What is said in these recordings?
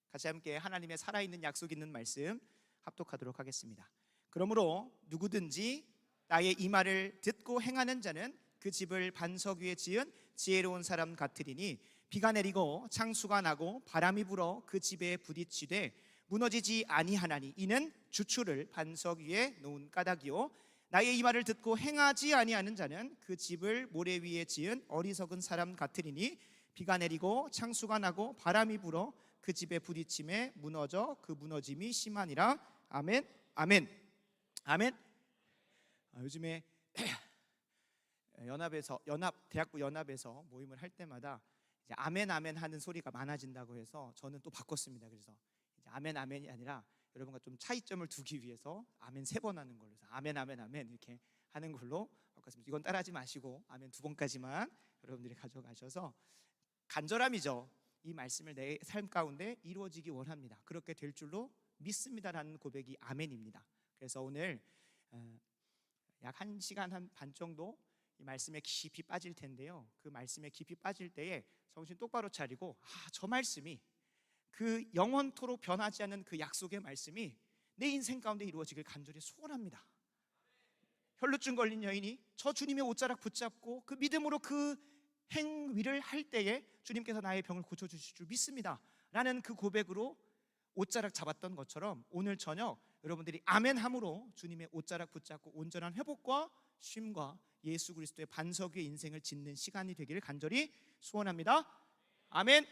같이 함께 하나님의 살아있는 약속 있는 말씀 합독하도록 하겠습니다. 그러므로 누구든지 나의 이 말을 듣고 행하는 자는 그 집을 반석 위에 지은 지혜로운 사람 같으리니 비가 내리고 창수가 나고 바람이 불어 그 집에 부딪히되 무너지지 아니하나니 이는 주추를 반석 위에 놓은 까닭이요 나의 이 말을 듣고 행하지 아니하는 자는 그 집을 모래 위에 지은 어리석은 사람 같으리니 비가 내리고 창수가 나고 바람이 불어 그 집에 부딪힘에 무너져 그 무너짐이 심하니라. 아멘. 아멘. 아멘. 요즘에 대학부 연합에서 모임을 할 때마다 이제 아멘 아멘 하는 소리가 많아진다고 해서 저는 또 바꿨습니다. 그래서 이제 아멘 아멘이 아니라 여러분과 좀 차이점을 두기 위해서 아멘 3번 하는 걸로 해서 아멘 아멘 아멘 이렇게 하는 걸로 바꿨습니다. 이건 따라하지 마시고 아멘 2번까지만 여러분들이 가져가셔서 간절함이죠. 이 말씀을 내 삶 가운데 이루어지기 원합니다. 그렇게 될 줄로 믿습니다라는 고백이 아멘입니다. 그래서 오늘 약 1시간 반 정도 이 말씀에 깊이 빠질 텐데요, 그 말씀에 깊이 빠질 때에 정신 똑바로 차리고 저 말씀이 그 영원토록 변하지 않는 그 약속의 말씀이 내 인생 가운데 이루어지길 간절히 소원합니다. 혈루증 걸린 여인이 저 주님의 옷자락 붙잡고 그 믿음으로 그 행위를 할 때에 주님께서 나의 병을 고쳐주실 줄 믿습니다 라는 그 고백으로 옷자락 잡았던 것처럼 오늘 저녁 여러분들이 아멘함으로 주님의 옷자락 붙잡고 온전한 회복과 쉼과 예수 그리스도의 반석 위의 인생을 짓는 시간이 되기를 간절히 소원합니다. 아멘.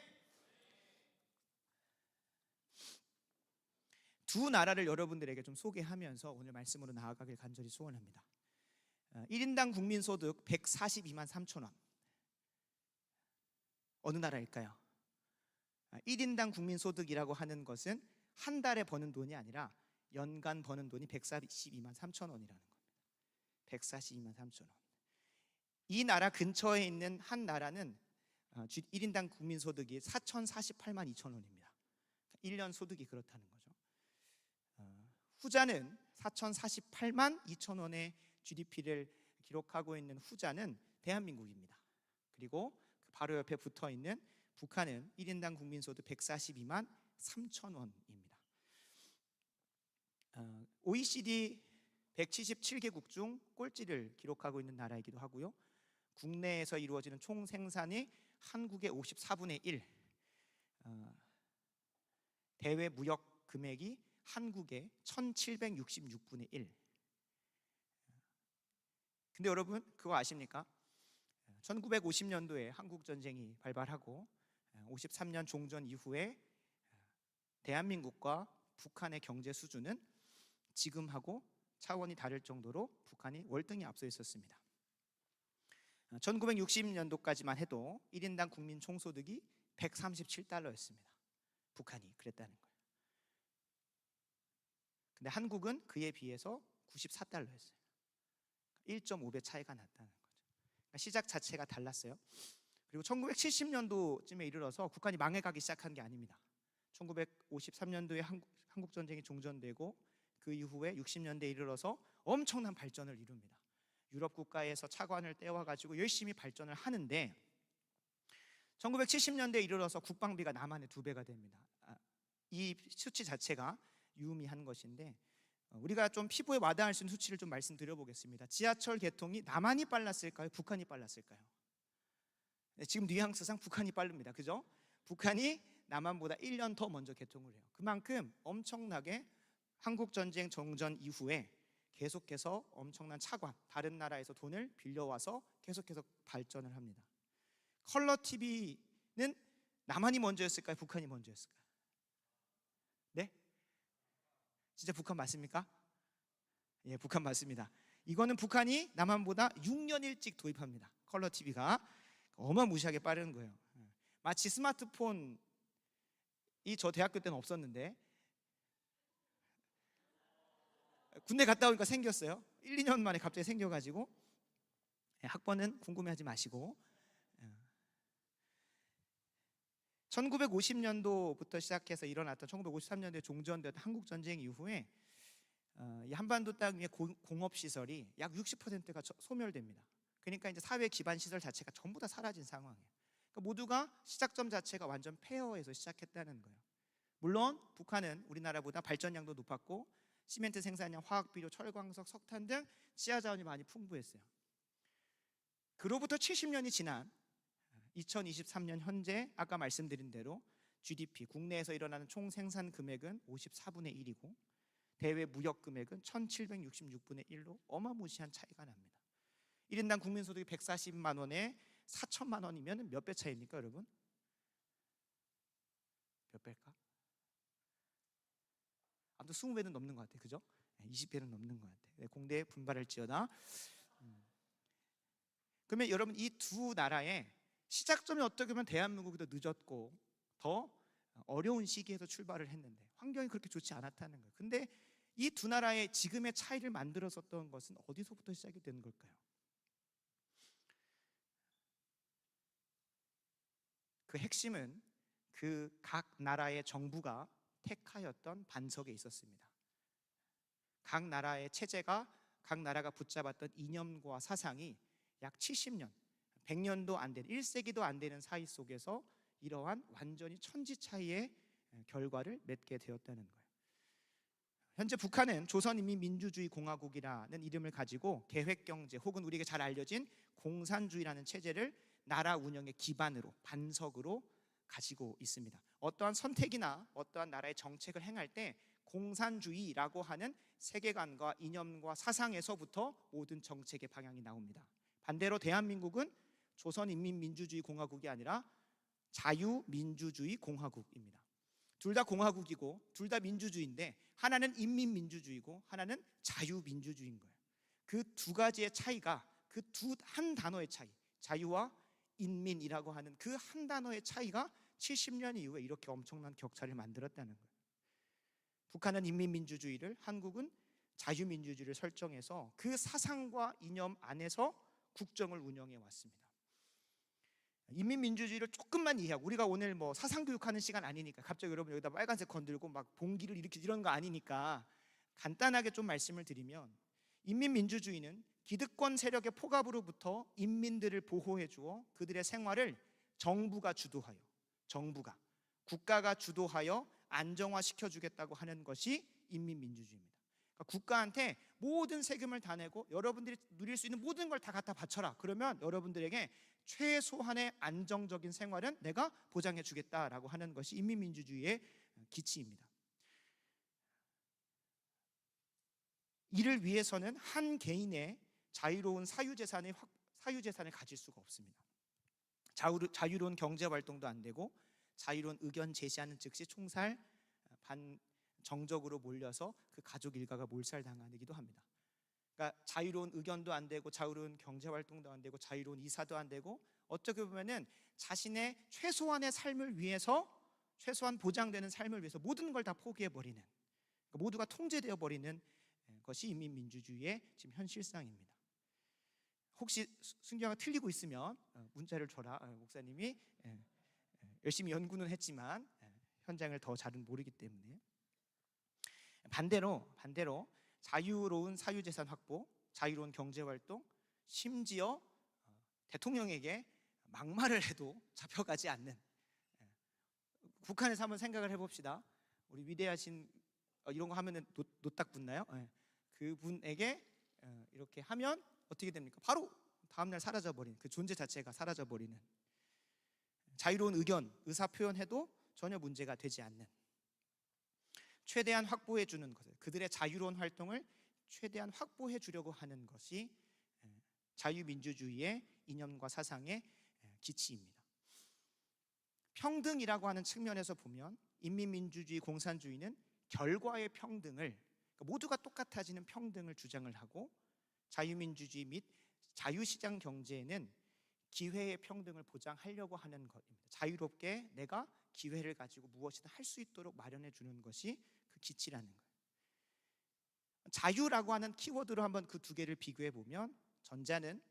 두 나라를 여러분들에게 좀 소개하면서 오늘 말씀으로 나아가길 간절히 소원합니다. 1인당 국민소득 142만 3천 원. 어느 나라일까요? 1인당 국민소득이라고 하는 것은 한 달에 버는 돈이 아니라 연간 버는 돈이 142만 3천 원이라는 겁니다. 142만 3천 원. 이 나라 근처에 있는 한 나라는 1인당 국민소득이 4,048만 2천 원입니다. 1년 소득이 그렇다는 거죠. 후자는 4,048만 2천 원의 GDP를 기록하고 있는 후자는 대한민국입니다. 그리고 그 바로 옆에 붙어있는 북한은 1인당 국민소득 142만 3천 원입니다. OECD 177개국 중 꼴찌를 기록하고 있는 나라이기도 하고요, 국내에서 이루어지는 총 생산이 한국의 54분의 1, 대외 무역 금액이 한국의 1766분의 1. 근데 여러분 그거 아십니까? 1950년도에 한국전쟁이 발발하고 53년 종전 이후에 대한민국과 북한의 경제 수준은 지금하고 차원이 다를 정도로 북한이 월등히 앞서 있었습니다. 1960년도까지만 해도 1인당 국민 총소득이 137달러였습니다. 북한이 그랬다는 거예요. 근데 한국은 그에 비해서 94달러였어요. 1.5배 차이가 났다는 거죠. 그러니까 시작 자체가 달랐어요. 그리고 1970년도쯤에 이르러서 북한이 망해가기 시작한 게 아닙니다. 1953년도에 한국전쟁이 종전되고 그 이후에 60년대에 이르러서 엄청난 발전을 이룹니다. 유럽 국가에서 차관을 떼와가지고 열심히 발전을 하는데 1970년대에 이르러서 국방비가 남한의 2배가 됩니다. 이 수치 자체가 유의미한 것인데 우리가 좀 피부에 와닿을 수 있는 수치를 좀 말씀드려보겠습니다. 지하철 개통이 남한이 빨랐을까요? 북한이 빨랐을까요? 지금 뉘앙스상 북한이 빠릅니다. 그죠? 북한이 남한보다 1년 더 먼저 개통을 해요. 그만큼 엄청나게 한국전쟁 종전 이후에 계속해서 엄청난 차관, 다른 나라에서 돈을 빌려와서 계속해서 발전을 합니다. 컬러 TV는 남한이 먼저였을까요? 북한이 먼저였을까요? 네? 진짜 북한 맞습니까? 예, 북한 맞습니다. 이거는 북한이 남한보다 6년 일찍 도입합니다. 컬러 TV가 어마무시하게 빠른 거예요. 마치 스마트폰이 저 대학교 때는 없었는데 군대 갔다 오니까 생겼어요. 1, 2년 만에 갑자기 생겨가지고 학번은 궁금해하지 마시고 1950년도부터 시작해서 일어났던 1953년도에 종전되었던 한국전쟁 이후에 이 한반도 땅 위에 공업시설이 약 60%가 소멸됩니다. 그러니까 이제 사회 기반 시설 자체가 전부 다 사라진 상황이에요. 그러니까 모두가 시작점 자체가 완전 폐허해서 시작했다는 거예요. 물론 북한은 우리나라보다 발전량도 높았고 시멘트 생산량, 화학비료, 철광석, 석탄 등 지하 자원이 많이 풍부했어요. 그로부터 70년이 지난 2023년 현재 아까 말씀드린 대로 GDP, 국내에서 일어나는 총 생산 금액은 54분의 1이고 대외 무역 금액은 1766분의 1로 어마무시한 차이가 납니다. 1인당 국민소득이 140만 원에 4천만 원이면 몇 배 차이입니까, 여러분? 몇 배일까? 아무튼 20배는 넘는 것 같아요. 그죠? 20배는 넘는 것 같아요. 공대에 분발할지어다. 그러면 여러분, 이 두 나라의 시작점이 어떻게 보면 대한민국이 더 늦었고 더 어려운 시기에서 출발을 했는데 환경이 그렇게 좋지 않았다는 거예요. 근데 이 두 나라의 지금의 차이를 만들었었던 것은 어디서부터 시작이 되는 걸까요? 그 핵심은 그 각 나라의 정부가 택하였던 반석에 있었습니다. 각 나라의 체제가, 각 나라가 붙잡았던 이념과 사상이 약 70년, 100년도 안 되는, 1세기도 안 되는 사이 속에서 이러한 완전히 천지 차이의 결과를 맺게 되었다는 거예요. 현재 북한은 조선인민민주주의 공화국이라는 이름을 가지고 계획경제 혹은 우리에게 잘 알려진 공산주의라는 체제를 나라 운영의 기반으로, 반석으로 가지고 있습니다. 어떠한 선택이나 어떠한 나라의 정책을 행할 때 공산주의라고 하는 세계관과 이념과 사상에서부터 모든 정책의 방향이 나옵니다. 반대로 대한민국은 조선인민민주주의 공화국이 아니라 자유민주주의 공화국입니다. 둘 다 공화국이고 둘 다 민주주의인데 하나는 인민민주주의고 하나는 자유민주주의인 거예요. 그 두 가지의 차이가, 그 한 단어의 차이, 자유와 인민이라고 하는 그 한 단어의 차이가 70년 이후에 이렇게 엄청난 격차를 만들었다는 거예요. 북한은 인민민주주의를, 한국은 자유민주주의를 설정해서 그 사상과 이념 안에서 국정을 운영해 왔습니다. 인민민주주의를 조금만 이해하고, 우리가 오늘 뭐 사상교육하는 시간 아니니까 갑자기 여러분 여기다 빨간색 건들고 막 봉기를 일으키고 이런 거 아니니까 간단하게 좀 말씀을 드리면, 인민민주주의는 기득권 세력의 포갑으로부터 인민들을 보호해 주어 그들의 생활을 정부가 주도하여, 국가가 주도하여 안정화시켜 주겠다고 하는 것이 인민민주주의입니다. 그러니까 국가한테 모든 세금을 다 내고 여러분들이 누릴 수 있는 모든 걸 다 갖다 바쳐라. 그러면 여러분들에게 최소한의 안정적인 생활은 내가 보장해 주겠다라고 하는 것이 인민민주주의의 기치입니다. 이를 위해서는 한 개인의 자유로운 사유재산을 가질 수가 없습니다. 자유로운 경제활동도 안 되고 자유로운 의견 제시하는 즉시 총살, 반정적으로 몰려서 그 가족 일가가 몰살당하기도 합니다. 그러니까 자유로운 의견도 안 되고 자유로운 경제활동도 안 되고 자유로운 이사도 안 되고, 어떻게 보면은 자신의 최소한의 삶을 위해서, 최소한 보장되는 삶을 위해서 모든 걸 다 포기해버리는, 그러니까 모두가 통제되어 버리는 것이 인민민주주의의 지금 현실상입니다. 혹시 순경아 틀리고 있으면 문자를 줘라. 목사님이 열심히 연구는 했지만 현장을 더 잘은 모르기 때문에. 반대로 자유로운 사유재산 확보, 자유로운 경제활동, 심지어 대통령에게 막말을 해도 잡혀가지 않는, 북한에서 한번 생각을 해봅시다. 우리 위대하신 이런 거 하면은 노딱 붙나요? 그분에게 이렇게 하면 어떻게 됩니까? 바로 다음날 사라져버리는, 그 존재 자체가 사라져버리는, 자유로운 의견, 의사 표현해도 전혀 문제가 되지 않는, 최대한 확보해 주는 것, 그들의 자유로운 활동을 최대한 확보해 주려고 하는 것이 자유민주주의의 이념과 사상의 기치입니다. 평등이라고 하는 측면에서 보면 인민민주주의, 공산주의는 결과의 평등을, 그러니까 모두가 똑같아지는 평등을 주장을 하고, 자유민주주의 및 자유시장 경제에는 기회의 평등을 보장하려고 하는 것입니다. 자유롭게 내가 기회를 가지고 무엇이든 할 수 있도록 마련해 주는 것이 그 기치라는 거예요. 자유라고 하는 키워드로 한번 그 두 개를 비교해 보면, 전자는,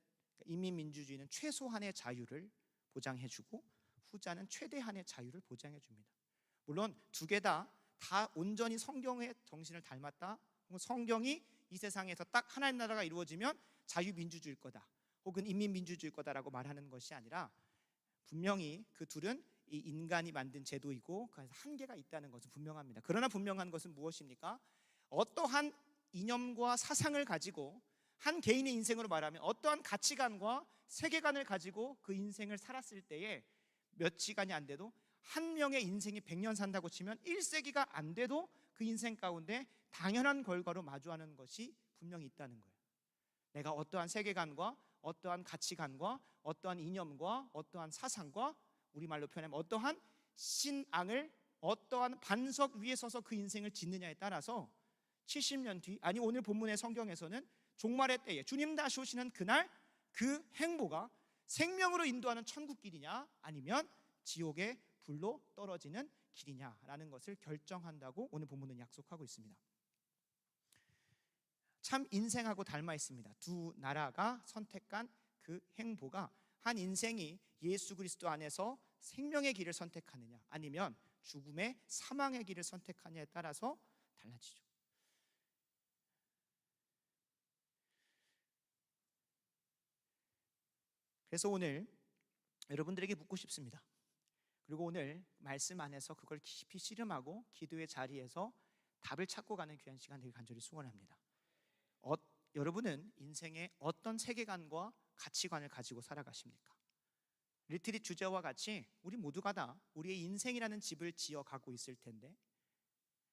인민민주주의는 최소한의 자유를 보장해 주고 후자는 최대한의 자유를 보장해 줍니다. 물론 두 개 다 온전히 성경의 정신을 닮았다, 성경이 이 세상에서 딱 하나의 나라가 이루어지면 자유민주주의일 거다 혹은 인민민주주의일 거다라고 말하는 것이 아니라, 분명히 그 둘은 이 인간이 만든 제도이고 그 안에서 한계가 있다는 것은 분명합니다. 그러나 분명한 것은 무엇입니까? 어떠한 이념과 사상을 가지고 한 개인의 인생으로 말하면 어떠한 가치관과 세계관을 가지고 그 인생을 살았을 때에 몇 시간이 안 돼도 한 명의 인생이 100년 산다고 치면 1세기가 안 돼도 그 인생 가운데 당연한 결과로 마주하는 것이 분명히 있다는 거예요. 내가 어떠한 세계관과 어떠한 가치관과 어떠한 이념과 어떠한 사상과 우리말로 표현하면 어떠한 신앙을 어떠한 반석 위에 서서 그 인생을 짓느냐에 따라서 70년 뒤, 아니 오늘 본문의 성경에서는 종말의 때에 주님 다시 오시는 그날 그 행보가 생명으로 인도하는 천국 길이냐 아니면 지옥의 불로 떨어지는 길이냐라는 것을 결정한다고 오늘 본문은 약속하고 있습니다. 참 인생하고 닮아 있습니다. 두 나라가 선택한 그 행보가 한 인생이 예수 그리스도 안에서 생명의 길을 선택하느냐 아니면 죽음의 사망의 길을 선택하느냐에 따라서 달라지죠. 그래서 오늘 여러분들에게 묻고 싶습니다. 그리고 오늘 말씀 안에서 그걸 깊이 씨름하고 기도의 자리에서 답을 찾고 가는 귀한 시간 되길 간절히 소원합니다. 여러분은 인생의 어떤 세계관과 가치관을 가지고 살아가십니까? 리트릿 주제와 같이 우리 모두가 다 우리의 인생이라는 집을 지어가고 있을 텐데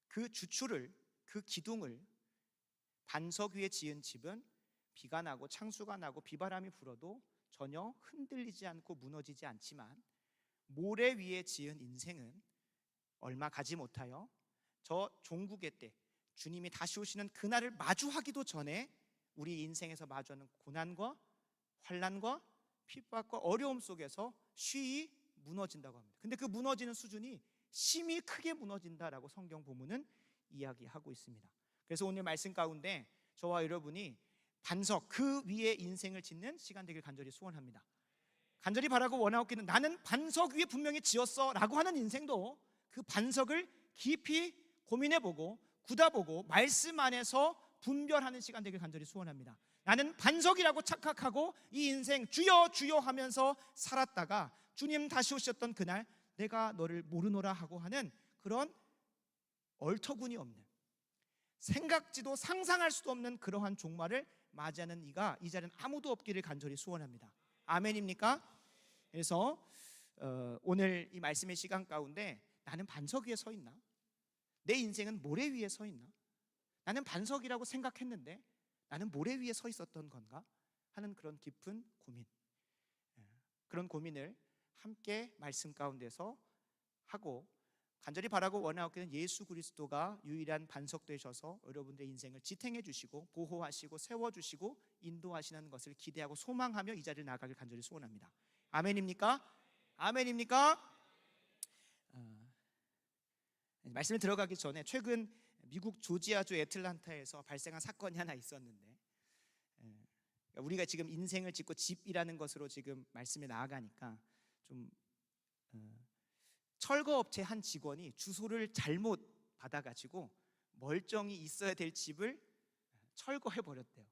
그 주추를, 그 기둥을 반석 위에 지은 집은 비가 나고 창수가 나고 비바람이 불어도 전혀 흔들리지 않고 무너지지 않지만 모래 위에 지은 인생은 얼마 가지 못하여 저 종국의 때 주님이 다시 오시는 그날을 마주하기도 전에 우리 인생에서 마주하는 고난과 환난과 핍박과 어려움 속에서 쉬이 무너진다고 합니다. 근데 그 무너지는 수준이 심히 크게 무너진다라고 성경 본문은 이야기하고 있습니다. 그래서 오늘 말씀 가운데 저와 여러분이 반석 그 위에 인생을 짓는 시간 되길 간절히 소원합니다. 간절히 바라고 원하옵기는 나는 반석 위에 분명히 지었어 라고 하는 인생도 그 반석을 깊이 고민해보고 굳어보고 말씀 안에서 분별하는 시간 되길 간절히 소원합니다. 나는 반석이라고 착각하고 이 인생 주여 주여 하면서 살았다가 주님 다시 오셨던 그날 내가 너를 모르노라 하고 하는 그런 얼터구니 없는 생각지도 상상할 수도 없는 그러한 종말을 맞이하는 이가 이 자리는 아무도 없기를 간절히 소원합니다. 아멘입니까? 그래서 오늘 이 말씀의 시간 가운데 나는 반석 위에 서 있나? 내 인생은 모래 위에 서 있나? 나는 반석이라고 생각했는데 나는 모래 위에 서 있었던 건가? 하는 그런 깊은 고민, 그런 고민을 함께 말씀 가운데서 하고 간절히 바라고 원하옵기는 예수 그리스도가 유일한 반석 되셔서 여러분들의 인생을 지탱해 주시고 보호하시고 세워주시고 인도하시는 것을 기대하고 소망하며 이 자리를 나아가길 간절히 소원합니다. 아멘입니까? 아멘입니까? 말씀을 들어가기 전에 최근 미국 조지아주 애틀란타에서 발생한 사건이 하나 있었는데 우리가 지금 인생을 짓고 집이라는 것으로 지금 말씀에 나아가니까 좀 철거업체 한 직원이 주소를 잘못 받아가지고 멀쩡히 있어야 될 집을 철거해 버렸대요.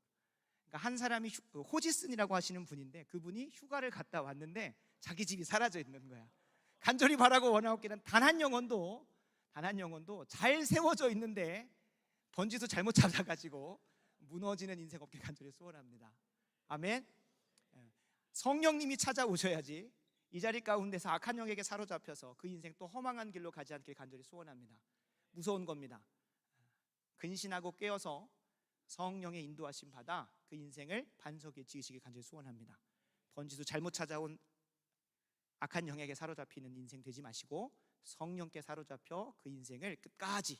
그러니까 한 사람이 호지슨이라고 하시는 분인데 그분이 휴가를 갔다 왔는데 자기 집이 사라져 있는 거야. 간절히 바라고 원하옵기는 단 한 영혼도 잘 세워져 있는데 번지도 잘못 찾아가지고 무너지는 인생 없길 간절히 소원합니다. 아멘. 성령님이 찾아오셔야지 이 자리 가운데서 악한 영에게 사로잡혀서 그 인생 또 허망한 길로 가지 않길 간절히 소원합니다. 무서운 겁니다. 근신하고 깨어서 성령의 인도하심 받아 그 인생을 반석에 지으시길 간절히 소원합니다. 번지도 잘못 찾아온 악한 영에게 사로잡히는 인생 되지 마시고 성령께 사로잡혀 그 인생을 끝까지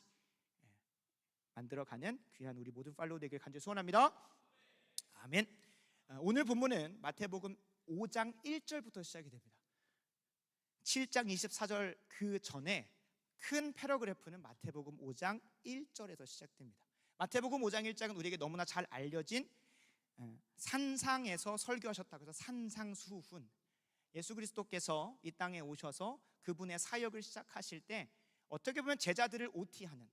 만들어가는 귀한 우리 모든 팔로우 되길 간절히 소원합니다. 아멘. 오늘 본문은 마태복음 5장 1절부터 시작이 됩니다. 7장 24절 그 전에 큰 패러그래프는 마태복음 5장 1절에서 시작됩니다. 마태복음 5장 1장은 우리에게 너무나 잘 알려진 산상에서 설교하셨다. 그래서 산상수훈, 예수 그리스도께서 이 땅에 오셔서 그분의 사역을 시작하실 때 어떻게 보면 제자들을 OT하는,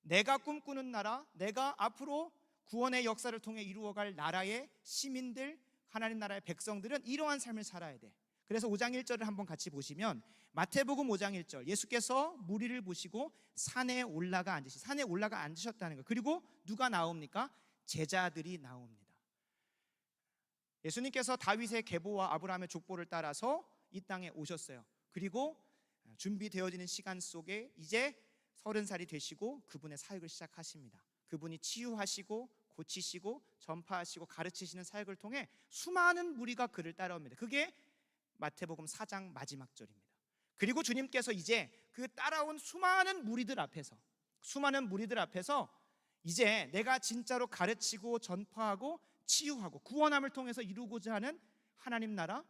내가 꿈꾸는 나라, 내가 앞으로 구원의 역사를 통해 이루어갈 나라의 시민들, 하나님 나라의 백성들은 이러한 삶을 살아야 돼. 그래서 5장 1절을 한번 같이 보시면 마태복음 5장 1절, 예수께서 무리를 보시고 산에 올라가 앉으셨다는 거. 그리고 누가 나옵니까? 제자들이 나옵니다. 예수님께서 다윗의 계보와 아브라함의 족보를 따라서 이 땅에 오셨어요. 그리고 준비되어지는 시간 속에 이제 30살이 되시고 그분의 사역을 시작하십니다. 그분이 치유하시고 고치시고 전파하시고 가르치시는 사역을 통해 수많은 무리가 그를 따라옵니다. 그게 마태복음 4장 마지막 절입니다. 그리고 주님께서 이제 그 따라온 수많은 무리들 앞에서 이제 내가 진짜로 가르치고 전파하고 치유하고 구원함을 통해서 이루고자 하는 하나님 나라,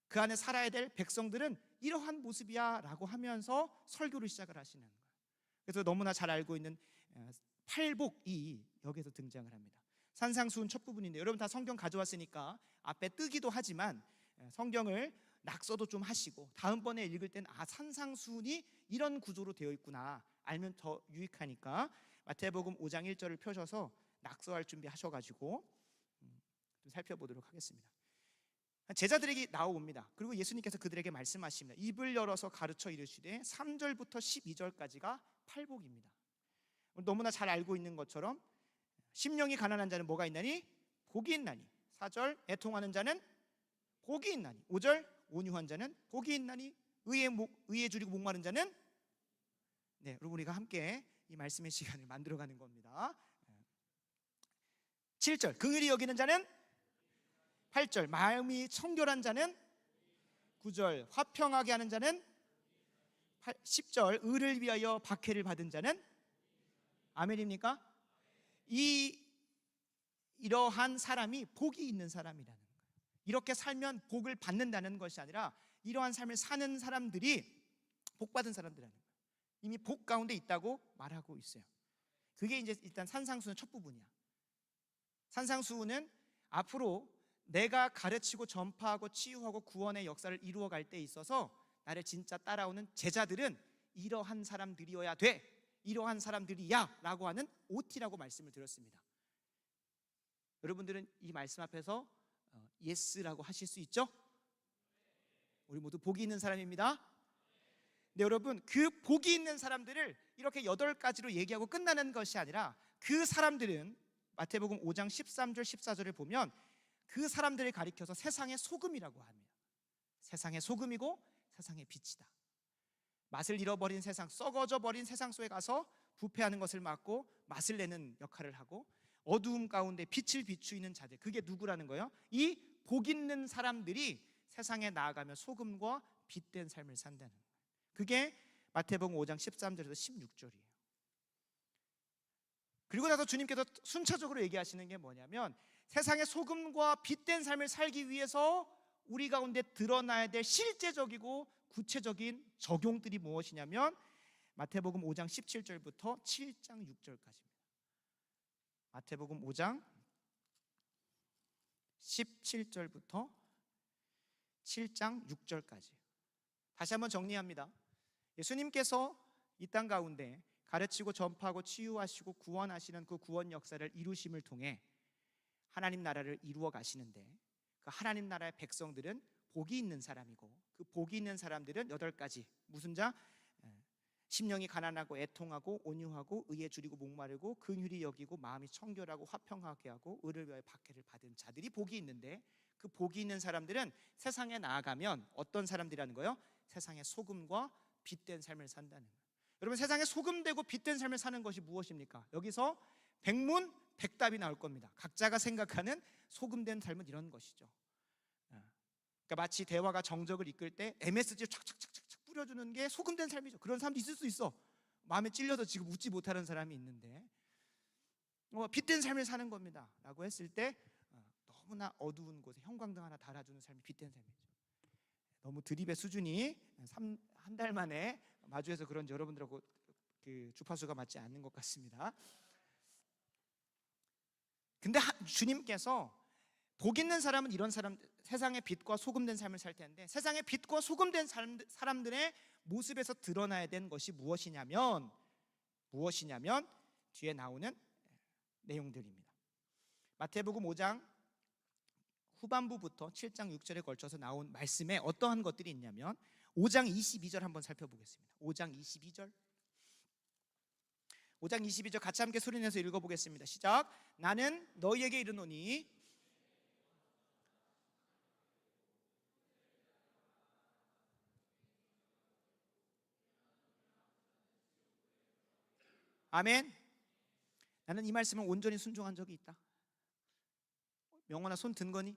그 안에 살아야 될 백성들은 이러한 모습이야 라고 하면서 설교를 시작을 하시는 거예요. 그래서 너무나 잘 알고 있는 팔복이 여기서 등장을 합니다. 산상수훈 첫 부분인데, 여러분 다 성경 가져왔으니까 앞에 뜨기도 하지만 성경을 낙서도 좀 하시고 다음번에 읽을 때는 산상수훈이 이런 구조로 되어 있구나 알면 더 유익하니까 마태복음 5장 1절을 펴셔서 낙서할 준비하셔가지고 좀 살펴보도록 하겠습니다. 제자들에게 나옵니다. 그리고 예수님께서 그들에게 말씀하십니다. 입을 열어서 가르쳐 이르시되 3절부터 12절까지가 팔복입니다. 너무나 잘 알고 있는 것처럼 심령이 가난한 자는 뭐가 있나니? 복이 있나니. 4절 애통하는 자는 복이 있나니. 5절 온유한 자는 복이 있나니. 의에 줄이고 목마른 자는, 네, 여러분 우리가 함께 이 말씀의 시간을 만들어가는 겁니다. 7절 긍휼히 여기는 자는, 8절 마음이 청결한 자는, 9절 화평하게 하는 자는, 10절 의를 위하여 박해를 받은 자는. 아멘입니까? 이러한 사람이 복이 있는 사람이라는 거예요. 이렇게 살면 복을 받는다는 것이 아니라 이러한 삶을 사는 사람들이 복받은 사람들이라는 거예요. 이미 복 가운데 있다고 말하고 있어요. 그게 이제 일단 산상수훈의 첫 부분이야. 산상수훈은 앞으로 내가 가르치고 전파하고 치유하고 구원의 역사를 이루어갈 때 있어서 나를 진짜 따라오는 제자들은 이러한 사람들이어야 돼, 이러한 사람들이야 라고 하는 OT라고 말씀을 드렸습니다. 여러분들은 이 말씀 앞에서 예스라고 하실 수 있죠? 우리 모두 복이 있는 사람입니다. 네, 여러분 그 복이 있는 사람들을 이렇게 8가지로 얘기하고 끝나는 것이 아니라 그 사람들은 마태복음 5장 13절 14절을 보면 그 사람들을 가리켜서 세상의 소금이라고 합니다. 세상의 소금이고 세상의 빛이다. 맛을 잃어버린 세상, 썩어져 버린 세상 속에 가서 부패하는 것을 막고 맛을 내는 역할을 하고 어두움 가운데 빛을 비추이는 자들, 그게 누구라는 거예요? 이 복 있는 사람들이 세상에 나아가며 소금과 빛된 삶을 산다는 거예요. 그게 마태복음 5장 13절에서 16절이에요. 그리고 나서 주님께서 순차적으로 얘기하시는 게 뭐냐면 세상의 소금과 빛된 삶을 살기 위해서 우리 가운데 드러나야 될 실제적이고 구체적인 적용들이 무엇이냐면 마태복음 5장 17절부터 7장 6절까지입니다. 마태복음 5장 17절부터 7장 6절까지. 다시 한번 정리합니다. 예수님께서 이 땅 가운데 가르치고 전파하고 치유하시고 구원하시는 그 구원 역사를 이루심을 통해 하나님 나라를 이루어 가시는데, 그 하나님 나라의 백성들은 복이 있는 사람이고, 그 복이 있는 사람들은 8가지. 무슨 자? 심령이 가난하고 애통하고 온유하고 의에 줄이고 목마르고 긍휼히 여기고 마음이 청결하고 화평하게 하고 의를 위하여 박해를 받은 자들이 복이 있는데, 그 복이 있는 사람들은 세상에 나아가면 어떤 사람들이라는 거예요? 세상의 소금과 빛된 삶을 산다는 거예요. 여러분 세상에 소금되고 빛된 삶을 사는 것이 무엇입니까? 여기서 백문백답이 나올 겁니다. 각자가 생각하는 소금된 삶은 이런 것이죠. 그러니까 마치 대화가 정적을 이끌 때 MSG를 착착착착 뿌려주는 게 소금된 삶이죠. 그런 사람도 있을 수 있어. 마음에 찔려서 지금 웃지 못하는 사람이 있는데 빛된 삶을 사는 겁니다 라고 했을 때 너무나 어두운 곳에 형광등 하나 달아주는 삶이 빛된 삶이죠. 너무 드립의 수준이 한 달 만에 마주해서 그런지 여러분들하고 그 주파수가 맞지 않는 것 같습니다. 근데 주님께서 복 있는 사람은 이런 사람, 세상의 빛과 소금된 삶을 살 텐데, 세상의 빛과 소금된 사람들의 모습에서 드러나야 되는 것이 무엇이냐면 뒤에 나오는 내용들입니다. 마태복음 5장 후반부부터 7장 6절에 걸쳐서 나온 말씀에 어떠한 것들이 있냐면 5장 22절 한번 살펴보겠습니다. 5장 22절. 5장 22절 같이 함께 소리내서 읽어보겠습니다. 시작. 나는 너희에게 이르노니 아멘. 나는 이 말씀을 온전히 순종한 적이 있다. 명원아 손 든 거니?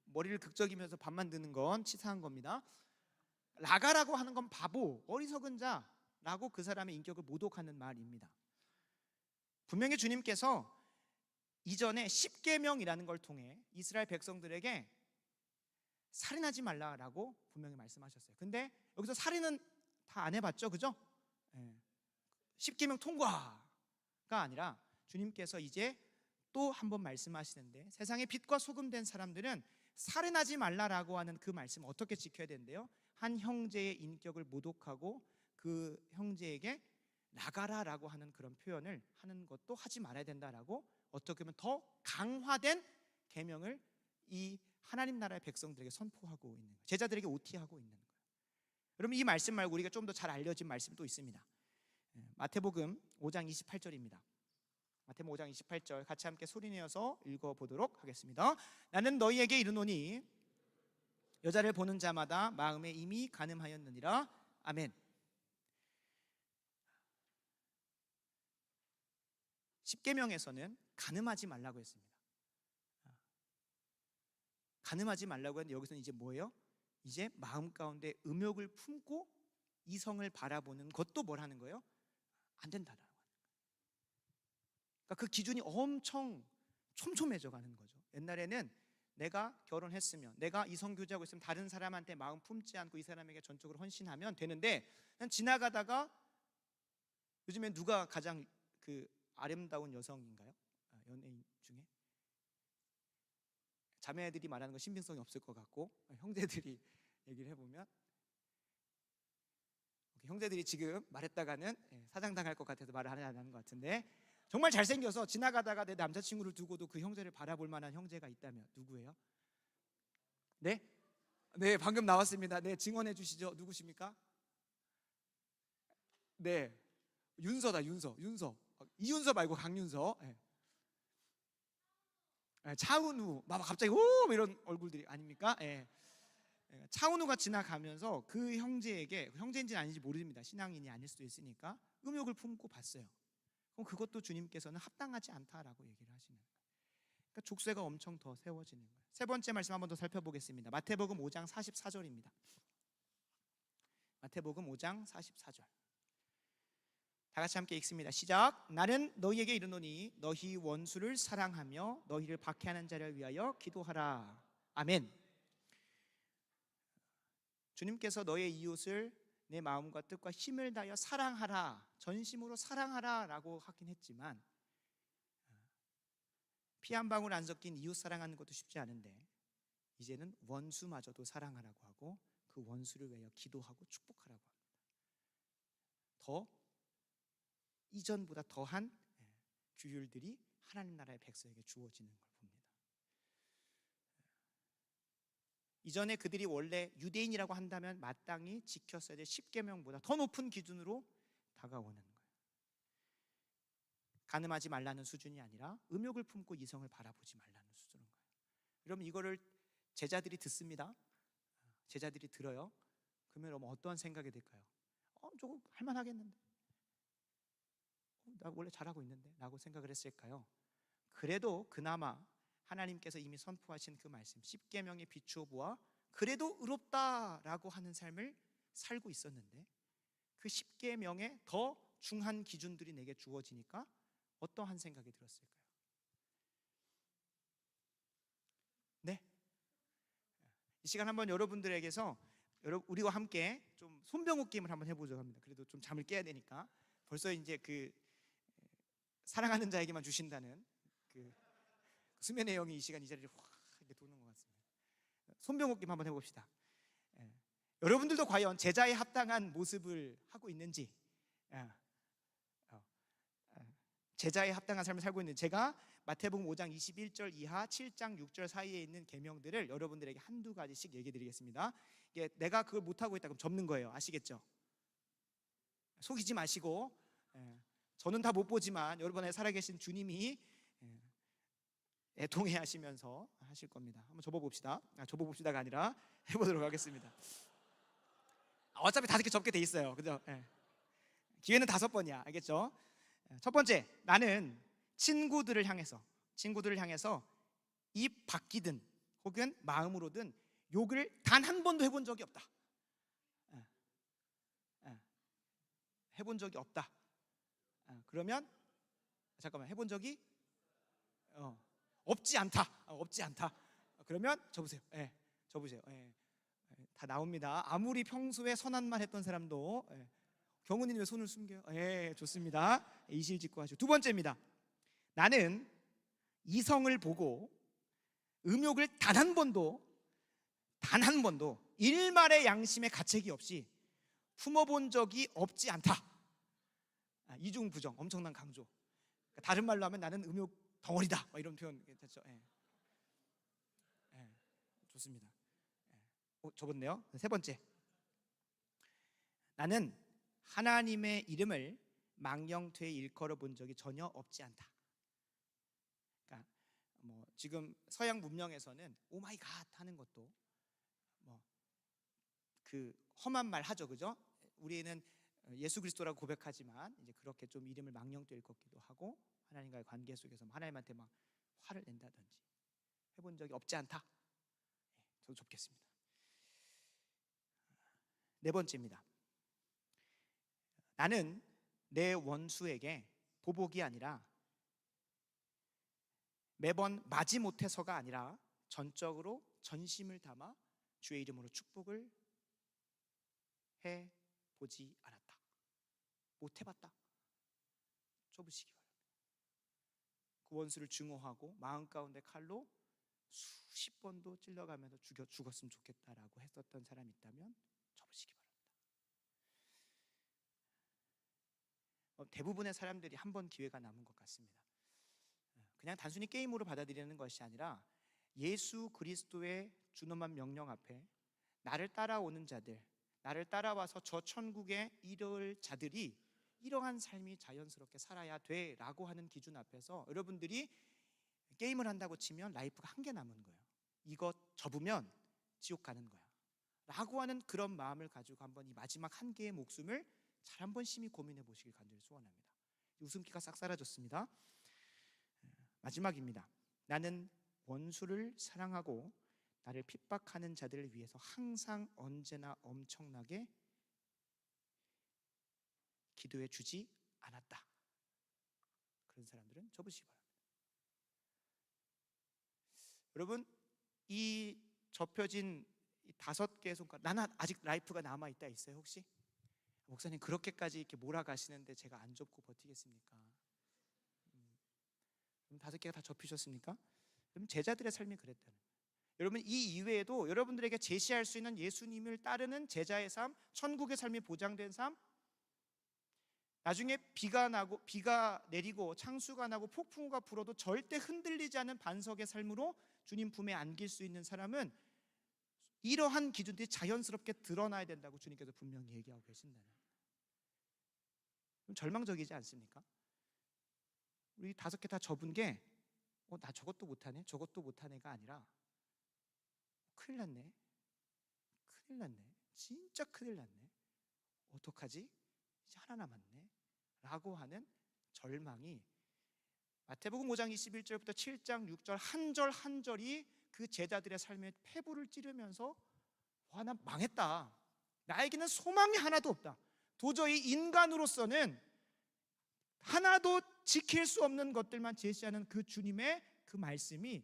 머리를 극적이면서 밥만 드는 건 치사한 겁니다. 라가라고 하는 건 바보, 어리석은 자라고 그 사람의 인격을 모독하는 말입니다. 분명히 주님께서 이전에 십계명이라는 걸 통해 이스라엘 백성들에게 살인하지 말라라고 분명히 말씀하셨어요. 근데 여기서 살인은 다 안 해봤죠, 그죠? 십계명 통과가 아니라 주님께서 이제 또 한 번 말씀하시는데 세상의 빛과 소금 된 사람들은 살인하지 말라라고 하는 그 말씀을 어떻게 지켜야 되는데요? 한 형제의 인격을 모독하고 그 형제에게 나가라라고 하는 그런 표현을 하는 것도 하지 말아야 된다라고 어떻게 보면 더 강화된 계명을 이 하나님 나라의 백성들에게 선포하고 있는 거예요. 제자들에게 OT하고 있는 거예요. 여러분 이 말씀 말고 우리가 좀 더 잘 알려진 말씀이 또 있습니다. 마태복음 5장 28절입니다. 마태복음 5장 28절 같이 함께 소리내어서 읽어보도록 하겠습니다. 나는 너희에게 이르노니 여자를 보는 자마다 마음에 이미 간음하였느니라. 아멘. 십계명에서는 간음하지 말라고 했습니다. 간음하지 말라고 했는데 여기서는 이제 뭐예요? 이제 마음 가운데 음욕을 품고 이성을 바라보는 것도 뭘 하는 거예요? 안 된다라고 하는 거예요. 그러니까 그 기준이 엄청 촘촘해져 가는 거죠. 옛날에는 내가 결혼했으면, 내가 이성교제하고 있으면 다른 사람한테 마음 품지 않고 이 사람에게 전적으로 헌신하면 되는데, 그냥 지나가다가 요즘에 누가 가장 그 아름다운 여성인가요? 연예인 중에? 자매들이 말하는 거 신빙성이 없을 것 같고 형제들이 얘기를 해보면 형제들이 지금 말했다가는 사장당할 것 같아서 말을 안 하는 것 같은데 정말 잘생겨서 지나가다가 내 남자친구를 두고도 그 형제를 바라볼 만한 형제가 있다면 누구예요? 네? 네, 방금 나왔습니다. 네, 증언해 주시죠. 누구십니까? 네, 윤서다. 윤서. 이윤서 말고 강윤서. 네. 차은우. 막 갑자기 오 이런 얼굴들이 아닙니까? 네. 차은우가 지나가면서 그 형제에게, 형제인지 아닌지 모릅니다. 신앙인이 아닐 수도 있으니까 음욕을 품고 봤어요. 그럼 그것도 주님께서는 합당하지 않다라고 얘기를 하시는 거예요. 그러니까 족쇄가 엄청 더 세워지는 거예요. 세 번째 말씀 한번 더 살펴보겠습니다. 마태복음 5장 44절입니다. 마태복음 5장 44절. 다 같이 함께 읽습니다. 시작. 나는 너희에게 이르노니 너희 원수를 사랑하며 너희를 박해하는 자를 위하여 기도하라. 아멘. 주님께서 너의 이웃을 내 마음과 뜻과 힘을 다하여 사랑하라, 전심으로 사랑하라 라고 하긴 했지만 피 한 방울 안 섞인 이웃 사랑하는 것도 쉽지 않은데 이제는 원수마저도 사랑하라고 하고 그 원수를 위하여 기도하고 축복하라고 합니다. 더 이전보다 더한 규율들이 하나님 나라의 백성에게 주어지는 걸 봅니다. 이전에 그들이 원래 유대인이라고 한다면 마땅히 지켰어야 될 십계명보다 더 높은 기준으로 다가오는 거예요. 간음하지 말라는 수준이 아니라 음욕을 품고 이성을 바라보지 말라는 수준인 거예요. 여러분 이거를 제자들이 듣습니다. 제자들이 들어요. 그러면 어떠한 생각이 들까요? 저거 할만하겠는데, 나 원래 잘하고 있는데 라고 생각을 했을까요? 그래도 그나마 하나님께서 이미 선포하신 그 말씀 십계명에 비추어 보아 그래도 의롭다라고 하는 삶을 살고 있었는데 그 십계명에 더 중한 기준들이 내게 주어지니까 어떠한 생각이 들었을까요? 네, 이 시간 한번 여러분들에게서 우리와 함께 좀 손병호 게임을 한번 해보자고 합니다. 그래도 좀 잠을 깨야 되니까 벌써 이제 그 사랑하는 자에게만 주신다는 그 수면의 영이 이 시간 이 자리를 확 이렇게 도는 것 같습니다. 손병호 게임 한번 해봅시다. 여러분들도 과연 제자에 합당한 모습을 하고 있는지, 제자에 합당한 삶을 살고 있는 제가 마태복음 5장 21절 이하 7장 6절 사이에 있는 계명들을 여러분들에게 한두 가지씩 얘기해 드리겠습니다. 이게 내가 그걸 못하고 있다 그럼 접는 거예요. 아시겠죠? 속이지 마시고, 저는 다 못 보지만 여러분의 살아계신 주님이 애통해 하시면서 하실 겁니다. 한번 접어봅시다. 접어봅시다가 아니라 해보도록 하겠습니다. 어차피 5개 접게 돼 있어요. 그죠? 기회는 5번이야. 알겠죠? 첫 번째, 나는 친구들을 향해서 입 바뀌든 혹은 마음으로든 욕을 단 한 번도 해본 적이 없다. 해본 적이 없다. 그러면 잠깐만, 해본 적이 없지 않다. 그러면 접으세요. 접으세요. 다 나옵니다. 아무리 평소에 선한 말 했던 사람도 경훈이는 왜 손을 숨겨요? 좋습니다. 이실직고 하시고. 두 번째입니다. 나는 이성을 보고 음욕을 단 한 번도 일말의 양심의 가책이 없이 품어본 적이 없지 않다. 이중부정, 엄청난 강조. 다른 말로 하면 나는 음욕 덩어리다, 이런 표현 됐죠? 좋습니다. 접었네요. 세 번째, 나는 하나님의 이름을 망령되이 일컬어 본 적이 전혀 없지 않다. 그러니까 지금 서양 문명에서는 오 마이 갓 하는 것도 그 험한 말 하죠, 그죠? 우리는 예수 그리스도라고 고백하지만 이제 그렇게 좀 이름을 망령되이 일컫기도 하고, 하나님과의 관계 속에서 하나님한테 막 화를 낸다든지 해본 적이 없지 않다. 저도 접겠습니다. 네 번째입니다. 나는 내 원수에게 보복이 아니라 매번 마지못해서가 아니라 전적으로 전심을 담아 주의 이름으로 축복을 해보지 않았다. 못해봤다. 접으시기 바랍니다. 그 원수를 증오하고 마음 가운데 칼로 수십 번도 찔러가면서 죽었으면 좋겠다라고 했었던 사람이 있다면 접으시기 바랍니다. 대부분의 사람들이 한 번 기회가 남은 것 같습니다. 그냥 단순히 게임으로 받아들이는 것이 아니라 예수 그리스도의 준엄한 명령 앞에 나를 따라오는 자들, 나를 따라와서 저 천국에 이를 자들이 이러한 삶이 자연스럽게 살아야 돼라고 하는 기준 앞에서 여러분들이 게임을 한다고 치면 라이프가 한 개 남은 거예요. 이것 접으면 지옥 가는 거야 라고 하는 그런 마음을 가지고 한번 이 마지막 한 개의 목숨을 잘 한번 심히 고민해 보시길 간절히 소원합니다. 웃음기가 싹 사라졌습니다. 마지막입니다. 나는 원수를 사랑하고 나를 핍박하는 자들을 위해서 항상 언제나 엄청나게 기도해 주지 않았다. 그런 사람들은 접으시기 바랍니다. 여러분, 이 접혀진 이 5개의 손가락, 나는 아직 라이프가 남아있다 있어요 혹시? 목사님 그렇게까지 이렇게 몰아가시는데 제가 안 접고 버티겠습니까? 그럼 5개가 다 접히셨습니까? 그럼 제자들의 삶이 그랬다는 거예요. 여러분, 이 이외에도 여러분들에게 제시할 수 있는 예수님을 따르는 제자의 삶, 천국의 삶이 보장된 삶, 나중에 비가 내리고 창수가 나고 폭풍우가 불어도 절대 흔들리지 않은 반석의 삶으로 주님 품에 안길 수 있는 사람은 이러한 기준들이 자연스럽게 드러나야 된다고 주님께서 분명히 얘기하고 계신다는 거예요. 절망적이지 않습니까? 우리 5개 다 접은 게 나 저것도 못하네, 저것도 못하네가 아니라 큰일 났네, 진짜 큰일 났네, 어떡하지? 이제 하나 남았네 라고 하는 절망이 마태복음 5장 21절부터 7장 6절 한 절 한 절이 그 제자들의 삶에 폐부를 찌르면서 와, 나 망했다, 나에게는 소망이 하나도 없다, 도저히 인간으로서는 하나도 지킬 수 없는 것들만 제시하는 그 주님의 그 말씀이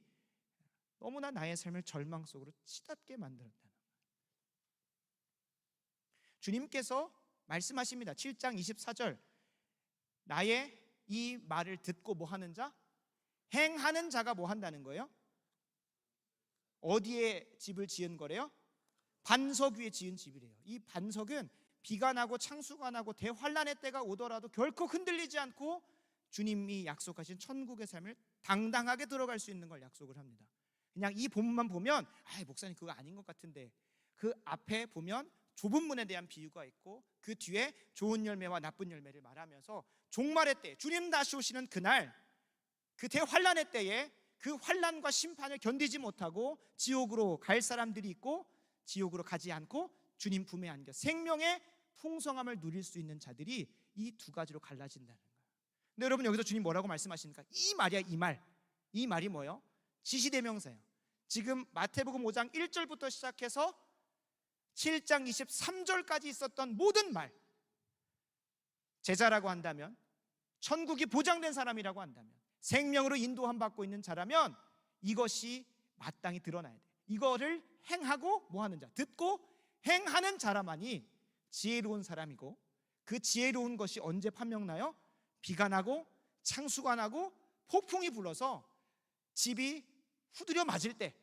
너무나 나의 삶을 절망 속으로 치닫게 만들었다는 거예요. 주님께서 말씀하십니다. 7장 24절, 나의 이 말을 듣고 뭐 하는 자? 행하는 자가 뭐 한다는 거예요? 어디에 집을 지은 거래요? 반석 위에 지은 집이래요. 이 반석은 비가 나고 창수가 나고 대환란의 때가 오더라도 결코 흔들리지 않고 주님이 약속하신 천국의 삶을 당당하게 들어갈 수 있는 걸 약속을 합니다. 그냥 이 본문만 보면 목사님 그거 아닌 것 같은데, 그 앞에 보면 좁은 문에 대한 비유가 있고 그 뒤에 좋은 열매와 나쁜 열매를 말하면서 종말의 때, 주님 다시 오시는 그날, 그 대환란의 때에 그 환란과 심판을 견디지 못하고 지옥으로 갈 사람들이 있고, 지옥으로 가지 않고 주님 품에 안겨 생명의 풍성함을 누릴 수 있는 자들이 이 두 가지로 갈라진다는 거예요. 근데 여러분, 여기서 주님 뭐라고 말씀하십니까? 이 말이야, 이 말. 이 말이 뭐예요? 지시대명사예요. 지금 마태복음 5장 1절부터 시작해서 7장 23절까지 있었던 모든 말, 제자라고 한다면, 천국이 보장된 사람이라고 한다면, 생명으로 인도함 받고 있는 자라면 이것이 마땅히 드러나야 돼. 이거를 행하고 뭐하는 자, 듣고 행하는 자라만이 지혜로운 사람이고, 그 지혜로운 것이 언제 판명나요? 비가 나고 창수가 나고 폭풍이 불어서 집이 후드려 맞을 때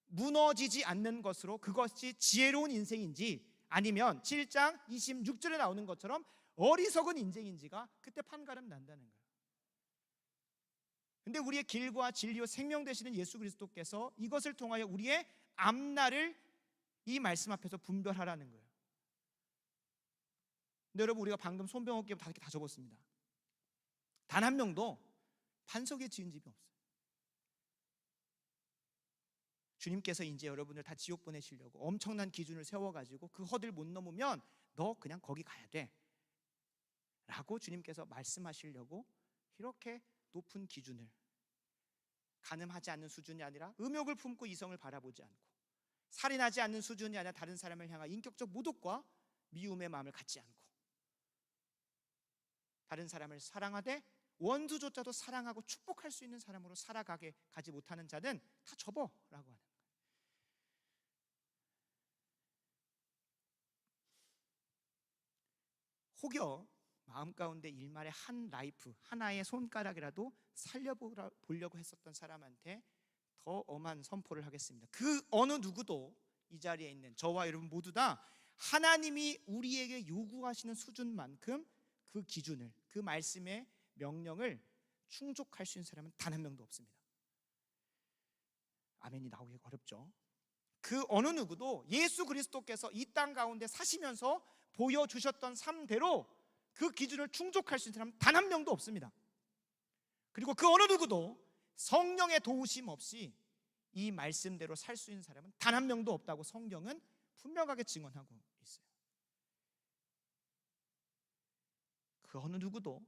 무너지지 않는 것으로 그것이 지혜로운 인생인지, 아니면 7장 26절에 나오는 것처럼 어리석은 인생인지가 그때 판가름 난다는 거예요. 근데 우리의 길과 진리와 생명 되시는 예수 그리스도께서 이것을 통하여 우리의 앞날을 이 말씀 앞에서 분별하라는 거예요. 근데 여러분, 우리가 방금 손병호 께 다 적었습니다. 단 한 명도 반석에 지은 집이 없어요. 주님께서 이제 여러분을 다 지옥 보내시려고 엄청난 기준을 세워가지고 그 허들 못 넘으면 너 그냥 거기 가야 돼 라고 주님께서 말씀하시려고 이렇게 높은 기준을, 간음하지 않는 수준이 아니라 음욕을 품고 이성을 바라보지 않고, 살인하지 않는 수준이 아니라 다른 사람을 향한 인격적 모독과 미움의 마음을 갖지 않고, 다른 사람을 사랑하되 원수조차도 사랑하고 축복할 수 있는 사람으로 살아가게 가지 못하는 자는 다 접어라고 하는 거예요. 혹여 마음 가운데 일말의 한 라이프, 하나의 손가락이라도 살려보려고 했었던 사람한테 더 엄한 선포를 하겠습니다. 그 어느 누구도 이 자리에 있는 저와 여러분 모두 다 하나님이 우리에게 요구하시는 수준만큼 그 기준을, 그 말씀의 명령을 충족할 수 있는 사람은 단 한 명도 없습니다. 아멘이 나오기가 어렵죠. 그 어느 누구도 예수 그리스도께서 이 땅 가운데 사시면서 보여주셨던 삶대로 그 기준을 충족할 수 있는 사람은 단 한 명도 없습니다. 그리고 그 어느 누구도 성령의 도우심 없이 이 말씀대로 살 수 있는 사람은 단 한 명도 없다고 성경은 분명하게 증언하고 있어요. 그 어느 누구도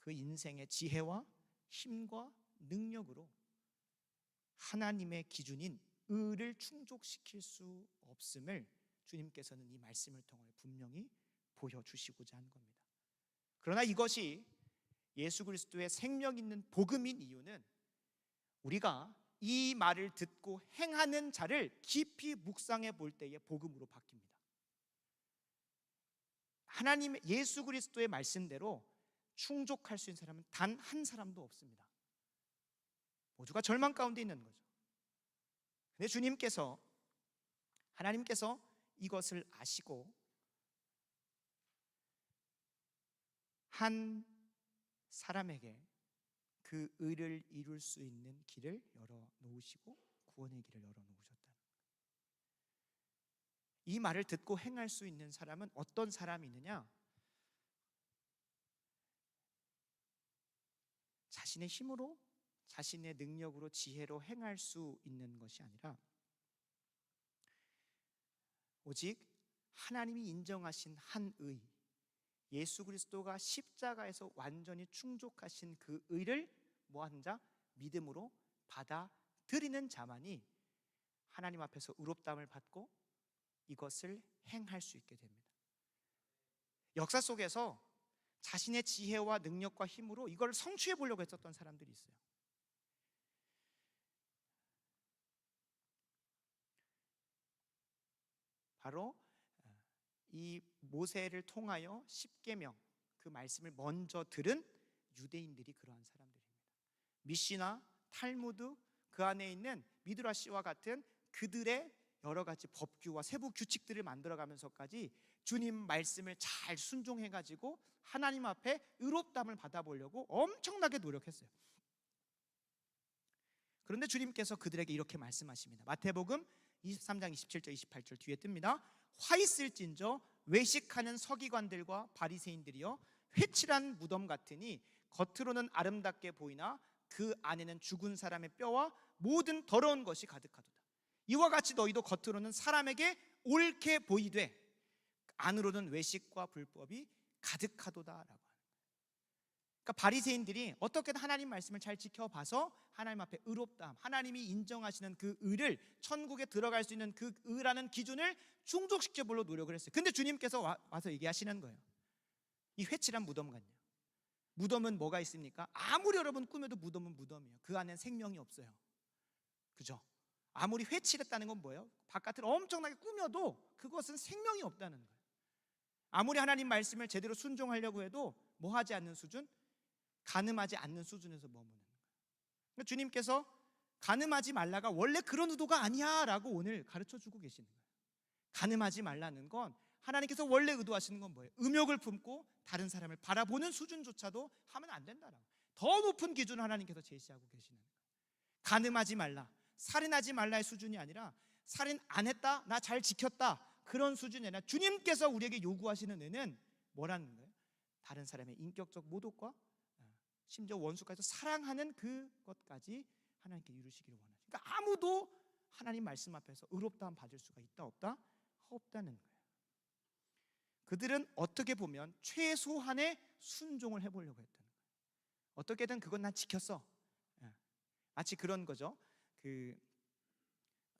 그 인생의 지혜와 힘과 능력으로 하나님의 기준인 의를 충족시킬 수 없음을 주님께서는 이 말씀을 통해 분명히 보여주시고자 한 겁니다. 그러나 이것이 예수 그리스도의 생명 있는 복음인 이유는 우리가 이 말을 듣고 행하는 자를 깊이 묵상해 볼 때의 복음으로 바뀝니다. 하나님의 예수 그리스도의 말씀대로 충족할 수 있는 사람은 단 한 사람도 없습니다. 모두가 절망 가운데 있는 거죠. 근데 주님께서, 하나님께서 이것을 아시고 한 사람에게 그 의를 이룰 수 있는 길을 열어놓으시고 구원의 길을 열어놓으셨다는 거예요. 이 말을 듣고 행할 수 있는 사람은 어떤 사람이 있느냐? 자신의 힘으로, 자신의 능력으로, 지혜로 행할 수 있는 것이 아니라 오직 하나님이 인정하신 한 의, 예수 그리스도가 십자가에서 완전히 충족하신 그 의를 뭐하는 자? 믿음으로 받아들이는 자만이 하나님 앞에서 의롭다함을 받고 이것을 행할 수 있게 됩니다. 역사 속에서 자신의 지혜와 능력과 힘으로 이걸 성취해 보려고 했었던 사람들이 있어요. 바로 이 모세를 통하여 십계명, 그 말씀을 먼저 들은 유대인들이 그러한 사람들입니다. 미시나, 탈무드, 그 안에 있는 미드라시와 같은 그들의 여러 가지 법규와 세부 규칙들을 만들어가면서까지 주님 말씀을 잘 순종해가지고 하나님 앞에 의롭다함을 받아보려고 엄청나게 노력했어요. 그런데 주님께서 그들에게 이렇게 말씀하십니다. 마태복음 23장 27절 28절 뒤에 뜹니다. 화 있을진저 외식하는 서기관들과 바리새인들이여 회칠한 무덤 같으니 겉으로는 아름답게 보이나 그 안에는 죽은 사람의 뼈와 모든 더러운 것이 가득하도다. 이와 같이 너희도 겉으로는 사람에게 옳게 보이되 안으로는 외식과 불법이 가득하도다라고 하는 거예요. 그러니까 바리새인들이 어떻게든 하나님 말씀을 잘 지켜봐서 하나님 앞에 의롭다함, 하나님이 인정하시는 그 의를, 천국에 들어갈 수 있는 그 의라는 기준을 충족시켜보려고 노력을 했어요. 근데 주님께서 와서 얘기하시는 거예요. 이 회칠한 무덤 같냐? 무덤은 뭐가 있습니까? 아무리 여러분 꾸며도 무덤은 무덤이에요. 그 안엔 생명이 없어요. 그죠? 아무리 회칠했다는 건 뭐예요? 바깥을 엄청나게 꾸며도 그것은 생명이 없다는 거예요. 아무리 하나님 말씀을 제대로 순종하려고 해도 뭐 하지 않는 수준? 가늠하지 않는 수준에서 머무는 거예요. 그러니까 주님께서 가늠하지 말라가 원래 그런 의도가 아니야 라고 오늘 가르쳐주고 계시는 거예요. 가늠하지 말라는 건 하나님께서 원래 의도하시는 건 뭐예요? 음욕을 품고 다른 사람을 바라보는 수준조차도 하면 안 된다라고, 더 높은 기준을 하나님께서 제시하고 계시는 거예요. 가늠하지 말라, 살인하지 말라의 수준이 아니라 살인 안 했다, 나 잘 지켰다, 그런 수준이 아니라 주님께서 우리에게 요구하시는 의는 뭐라는 거예요? 다른 사람의 인격적 모독과 심지어 원수까지 사랑하는 그것까지 하나님께 이루시기를 원하시죠. 그러니까 아무도 하나님 말씀 앞에서 의롭다함 받을 수가 있다 없다? 없다는 거예요. 그들은 어떻게 보면 최소한의 순종을 해보려고 했다는 거예요. 어떻게든 그건 난 지켰어. 마치 그런 거죠. 그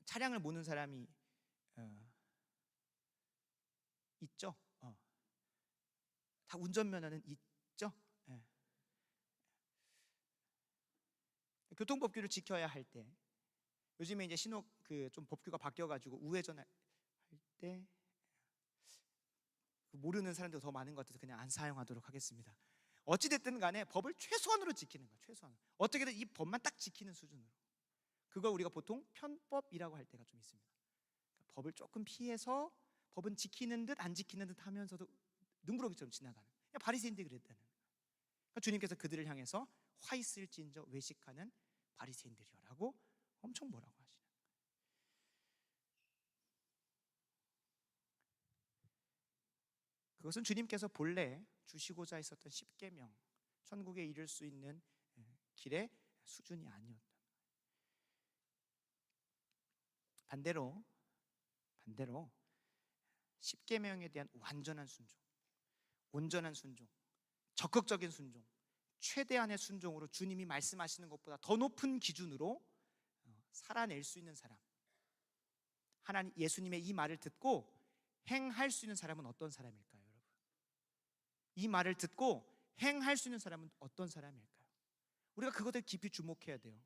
차량을 모는 사람이 있죠. 다 운전면허는 있죠. 교통법규를 지켜야 할 때, 요즘에 이제 신호 좀 법규가 바뀌어가지고 우회전할 때 모르는 사람도 더 많은 것 같아서 그냥 안 사용하도록 하겠습니다. 어찌됐든 간에 법을 최소한으로 지키는 거예요. 최소한. 어떻게든 이 법만 딱 지키는 수준으로. 그걸 우리가 보통 편법이라고 할 때가 좀 있습니다. 그러니까 법을 조금 피해서 법은 지키는 듯 안 지키는 듯 하면서도 능구렁이처럼 지나가는, 바리새인들이 그랬다는 거예요. 그러니까 주님께서 그들을 향해서 화 있을진저 외식하는 바리새인들이여라고 엄청 뭐라고 하시는 거예요. 그것은 주님께서 본래 주시고자 했었던 십계명, 천국에 이를 수 있는 길의 수준이 아니었다. 반대로 십계명에 대한 완전한 순종, 온전한 순종, 적극적인 순종, 최대한의 순종으로 주님이 말씀하시는 것보다 더 높은 기준으로 살아낼 수 있는 사람, 하나님 예수님의 이 말을 듣고 행할 수 있는 사람은 어떤 사람일까요, 여러분? 이 말을 듣고 행할 수 있는 사람은 어떤 사람일까요? 우리가 그것을 깊이 주목해야 돼요.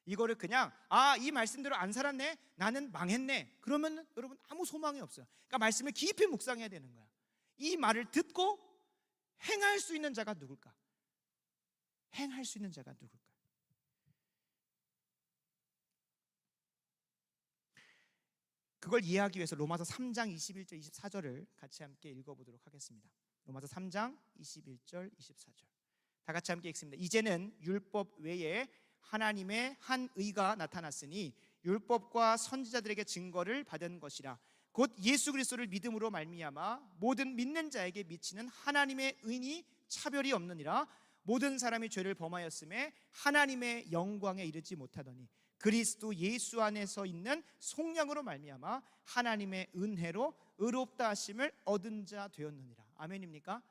이거를 그냥 이 말씀대로 안 살았네, 나는 망했네, 그러면 여러분 아무 소망이 없어요. 그러니까 말씀을 깊이 묵상해야 되는 거야. 이 말을 듣고 행할 수 있는 자가 누굴까? 행할 수 있는 자가 누굴까? 그걸 이해하기 위해서 로마서 3장 21절 24절을 같이 함께 읽어보도록 하겠습니다. 로마서 3장 21절 24절 다 같이 함께 읽습니다. 이제는 율법 외에 하나님의 한 의가 나타났으니 율법과 선지자들에게 증거를 받은 것이라. 곧 예수 그리스도를 믿음으로 말미암아 모든 믿는 자에게 미치는 하나님의 의니 차별이 없느니라. 모든 사람이 죄를 범하였음에 하나님의 영광에 이르지 못하더니 그리스도 예수 안에서 있는 속량으로 말미암아 하나님의 은혜로 의롭다 하심을 얻은 자 되었느니라. 아멘입니까?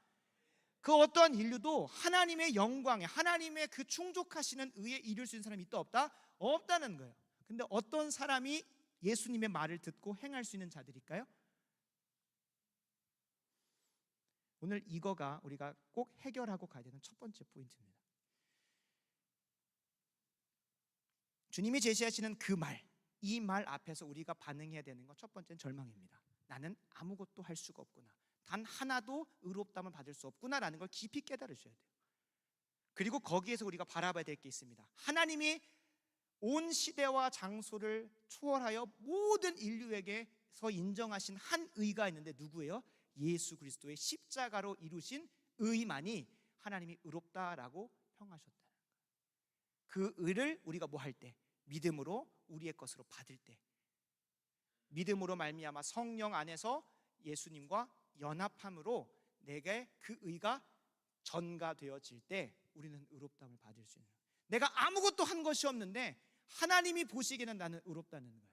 그 어떠한 인류도 하나님의 영광에, 하나님의 그 충족하시는 의에 이룰 수 있는 사람이 있다 없다? 없다는 거예요. 근데 어떤 사람이 예수님의 말을 듣고 행할 수 있는 자들일까요? 오늘 이거가 우리가 꼭 해결하고 가야 되는 첫 번째 포인트입니다. 주님이 제시하시는 그 말, 이 말 앞에서 우리가 반응해야 되는 것 첫 번째는 절망입니다. 나는 아무것도 할 수가 없구나, 단 하나도 의롭다함을 받을 수 없구나라는 걸 깊이 깨달으셔야 돼요. 그리고 거기에서 우리가 바라봐야 될 게 있습니다. 하나님이 온 시대와 장소를 초월하여 모든 인류에게서 인정하신 한 의가 있는데 누구예요? 예수 그리스도의 십자가로 이루신 의만이 하나님이 의롭다라고 평하셨다는 거예요. 그 의를 우리가 뭐 할 때? 믿음으로 우리의 것으로 받을 때, 믿음으로 말미암아 성령 안에서 예수님과 연합함으로 내게 그 의가 전가되어질 때 우리는 의롭다함을 받을 수 있는 거예요. 내가 아무것도 한 것이 없는데 하나님이 보시기에는 나는 의롭다는 거예요.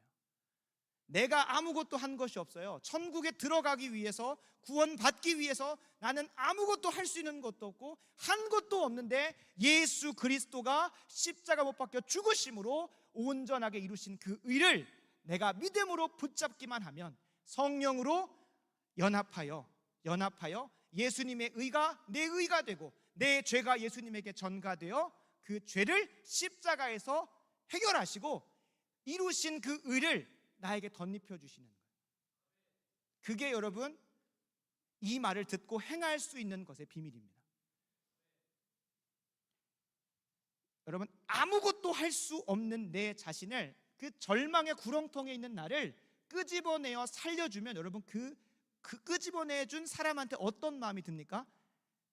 내가 아무것도 한 것이 없어요. 천국에 들어가기 위해서, 구원받기 위해서 나는 아무것도 할 수 있는 것도 없고 한 것도 없는데 예수 그리스도가 십자가 못 박혀 죽으심으로 온전하게 이루신 그 의를 내가 믿음으로 붙잡기만 하면, 성령으로 연합하여 예수님의 의가 내 의가 되고 내 죄가 예수님에게 전가되어 그 죄를 십자가에서 해결하시고 이루신 그 의를 나에게 덧입혀 주시는 거예요. 그게 여러분 이 말을 듣고 행할 수 있는 것의 비밀입니다. 여러분, 아무것도 할 수 없는 내 자신을, 그 절망의 구렁텅이에 있는 나를 끄집어내어 살려주면 여러분 그 끄집어내준 사람한테 어떤 마음이 듭니까?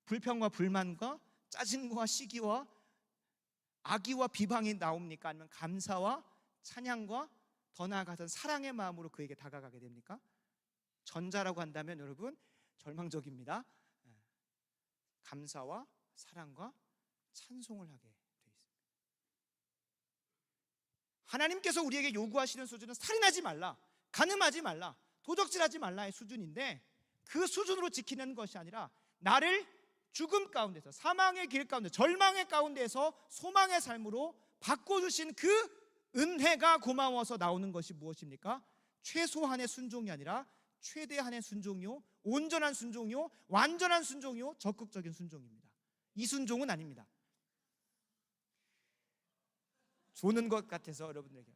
불평과 불만과 짜증과 시기와 악의와 비방이 나옵니까? 아니면 감사와 찬양과 더 나아가서 사랑의 마음으로 그에게 다가가게 됩니까? 전자라고 한다면 여러분 절망적입니다. 감사와 사랑과 찬송을 하게 돼 있습니다. 하나님께서 우리에게 요구하시는 수준은 살인하지 말라, 간음하지 말라, 도적질하지 말라의 수준인데, 그 수준으로 지키는 것이 아니라 나를 죽음 가운데서, 사망의 길 가운데, 절망의 가운데에서 소망의 삶으로 바꿔주신 그 은혜가 고마워서 나오는 것이 무엇입니까? 최소한의 순종이 아니라 최대한의 순종이요, 온전한 순종이요, 완전한 순종이요, 적극적인 순종입니다. 이 순종은 아닙니다. 조는 것 같아서 여러분들에게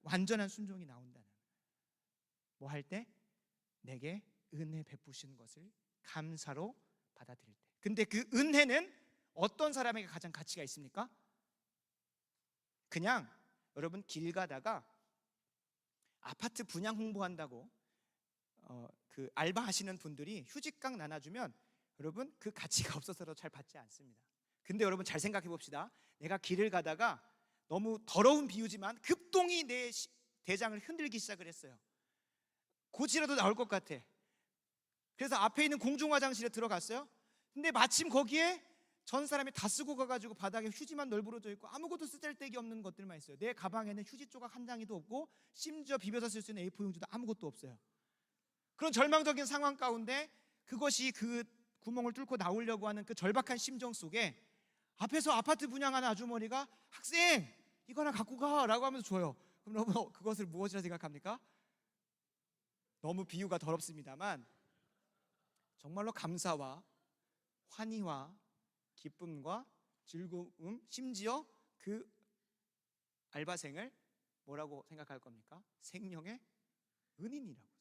완전한 순종이 나온다는, 뭐 할 때? 내게 은혜 베푸신 것을 감사로 받아들일 때. 근데 그 은혜는 어떤 사람에게 가장 가치가 있습니까? 그냥 여러분 길 가다가 아파트 분양 홍보한다고 그 알바하시는 분들이 휴지깡 나눠주면 여러분 그 가치가 없어서 잘 받지 않습니다. 근데 여러분 잘 생각해 봅시다. 내가 길을 가다가 너무 더러운 비유지만 급동이 내 대장을 흔들기 시작을 했어요. 고치라도 나올 것 같아. 그래서 앞에 있는 공중화장실에 들어갔어요. 근데 마침 거기에 전 사람이 다 쓰고 가가지고 바닥에 휴지만 널브러져 있고 아무것도 쓸데기 없는 것들만 있어요. 내 가방에는 휴지 조각 한 장이도 없고 심지어 비벼서 쓸 수 있는 A4 용지도 아무것도 없어요. 그런 절망적인 상황 가운데 그것이 그 구멍을 뚫고 나오려고 하는 그 절박한 심정 속에 앞에서 아파트 분양하는 아주머니가 학생 이거 하나 갖고 가라고 하면서 줘요. 그럼 여러분 그것을 무엇이라 생각합니까? 너무 비유가 더럽습니다만 정말로 감사와 환희와 기쁨과 즐거움, 심지어 그 알바생을 뭐라고 생각할 겁니까? 생명의 은인이라고 생각합니다.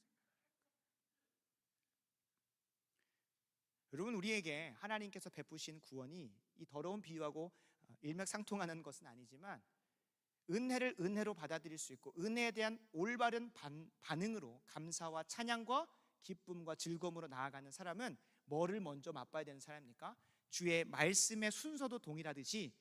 여러분, 우리에게 하나님께서 베푸신 구원이 이 더러운 비유하고 일맥상통하는 것은 아니지만 은혜를 은혜로 받아들일 수 있고 은혜에 대한 올바른 반응으로 감사와 찬양과 기쁨과 즐거움으로 나아가는 사람은 뭐를 먼저 맛봐야 되는 사람입니까? 주의 말씀의 순서도 동일하듯이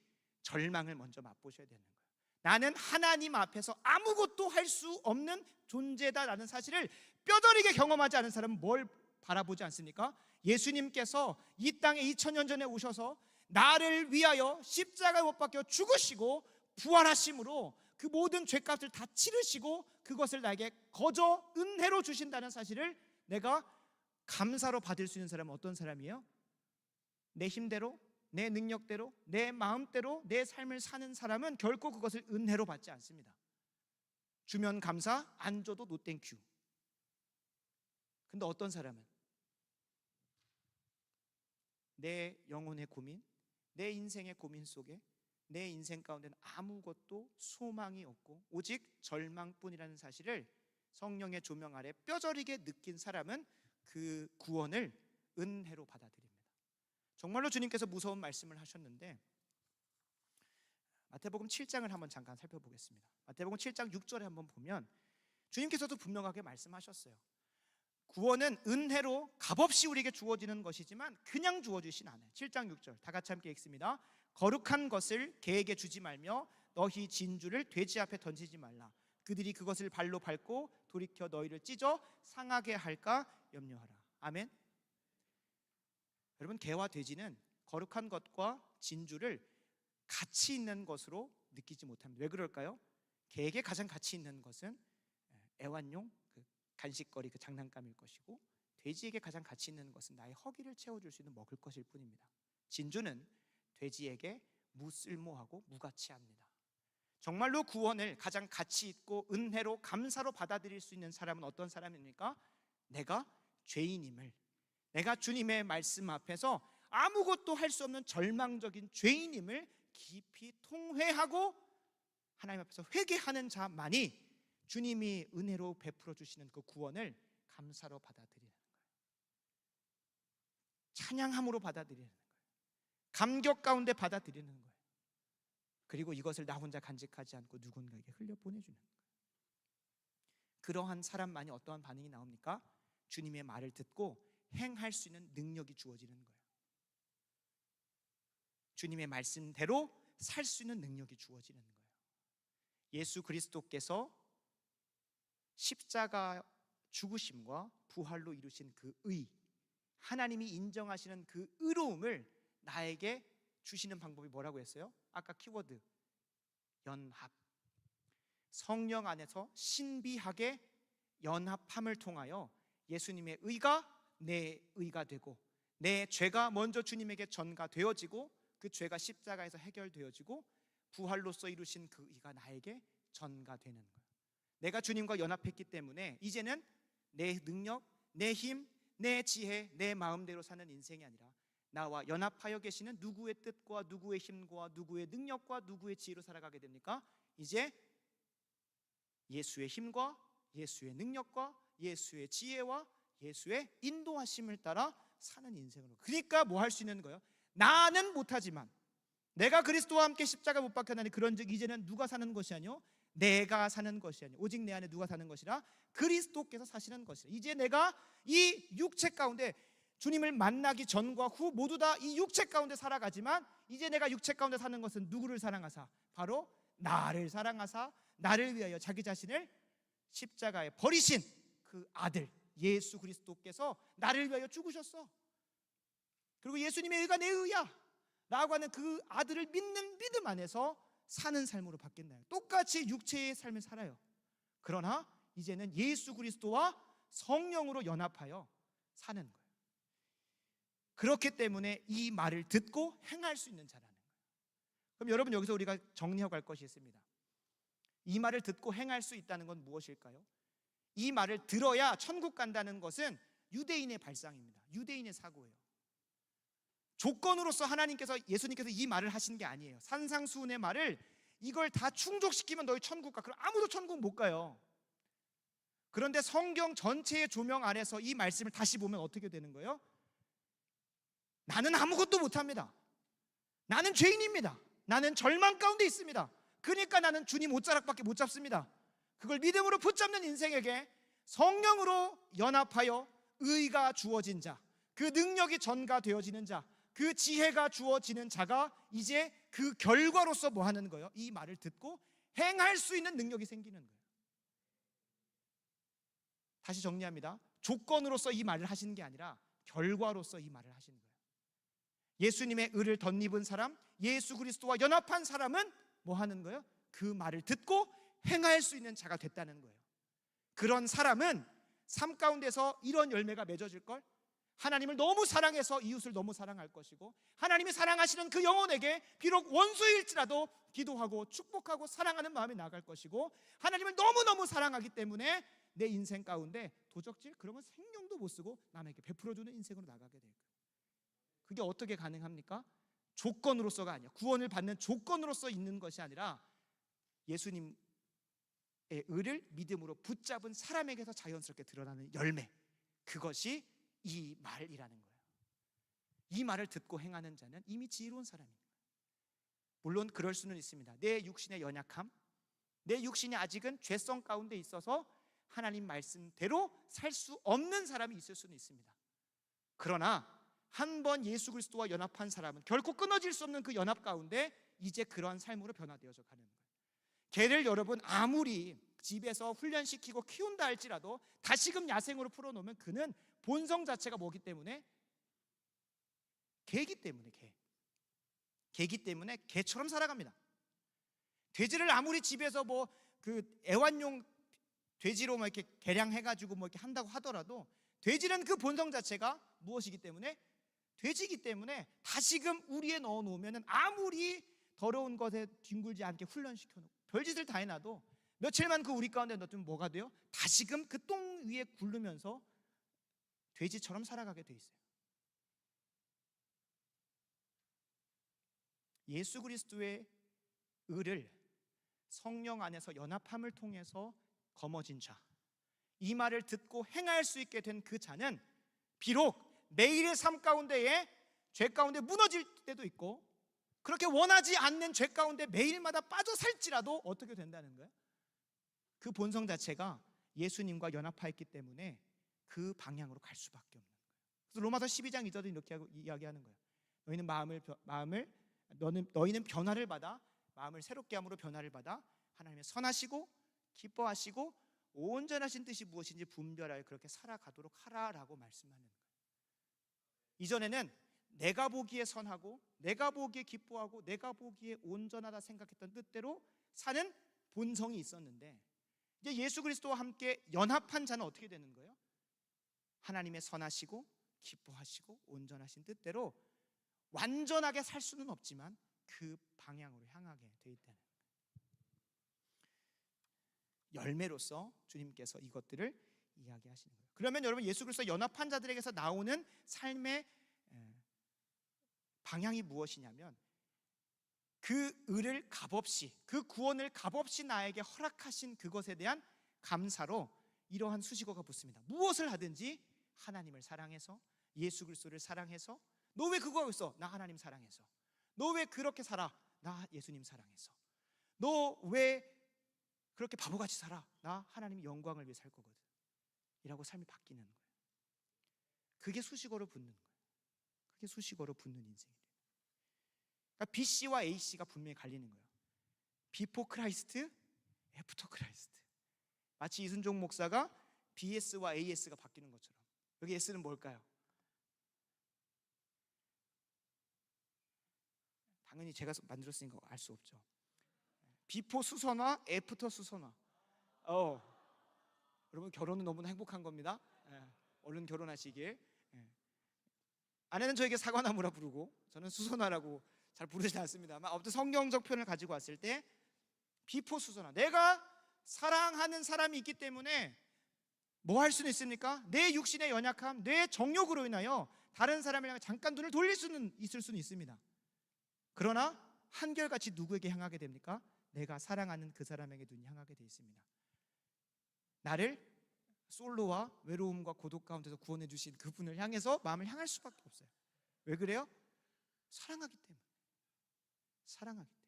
절망을 먼저 맛보셔야 되는 거예요. 나는 하나님 앞에서 아무것도 할 수 없는 존재다라는 사실을 뼈저리게 경험하지 않은 사람은 뭘 바라보지 않습니까? 예수님께서 이 땅에 2000년 전에 오셔서 나를 위하여 십자가에 못 박혀 죽으시고 부활하심으로 그 모든 죄값을 다 치르시고 그것을 나에게 거저 은혜로 주신다는 사실을 내가 감사로 받을 수 있는 사람은 어떤 사람이에요? 내 힘대로, 내 능력대로, 내 마음대로 내 삶을 사는 사람은 결코 그것을 은혜로 받지 않습니다. 주면 감사, 안 줘도 노 땡큐. 근데 어떤 사람은 내 영혼의 고민, 내 인생의 고민 속에 내 인생 가운데는 아무것도 소망이 없고 오직 절망뿐이라는 사실을 성령의 조명 아래 뼈저리게 느낀 사람은 그 구원을 은혜로 받아들입니다. 정말로 주님께서 무서운 말씀을 하셨는데 마태복음 7장을 한번 잠깐 살펴보겠습니다. 마태복음 7장 6절에 한번 보면 주님께서도 분명하게 말씀하셨어요. 구원은 은혜로 값없이 우리에게 주어지는 것이지만 그냥 주어지진 않아요. 7장 6절 다 같이 함께 읽습니다. 거룩한 것을 개에게 주지 말며 너희 진주를 돼지 앞에 던지지 말라. 그들이 그것을 발로 밟고 돌이켜 너희를 찢어 상하게 할까 염려하라. 아멘. 여러분, 개와 돼지는 거룩한 것과 진주를 가치 있는 것으로 느끼지 못합니다. 왜 그럴까요? 개에게 가장 가치 있는 것은 애완용 그 간식거리, 그 장난감일 것이고, 돼지에게 가장 가치 있는 것은 나의 허기를 채워줄 수 있는 먹을 것일 뿐입니다. 진주는 돼지에게 무쓸모하고 무가치합니다. 정말로 구원을 가장 가치 있고 은혜로 감사로 받아들일 수 있는 사람은 어떤 사람입니까? 내가 죄인임을, 내가 주님의 말씀 앞에서 아무것도 할 수 없는 절망적인 죄인임을 깊이 통회하고 하나님 앞에서 회개하는 자만이 주님이 은혜로 베풀어 주시는 그 구원을 감사로 받아들이는 거예요. 찬양함으로 받아들이는 거예요. 감격 가운데 받아들이는 거예요. 그리고 이것을 나 혼자 간직하지 않고 누군가에게 흘려보내주는 거예요. 그러한 사람만이 어떠한 반응이 나옵니까? 주님의 말을 듣고 행할 수 있는 능력이 주어지는 거예요. 주님의 말씀대로 살 수 있는 능력이 주어지는 거예요. 예수 그리스도께서 십자가 죽으심과 부활로 이루신 그 의, 하나님이 인정하시는 그 의로움을 나에게 주시는 방법이 뭐라고 했어요? 아까 키워드 연합. 성령 안에서 신비하게 연합함을 통하여 예수님의 의가 내 의가 되고, 내 죄가 먼저 주님에게 전가되어지고, 그 죄가 십자가에서 해결되어지고, 부활로서 이루신 그 의가 나에게 전가되는 거예요. 내가 주님과 연합했기 때문에 이제는 내 능력, 내 힘, 내 지혜, 내 마음대로 사는 인생이 아니라 나와 연합하여 계시는 누구의 뜻과 누구의 힘과 누구의 능력과 누구의 지혜로 살아가게 됩니까? 이제 예수의 힘과 예수의 능력과 예수의 지혜와 예수의 인도하심을 따라 사는 인생으로. 그러니까 뭐 할 수 있는 거예요? 나는 못하지만 내가 그리스도와 함께 십자가 못 박혔나니 그런즉 이제는 누가 사는 것이 아니요 내가 사는 것이 아니요 오직 내 안에 누가 사는 것이라 그리스도께서 사시는 것이라. 이제 내가 이 육체 가운데 주님을 만나기 전과 후 모두 다 이 육체 가운데 살아가지만, 이제 내가 육체 가운데 사는 것은 누구를 사랑하사? 바로 나를 사랑하사 나를 위하여 자기 자신을 십자가에 버리신 그 아들 예수 그리스도께서 나를 위하여 죽으셨어. 그리고 예수님의 의가 내 의야 라고 하는 그 아들을 믿는 믿음 안에서 사는 삶으로 바뀐다. 똑같이 육체의 삶을 살아요. 그러나 이제는 예수 그리스도와 성령으로 연합하여 사는 거예요. 그렇기 때문에 이 말을 듣고 행할 수 있는 자라는 거예요. 그럼 여러분, 여기서 우리가 정리하고 갈 것이 있습니다. 이 말을 듣고 행할 수 있다는 건 무엇일까요? 이 말을 들어야 천국 간다는 것은 유대인의 발상입니다. 유대인의 사고예요. 조건으로서 하나님께서, 예수님께서 이 말을 하신 게 아니에요. 산상수훈의 말을 이걸 다 충족시키면 너희 천국 가. 그럼 아무도 천국 못 가요. 그런데 성경 전체의 조명 안에서 이 말씀을 다시 보면 어떻게 되는 거예요? 나는 아무것도 못합니다. 나는 죄인입니다. 나는 절망 가운데 있습니다. 그러니까 나는 주님 옷자락밖에 못 잡습니다. 그걸 믿음으로 붙잡는 인생에게 성령으로 연합하여 의가 주어진 자, 그 능력이 전가되어지는 자, 그 지혜가 주어지는 자가 이제 그 결과로서 뭐 하는 거예요? 이 말을 듣고 행할 수 있는 능력이 생기는 거예요. 다시 정리합니다. 조건으로서 이 말을 하시는 게 아니라 결과로서 이 말을 하시는 거예요. 예수님의 의를 덧입은 사람, 예수 그리스도와 연합한 사람은 뭐 하는 거예요? 그 말을 듣고 행할 수 있는 자가 됐다는 거예요. 그런 사람은 삶 가운데서 이런 열매가 맺어질걸? 하나님을 너무 사랑해서 이웃을 너무 사랑할 것이고, 하나님이 사랑하시는 그 영혼에게 비록 원수일지라도 기도하고 축복하고 사랑하는 마음이 나갈 것이고, 하나님을 너무너무 사랑하기 때문에 내 인생 가운데 도적질 그런 건 생명도 못 쓰고 남에게 베풀어주는 인생으로 나가게 될 거예요. 그게 어떻게 가능합니까? 조건으로서가 아니야. 구원을 받는 조건으로서 있는 것이 아니라 예수님의 의를 믿음으로 붙잡은 사람에게서 자연스럽게 드러나는 열매, 그것이 이 말이라는 거예요. 이 말을 듣고 행하는 자는 이미 지혜로운 사람입니다. 물론 그럴 수는 있습니다. 내 육신의 연약함, 내 육신이 아직은 죄성 가운데 있어서 하나님 말씀대로 살 수 없는 사람이 있을 수는 있습니다. 그러나 한 번 예수 그리스도와 연합한 사람은 결코 끊어질 수 없는 그 연합 가운데 이제 그러한 삶으로 변화되어져 가는 거예요. 개를 여러분 아무리 집에서 훈련시키고 키운다 할지라도 다시금 야생으로 풀어놓으면 그는 본성 자체가 뭐기 때문에? 개이기 때문에. 개이기 때문에 개처럼 살아갑니다. 돼지를 아무리 집에서 뭐 그 애완용 돼지로 뭐 이렇게 개량해가지고 뭐 이렇게 한다고 하더라도 돼지는 그 본성 자체가 무엇이기 때문에? 돼지이기 때문에 다시금 우리에 넣어놓으면 아무리 더러운 것에 뒹굴지 않게 훈련시켜놓고 별짓을 다 해놔도 며칠만 그 우리 가운데 넣으면 뭐가 돼요? 다시금 그 똥 위에 굴르면서 돼지처럼 살아가게 돼 있어요. 예수 그리스도의 의를 성령 안에서 연합함을 통해서 거머쥔 자, 이 말을 듣고 행할 수 있게 된 그 자는 비록 매일의 삶 가운데에 죄 가운데 무너질 때도 있고 그렇게 원하지 않는 죄 가운데 매일마다 빠져 살지라도 어떻게 된다는 거예요? 그 본성 자체가 예수님과 연합하였기 때문에 그 방향으로 갈 수밖에 없는 거예요. 그래서 로마서 12장 2절에 이렇게 이야기하는 거예요. 너희는 변화를 받아 마음을 새롭게 함으로 변화를 받아 하나님의 선하시고 기뻐하시고 온전하신 뜻이 무엇인지 분별하여 그렇게 살아가도록 하라라고 말씀하는 거예요. 이전에는 내가 보기에 선하고 내가 보기에 기뻐하고 내가 보기에 온전하다 생각했던 뜻대로 사는 본성이 있었는데 이제 예수 그리스도와 함께 연합한 자는 어떻게 되는 거예요? 하나님의 선하시고 기뻐하시고 온전하신 뜻대로 완전하게 살 수는 없지만 그 방향으로 향하게 돼 있다는 거예요. 열매로서 주님께서 이것들을 이야기하시는 거예요. 그러면 여러분 예수 그리스도 연합한 자들에게서 나오는 삶의 방향이 무엇이냐면 그 의를 값없이 그 구원을 값없이 나에게 허락하신 그것에 대한 감사로 이러한 수식어가 붙습니다. 무엇을 하든지 하나님을 사랑해서 예수 그리스도를 사랑해서 너 왜 그거 하고 있어? 나 하나님 사랑해서. 너 왜 그렇게 살아? 나 예수님 사랑해서. 너 왜 그렇게 바보같이 살아? 나 하나님의 영광을 위해 살 거거든 이라고 삶이 바뀌는 거예요. 그게 수식어로 붙는 거예요. 그게 수식어로 붙는 인생이에요. 그러니까 BC와 AC가 분명히 갈리는 거예요. 비포 크라이스트, 애프터 크라이스트. 마치 이순종 목사가 BS와 AS가 바뀌는 것처럼. 여기 S는 뭘까요? 당연히 제가 만들었으니까 알 수 없죠. 비포 수선화, 애프터 수선화. 여러분 결혼은 너무나 행복한 겁니다. 얼른 결혼하시길. 아내는 저에게 사과나무라 부르고 저는 수선화라고 잘 부르지 않습니다만 아무튼 성경적 표현을 가지고 왔을 때 비포 수선화. 내가 사랑하는 사람이 있기 때문에 뭐 할 수는 있습니까? 내 육신의 연약함, 내 정욕으로 인하여 다른 사람을 향해 잠깐 눈을 돌릴 수는 있습니다. 그러나 한결같이 누구에게 향하게 됩니까? 내가 사랑하는 그 사람에게 눈이 향하게 되어 있습니다. 나를 솔로와 외로움과 고독 가운데서 구원해 주신 그분을 향해서 마음을 향할 수밖에 없어요. 왜 그래요? 사랑하기 때문에. 사랑하기 때문에.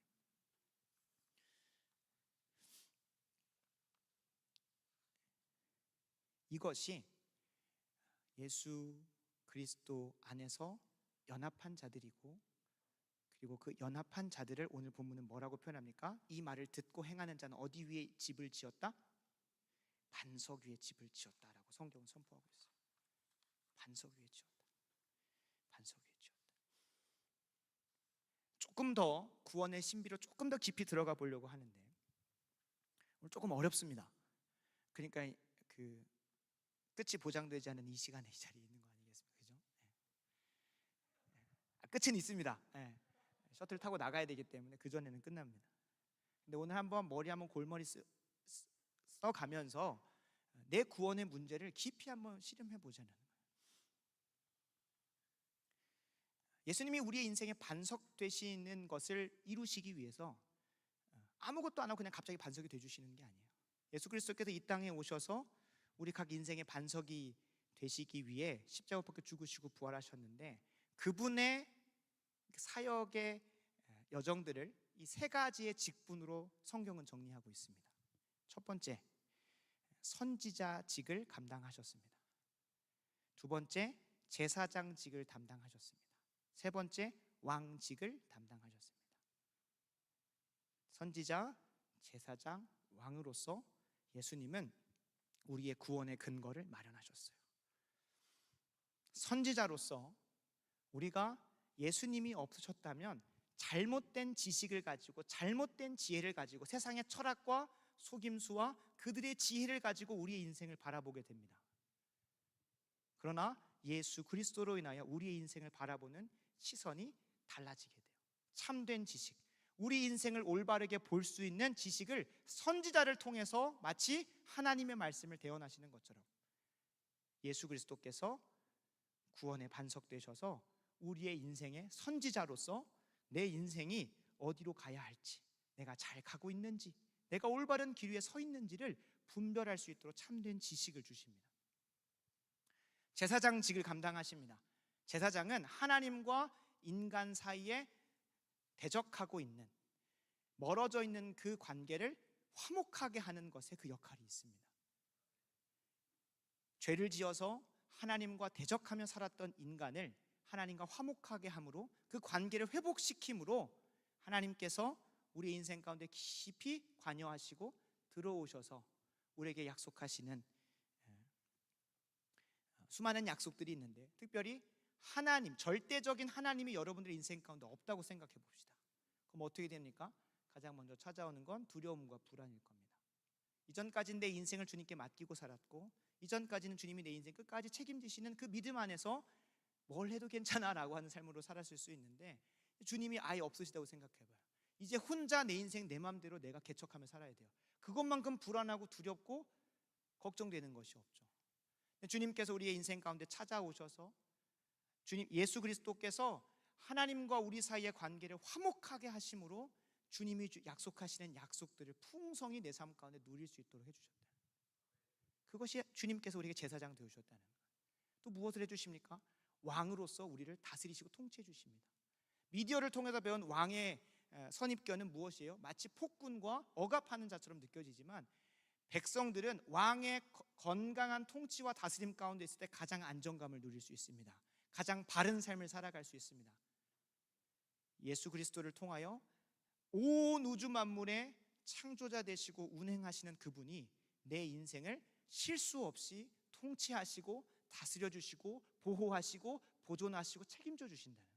이것이 예수 그리스도 안에서 연합한 자들이고 그리고 그 연합한 자들을 오늘 본문은 뭐라고 표현합니까? 이 말을 듣고 행하는 자는 어디 위에 집을 지었다? 반석 위에 집을 지었다라고 성경은 선포하고 있어요. 반석 위에 지었다. 반석 위에 지었다. 조금 더 구원의 신비로 조금 더 깊이 들어가 보려고 하는데 오늘 조금 어렵습니다. 그러니까 그 끝이 보장되지 않은 이 시간에 이 자리에 있는 거 아니겠습니까? 그죠? 끝은 있습니다. 셔틀 타고 나가야 되기 때문에 그 전에는 끝납니다. 근데 오늘 한번 머리 한번 골머리 써가면서 내 구원의 문제를 깊이 한번 실험해 보자는 거예요. 예수님이 우리의 인생의 반석 되시는 것을 이루시기 위해서 아무것도 안 하고 그냥 갑자기 반석이 되주시는 게 아니에요. 예수 그리스도께서 이 땅에 오셔서 우리 각 인생의 반석이 되시기 위해 십자가 못 박혀 죽으시고 부활하셨는데 그분의 사역의 여정들을 이 세 가지의 직분으로 성경은 정리하고 있습니다. 첫 번째, 선지자직을 감당하셨습니다. 두 번째, 제사장직을 담당하셨습니다. 세 번째, 왕직을 담당하셨습니다. 선지자, 제사장, 왕으로서 예수님은 우리의 구원의 근거를 마련하셨어요. 선지자로서 우리가 예수님이 없으셨다면 잘못된 지식을 가지고 잘못된 지혜를 가지고 세상의 철학과 속임수와 그들의 지혜를 가지고 우리의 인생을 바라보게 됩니다. 그러나 예수 그리스도로 인하여 우리의 인생을 바라보는 시선이 달라지게 돼요. 참된 지식, 우리 인생을 올바르게 볼 수 있는 지식을 선지자를 통해서 마치 하나님의 말씀을 대언하시는 것처럼 예수 그리스도께서 구원의 반석 되셔서 우리의 인생의 선지자로서 내 인생이 어디로 가야 할지, 내가 잘 가고 있는지, 내가 올바른 길 위에 서 있는지를 분별할 수 있도록 참된 지식을 주십니다. 제사장직을 감당하십니다. 제사장은 하나님과 인간 사이에 대적하고 있는, 멀어져 있는 그 관계를 화목하게 하는 것에 그 역할이 있습니다. 죄를 지어서 하나님과 대적하며 살았던 인간을 하나님과 화목하게 함으로 그 관계를 회복시킴으로 하나님께서 우리 인생 가운데 깊이 관여하시고 들어오셔서 우리에게 약속하시는 수많은 약속들이 있는데, 특별히 하나님, 절대적인 하나님이 여러분들의 인생 가운데 없다고 생각해 봅시다. 그럼 어떻게 됩니까? 가장 먼저 찾아오는 건 두려움과 불안일 겁니다. 이전까지는 내 인생을 주님께 맡기고 살았고, 이전까지는 주님이 내 인생 끝까지 책임지시는 그 믿음 안에서 뭘 해도 괜찮아 라고 하는 삶으로 살았을 수 있는데, 주님이 아예 없으시다고 생각해봐요. 이제 혼자 내 인생 내 마음대로 내가 개척하며 살아야 돼요. 그것만큼 불안하고 두렵고 걱정되는 것이 없죠. 주님께서 우리의 인생 가운데 찾아오셔서 주님 예수 그리스도께서 하나님과 우리 사이의 관계를 화목하게 하심으로 주님이 약속하시는 약속들을 풍성히 내 삶 가운데 누릴 수 있도록 해주셨다. 그것이 주님께서 우리에게 제사장 되어주셨다는 거예요. 또 무엇을 해주십니까? 왕으로서 우리를 다스리시고 통치해 주십니다. 미디어를 통해서 배운 왕의 선입견은 무엇이에요? 마치 폭군과 억압하는 자처럼 느껴지지만, 백성들은 왕의 건강한 통치와 다스림 가운데 있을 때 가장 안정감을 누릴 수 있습니다. 가장 바른 삶을 살아갈 수 있습니다. 예수 그리스도를 통하여 온 우주 만물의 창조자 되시고 운행하시는 그분이 내 인생을 실수 없이 통치하시고 다스려 주시고 보호하시고 보존하시고 책임져 주신다는 거예요.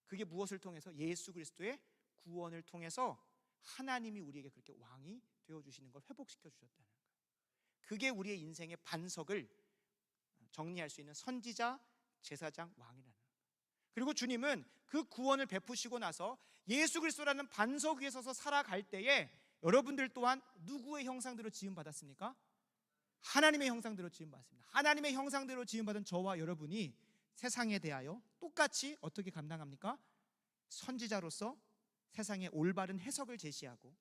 그게 무엇을 통해서? 예수 그리스도의 구원을 통해서 하나님이 우리에게 그렇게 왕이 되어주시는 걸 회복시켜 주셨다는 거예요. 그게 우리의 인생의 반석을 정리할 수 있는 선지자, 제사장, 왕이라는 거예요. 그리고 주님은 그 구원을 베푸시고 나서 예수 그리스도라는 반석 위에 서서 살아갈 때에 여러분들 또한 누구의 형상대로 지음받았습니까? 하나님의 형상대로 지음받았습니다. 하나님의 형상대로 지음받은 저와 여러분이 세상에 대하여 똑같이 어떻게 감당합니까? 선지자로서 세상의 올바른 해석을 제시하고,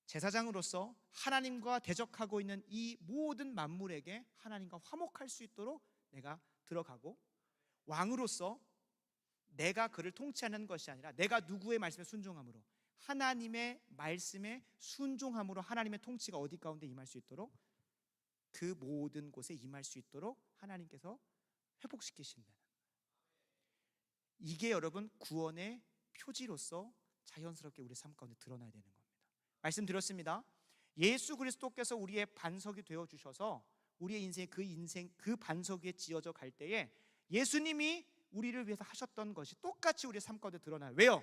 제사장으로서 하나님과 대적하고 있는 이 모든 만물에게 하나님과 화목할 수 있도록 내가 들어가고, 왕으로서 내가 그를 통치하는 것이 아니라 내가 누구의 말씀에 순종함으로, 하나님의 말씀에 순종함으로 하나님의 통치가 어디 가운데 임할 수 있도록, 그 모든 곳에 임할 수 있도록 하나님께서 회복시키신다는, 이게 여러분 구원의 표지로서 자연스럽게 우리 삶 가운데 드러나야 되는 겁니다. 말씀드렸습니다. 예수 그리스도께서 우리의 반석이 되어 주셔서 우리의 인생 그 반석 위에 지어져 갈 때에 예수님이 우리를 위해서 하셨던 것이 똑같이 우리의 삶 가운데 드러나요. 왜요?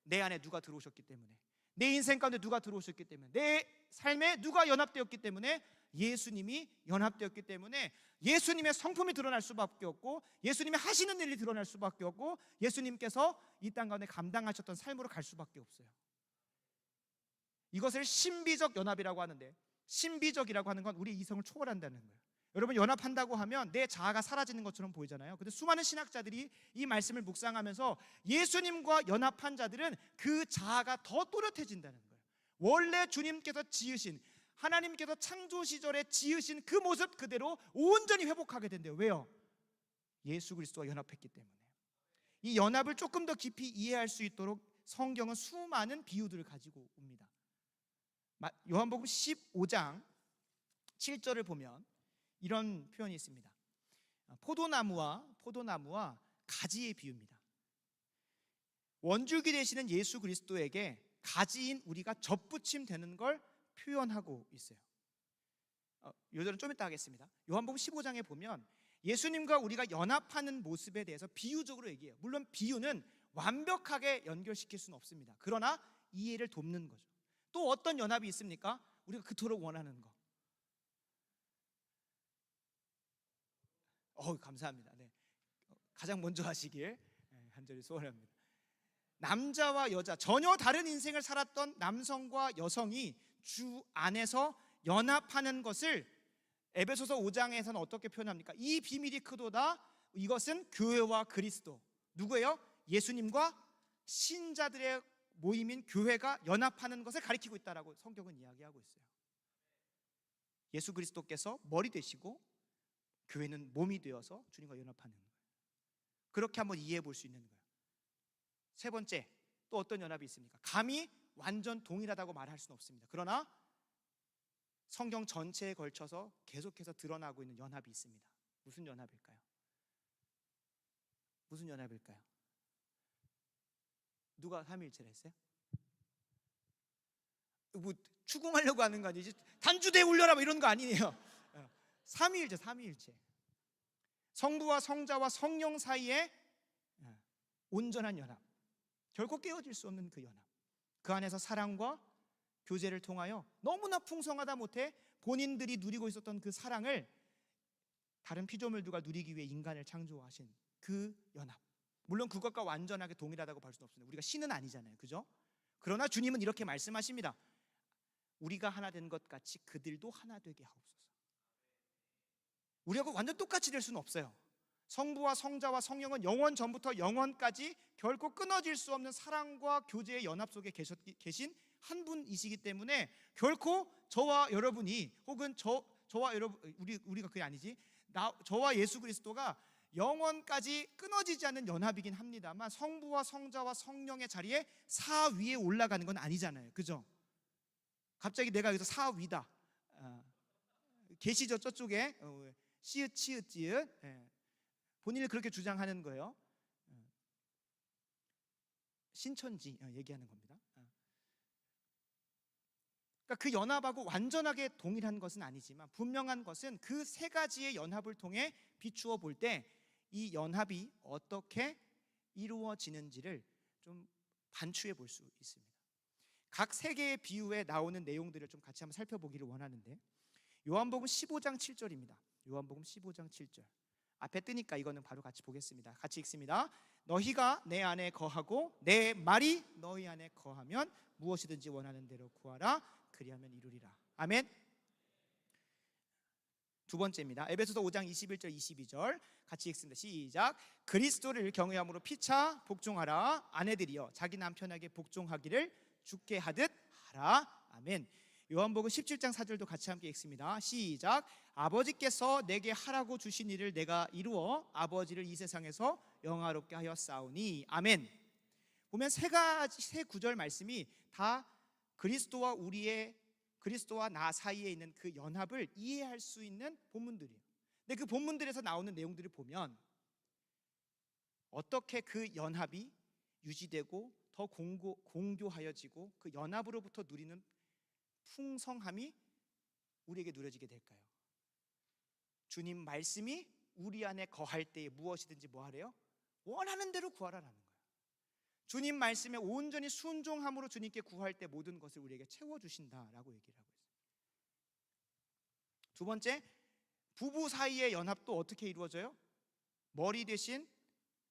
내 안에 누가 들어오셨기 때문에, 내 인생 가운데 누가 들어오셨기 때문에, 내 삶에 누가 연합되었기 때문에, 예수님이 연합되었기 때문에 예수님의 성품이 드러날 수밖에 없고, 예수님이 하시는 일이 드러날 수밖에 없고, 예수님께서 이 땅 가운데 감당하셨던 삶으로 갈 수밖에 없어요. 이것을 신비적 연합이라고 하는데, 신비적이라고 하는 건 우리 이성을 초월한다는 거예요. 여러분, 연합한다고 하면 내 자아가 사라지는 것처럼 보이잖아요. 근데 수많은 신학자들이 이 말씀을 묵상하면서 예수님과 연합한 자들은 그 자아가 더 또렷해진다는 거예요. 원래 주님께서 지으신, 하나님께서 창조 시절에 지으신 그 모습 그대로 온전히 회복하게 된대요. 왜요? 예수 그리스도와 연합했기 때문에. 이 연합을 조금 더 깊이 이해할 수 있도록 성경은 수많은 비유들을 가지고 옵니다. 요한복음 15장 7절을 보면 이런 표현이 있습니다. 포도나무와 가지의 비유입니다. 원줄기 되시는 예수 그리스도에게 가지인 우리가 접붙임 되는 걸 표현하고 있어요. 요절은 좀 이따 하겠습니다. 요한복음 15장에 보면 예수님과 우리가 연합하는 모습에 대해서 비유적으로 얘기해요. 물론 비유는 완벽하게 연결시킬 수는 없습니다. 그러나 이해를 돕는 거죠. 또 어떤 연합이 있습니까? 우리가 그토록 원하는 거. 감사합니다. 네. 가장 먼저 하시길 간절히 소원합니다. 남자와 여자, 전혀 다른 인생을 살았던 남성과 여성이 주 안에서 연합하는 것을 에베소서 5장에서는 어떻게 표현합니까? 이 비밀이 크도다. 이것은 교회와 그리스도, 누구예요? 예수님과 신자들의 모임인 교회가 연합하는 것을 가리키고 있다라고 성경은 이야기하고 있어요. 예수 그리스도께서 머리 되시고 교회는 몸이 되어서 주님과 연합하는 거예요. 그렇게 한번 이해해 볼 수 있는 거예요. 세 번째, 또 어떤 연합이 있습니까? 감히 완전 동일하다고 말할 수는 없습니다. 그러나 성경 전체에 걸쳐서 계속해서 드러나고 있는 연합이 있습니다. 무슨 연합일까요? 무슨 연합일까요? 누가 삼위일체를 했어요? 뭐 추궁하려고 하는 거 아니지? 단주대에 올려라 뭐 이런 거 아니에요. 삼위일체. 성부와 성자와 성령 사이에 온전한 연합, 결코 깨어질 수 없는 그 연합. 그 안에서 사랑과 교제를 통하여 너무나 풍성하다 못해 본인들이 누리고 있었던 그 사랑을 다른 피조물들과 누리기 위해 인간을 창조하신 그 연합. 물론 그것과 완전하게 동일하다고 볼 수는 없습니다. 우리가 신은 아니잖아요, 그죠? 그러나 주님은 이렇게 말씀하십니다. 우리가 하나 된 것 같이 그들도 하나 되게 하옵소서. 우리하고 완전 똑같이 될 수는 없어요. 성부와 성자와 성령은 영원 전부터 영원까지 결코 끊어질 수 없는 사랑과 교제의 연합 속에 계신 한 분이시기 때문에 결코 저와 여러분이, 혹은 저와 여러분, 우리가 그게 아니지, 저와 예수 그리스도가 영원까지 끊어지지 않는 연합이긴 합니다만 성부와 성자와 성령의 자리에 사위에 올라가는 건 아니잖아요, 그죠? 갑자기 내가 여기서 사위다, 계시죠? 저쪽에 시읒 치읒 지읒, 본인이 그렇게 주장하는 거예요. 신천지 얘기하는 겁니다. 그러니까 그 연합하고 완전하게 동일한 것은 아니지만 분명한 것은 그 세 가지의 연합을 통해 비추어 볼 때 이 연합이 어떻게 이루어지는지를 좀 반추해 볼 수 있습니다. 각 세 개의 비유에 나오는 내용들을 좀 같이 한번 살펴보기를 원하는데, 요한복음 15장 7절입니다. 요한복음 15장 7절. 앞에 뜨니까 이거는 바로 같이 보겠습니다. 같이 읽습니다. 너희가 내 안에 거하고 내 말이 너희 안에 거하면 무엇이든지 원하는 대로 구하라. 그리하면 이루리라. 아멘. 두 번째입니다. 에베소서 5장 21절 22절 같이 읽습니다. 시작. 그리스도를 경외함으로 피차 복종하라. 아내들이여 자기 남편에게 복종하기를 주께 하듯 하라. 아멘. 요한복음 17장 4절도 같이 함께 읽습니다. 시작. 아버지께서 내게 하라고 주신 일을 내가 이루어 아버지를 이 세상에서 영화롭게 하여 싸우니. 아멘. 보면 세 구절 말씀이 다 그리스도와 나 사이에 있는 그 연합을 이해할 수 있는 본문들이에요. 근데 그 본문들에서 나오는 내용들을 보면 어떻게 그 연합이 유지되고 더 공교하여지고 그 연합으로부터 누리는 풍성함이 우리에게 누려지게 될까요? 주님 말씀이 우리 안에 거할 때에 무엇이든지 뭐 하래요? 원하는 대로 구하라라는 거예요. 주님 말씀에 온전히 순종함으로 주님께 구할 때 모든 것을 우리에게 채워주신다라고 얘기를 하고 있어요. 두 번째, 부부 사이의 연합도 어떻게 이루어져요? 머리 대신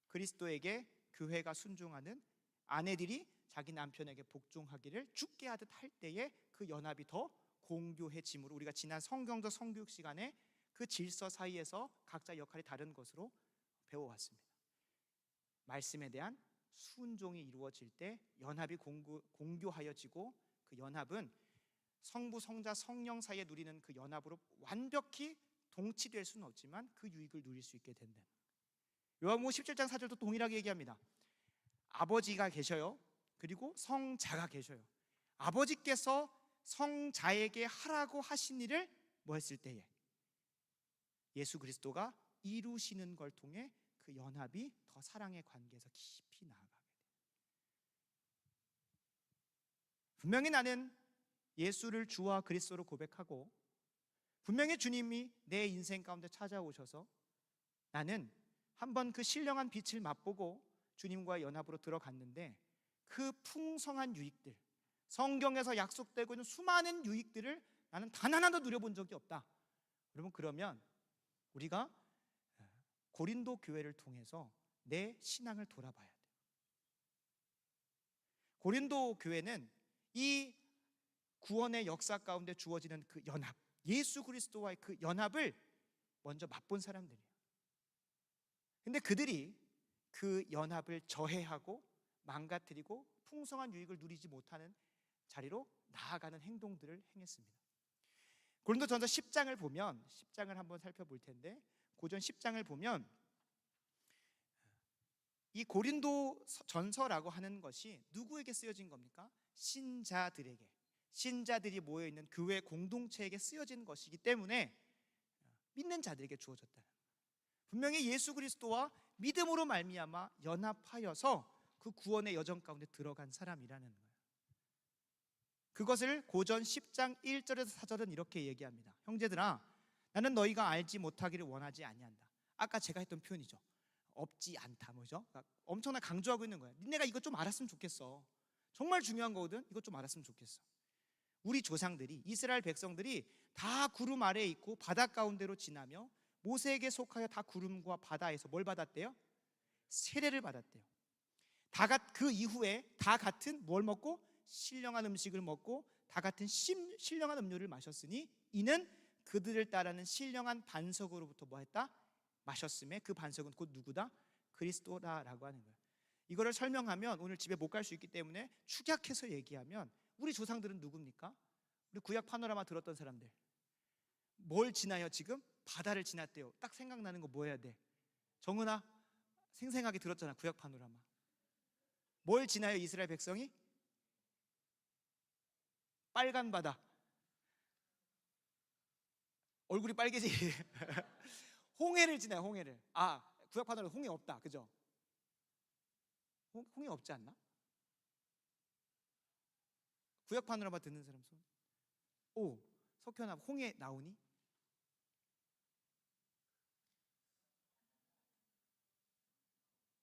그리스도에게 교회가 순종하는 아내들이 자기 남편에게 복종하기를 주께 하듯 할 때에 그 연합이 더 공교해짐으로 우리가 지난 성경적 성교육 시간에 그 질서 사이에서 각자 역할이 다른 것으로 배워왔습니다. 말씀에 대한 순종이 이루어질 때 연합이 공교하여지고, 그 연합은 성부, 성자, 성령 사이에 누리는 그 연합으로 완벽히 동치될 수는 없지만 그 유익을 누릴 수 있게 된다. 요한복음 17장 4절도 동일하게 얘기합니다. 아버지가 계셔요. 그리고 성자가 계셔요. 아버지께서 성자에게 하라고 하신 일을 뭐 했을 때에 예수 그리스도가 이루시는 걸 통해 그 연합이 더 사랑의 관계에서 깊이 나아가게 돼요. 분명히 나는 예수를 주와 그리스도로 고백하고 분명히 주님이 내 인생 가운데 찾아오셔서 나는 한번 그 신령한 빛을 맛보고 주님과의 연합으로 들어갔는데 그 풍성한 유익들, 성경에서 약속되고 있는 수많은 유익들을 나는 단 하나도 누려본 적이 없다. 여러분, 그러면 우리가 고린도 교회를 통해서 내 신앙을 돌아봐야 돼요. 고린도 교회는 이 구원의 역사 가운데 주어지는 그 연합, 예수 그리스도와의 그 연합을 먼저 맛본 사람들이에요. 근데 그들이 그 연합을 저해하고 망가뜨리고 풍성한 유익을 누리지 못하는 자리로 나아가는 행동들을 행했습니다. 고린도전서 10장을 보면 10장을 한번 살펴볼 텐데 고전 10장을 보면 이 고린도 전서라고 하는 것이 누구에게 쓰여진 겁니까? 신자들에게, 신자들이 모여있는 교회 공동체에게 쓰여진 것이기 때문에 믿는 자들에게 주어졌다는 거예요. 분명히 예수 그리스도와 믿음으로 말미암아 연합하여서 그 구원의 여정 가운데 들어간 사람이라는 거예요. 그것을 고전 10장 1절에서 4절은 이렇게 얘기합니다. 형제들아, 나는 너희가 알지 못하기를 원하지 아니한다. 아까 제가 했던 표현이죠. 없지 않다, 뭐죠? 그러니까 엄청나게 강조하고 있는 거예요. 니네가 이것 좀 알았으면 좋겠어. 정말 중요한 거거든. 이것 좀 알았으면 좋겠어. 우리 조상들이, 이스라엘 백성들이 다 구름 아래에 있고 바다 가운데로 지나며 모세에게 속하여 다 구름과 바다에서 뭘 받았대요? 세례를 받았대요. 그 이후에 다 같은 뭘 먹고? 신령한 음식을 먹고 다 같은 신령한 음료를 마셨으니 이는 그들을 따르는 신령한 반석으로부터 뭐 했다? 마셨음에 그 반석은 곧 누구다? 그리스도다라고 하는 거예요. 이거를 설명하면 오늘 집에 못 갈 수 있기 때문에 축약해서 얘기하면 우리 조상들은 누굽니까? 우리 구약 파노라마 들었던 사람들. 뭘 지나요 지금? 바다를 지났대요. 딱 생각나는 거 뭐 해야 돼? 정은아, 생생하게 들었잖아, 구약 파노라마. 뭘 지나요 이스라엘 백성이? 빨간 바다. 얼굴이 빨개지. 홍해를 지나요, 홍해를. 구약 파노라마 홍해 없다, 그죠? 홍해 없지 않나? 구약 파노라마 듣는 사람 손. 오, 석현아, 홍해 나오니?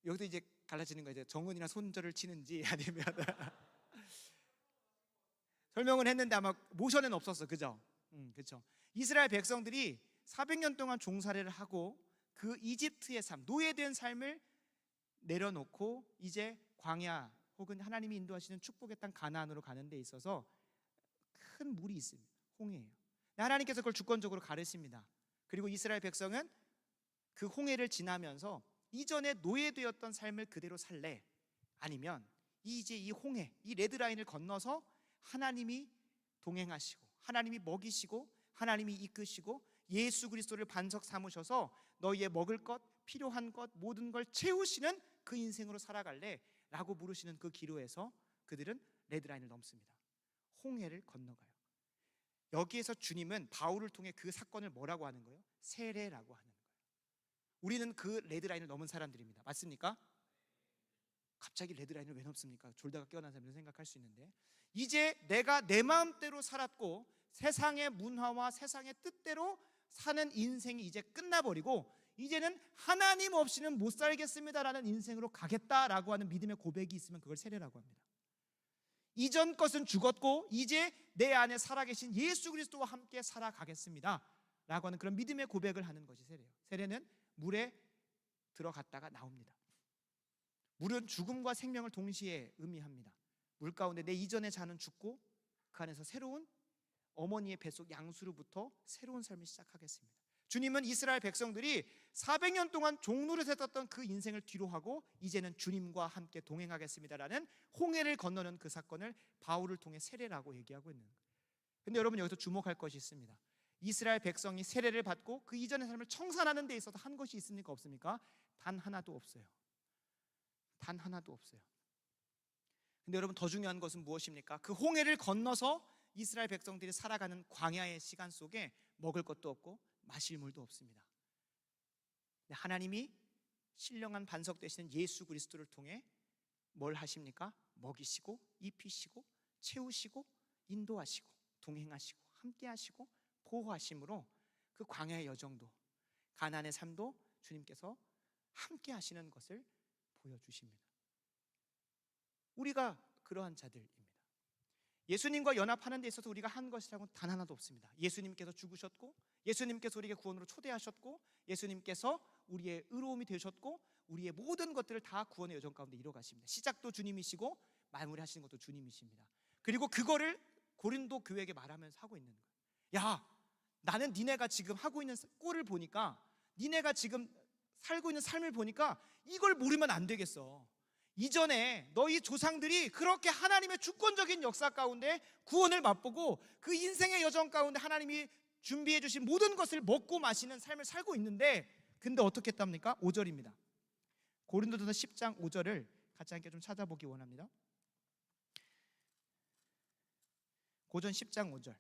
여기서 이제 갈라지는 거예요. 정은이랑 손절을 치는지 아니면 설명을 했는데 아마 모션은 없었어, 그죠? 그렇죠. 이스라엘 백성들이 400년 동안 종살이를 하고 그 이집트의 삶, 노예된 삶을 내려놓고 이제 광야 혹은 하나님이 인도하시는 축복의 땅 가나안으로 가는 데 있어서 큰 물이 있습니다. 홍해예요. 하나님께서 그걸 주권적으로 가르칩니다. 그리고 이스라엘 백성은 그 홍해를 지나면서 이전에 노예되었던 삶을 그대로 살래? 아니면 이제 이 홍해, 이 레드라인을 건너서 하나님이 동행하시고 하나님이 먹이시고 하나님이 이끄시고 예수 그리스도를 반석 삼으셔서 너희의 먹을 것, 필요한 것, 모든 걸 채우시는 그 인생으로 살아갈래? 라고 물으시는 그 기로에서 그들은 레드라인을 넘습니다. 홍해를 건너가요. 여기에서 주님은 바울을 통해 그 사건을 뭐라고 하는 거예요? 세례라고 하는 거예요. 우리는 그 레드라인을 넘은 사람들입니다. 맞습니까? 갑자기 레드라인을 왜 넘습니까? 졸다가 깨어난 사람들은 생각할 수 있는데, 이제 내가 내 마음대로 살았고 세상의 문화와 세상의 뜻대로 사는 인생이 이제 끝나버리고 이제는 하나님 없이는 못 살겠습니다라는 인생으로 가겠다라고 하는 믿음의 고백이 있으면 그걸 세례라고 합니다. 이전 것은 죽었고 이제 내 안에 살아계신 예수 그리스도와 함께 살아가겠습니다 라고 하는 그런 믿음의 고백을 하는 것이 세례예요. 세례는 물에 들어갔다가 나옵니다. 물은 죽음과 생명을 동시에 의미합니다. 물 가운데 내 이전의 자는 죽고 그 안에서 새로운 어머니의 뱃속 양수로부터 새로운 삶을 시작하겠습니다. 주님은 이스라엘 백성들이 400년 동안 종노릇에 떴던 그 인생을 뒤로 하고 이제는 주님과 함께 동행하겠습니다라는 홍해를 건너는 그 사건을 바울을 통해 세례라고 얘기하고 있는 거예요. 근데 여러분, 여기서 주목할 것이 있습니다. 이스라엘 백성이 세례를 받고 그 이전의 삶을 청산하는 데 있어서 한 것이 있습니까? 없습니까? 단 하나도 없어요. 단 하나도 없어요. 근데 여러분, 더 중요한 것은 무엇입니까? 그 홍해를 건너서 이스라엘 백성들이 살아가는 광야의 시간 속에 먹을 것도 없고 마실 물도 없습니다. 하나님이 신령한 반석 되시는 예수 그리스도를 통해 뭘 하십니까? 먹이시고 입히시고 채우시고 인도하시고 동행하시고 함께하시고 보호하심으로 그 광야의 여정도 가나안의 삶도 주님께서 함께하시는 것을 보여주십니다. 우리가 그러한 자들입니다. 예수님과 연합하는 데 있어서 우리가 한 것이라고는 단 하나도 없습니다. 예수님께서 죽으셨고 예수님께서 우리에게 구원으로 초대하셨고 예수님께서 우리의 의로움이 되셨고 우리의 모든 것들을 다 구원의 여정 가운데 이뤄가십니다. 시작도 주님이시고 마무리하시는 것도 주님이십니다. 그리고 그거를 고린도 교회에게 말하면서 하고 있는 거예요. 야, 나는 니네가 지금 하고 있는 꼴을 보니까, 니네가 지금 살고 있는 삶을 보니까 이걸 모르면 안 되겠어. 이전에 너희 조상들이 그렇게 하나님의 주권적인 역사 가운데 구원을 맛보고 그 인생의 여정 가운데 하나님이 준비해 주신 모든 것을 먹고 마시는 삶을 살고 있는데, 근데 어떻게 했답니까? 5절입니다. 고린도전서 10장 5절을 같이 함께 좀 찾아보기 원합니다. 고전 10장 5절.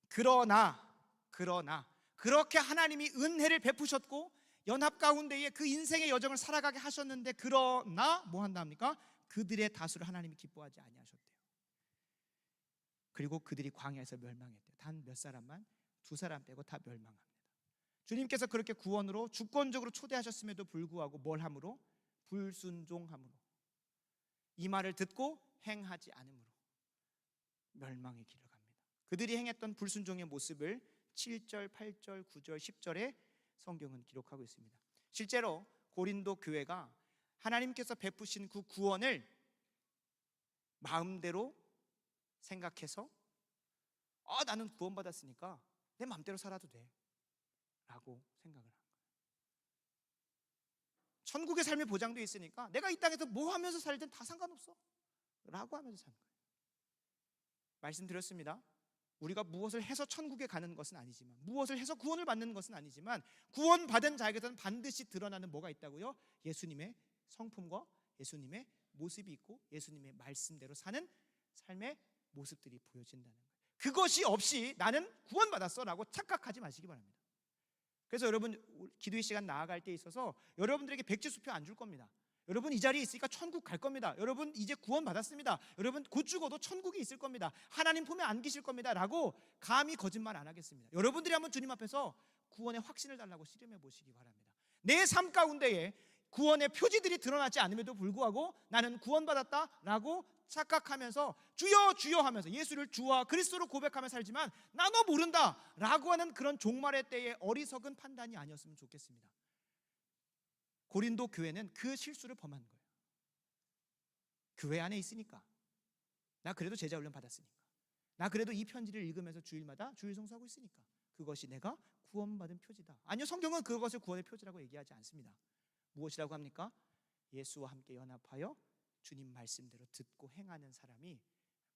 그러나 그렇게 하나님이 은혜를 베푸셨고 연합 가운데에 그 인생의 여정을 살아가게 하셨는데, 그러나 뭐 한답니까? 그들의 다수를 하나님이 기뻐하지 아니하셨대요. 그리고 그들이 광야에서 멸망했대요. 단 몇 사람만, 2사람 빼고 다 멸망합니다. 주님께서 그렇게 구원으로 주권적으로 초대하셨음에도 불구하고 뭘 함으로? 불순종함으로, 이 말을 듣고 행하지 않음으로 멸망의 길을 갑니다. 그들이 행했던 불순종의 모습을 7절, 8절, 9절, 10절에 성경은 기록하고 있습니다. 실제로 고린도 교회가 하나님께서 베푸신 그 구원을 마음대로 생각해서 나는 구원받았으니까 내 마음대로 살아도 돼 라고 생각을 한 거예요. 천국의 삶의 보장도 있으니까 내가 이 땅에서 뭐 하면서 살든 다 상관없어 라고 하면서 사는 거예요. 말씀드렸습니다. 우리가 무엇을 해서 천국에 가는 것은 아니지만, 무엇을 해서 구원을 받는 것은 아니지만, 구원받은 자에게서는 반드시 드러나는 뭐가 있다고요? 예수님의 성품과 예수님의 모습이 있고 예수님의 말씀대로 사는 삶의 모습들이 보여진다는 거예요. 그것이 없이 나는 구원받았어 라고 착각하지 마시기 바랍니다. 그래서 여러분 기도의 시간 나아갈 때 있어서 여러분들에게 백지수표 안 줄 겁니다. 여러분 이 자리에 있으니까 천국 갈 겁니다. 여러분 이제 구원받았습니다. 여러분 곧 죽어도 천국이 있을 겁니다. 하나님 품에 안기실 겁니다 라고 감히 거짓말 안 하겠습니다. 여러분들이 한번 주님 앞에서 구원의 확신을 달라고 씨름해 보시기 바랍니다. 내 삶 가운데에 구원의 표지들이 드러나지 않음에도 불구하고 나는 구원받았다 라고 착각하면서 주여 주여 하면서 예수를 주와 그리스도로 고백하며 살지만 나 너 모른다 라고 하는 그런 종말의 때의 어리석은 판단이 아니었으면 좋겠습니다. 고린도 교회는 그 실수를 범한 거예요. 교회 안에 있으니까, 나 그래도 제자 훈련 받았으니까, 나 그래도 이 편지를 읽으면서 주일마다 주일 성수하고 있으니까 그것이 내가 구원받은 표지다. 아니요, 성경은 그것을 구원의 표지라고 얘기하지 않습니다. 무엇이라고 합니까? 예수와 함께 연합하여 주님 말씀대로 듣고 행하는 사람이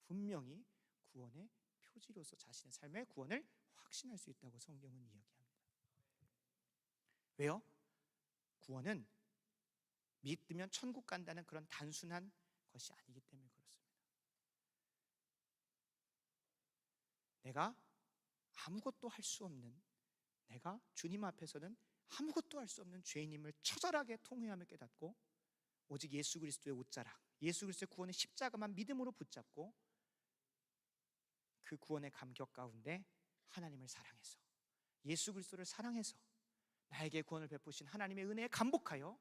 분명히 구원의 표지로서 자신의 삶의 구원을 확신할 수 있다고 성경은 이야기합니다. 왜요? 구원은 믿으면 천국 간다는 그런 단순한 것이 아니기 때문에 그렇습니다. 내가 아무것도 할 수 없는, 내가 주님 앞에서는 아무것도 할 수 없는 죄인임을 처절하게 통회하며 깨닫고 오직 예수 그리스도의 옷자락, 예수 그리스도의 구원의 십자가만 믿음으로 붙잡고 그 구원의 감격 가운데 하나님을 사랑해서, 예수 그리스도를 사랑해서 나에게 구원을 베푸신 하나님의 은혜에 감복하여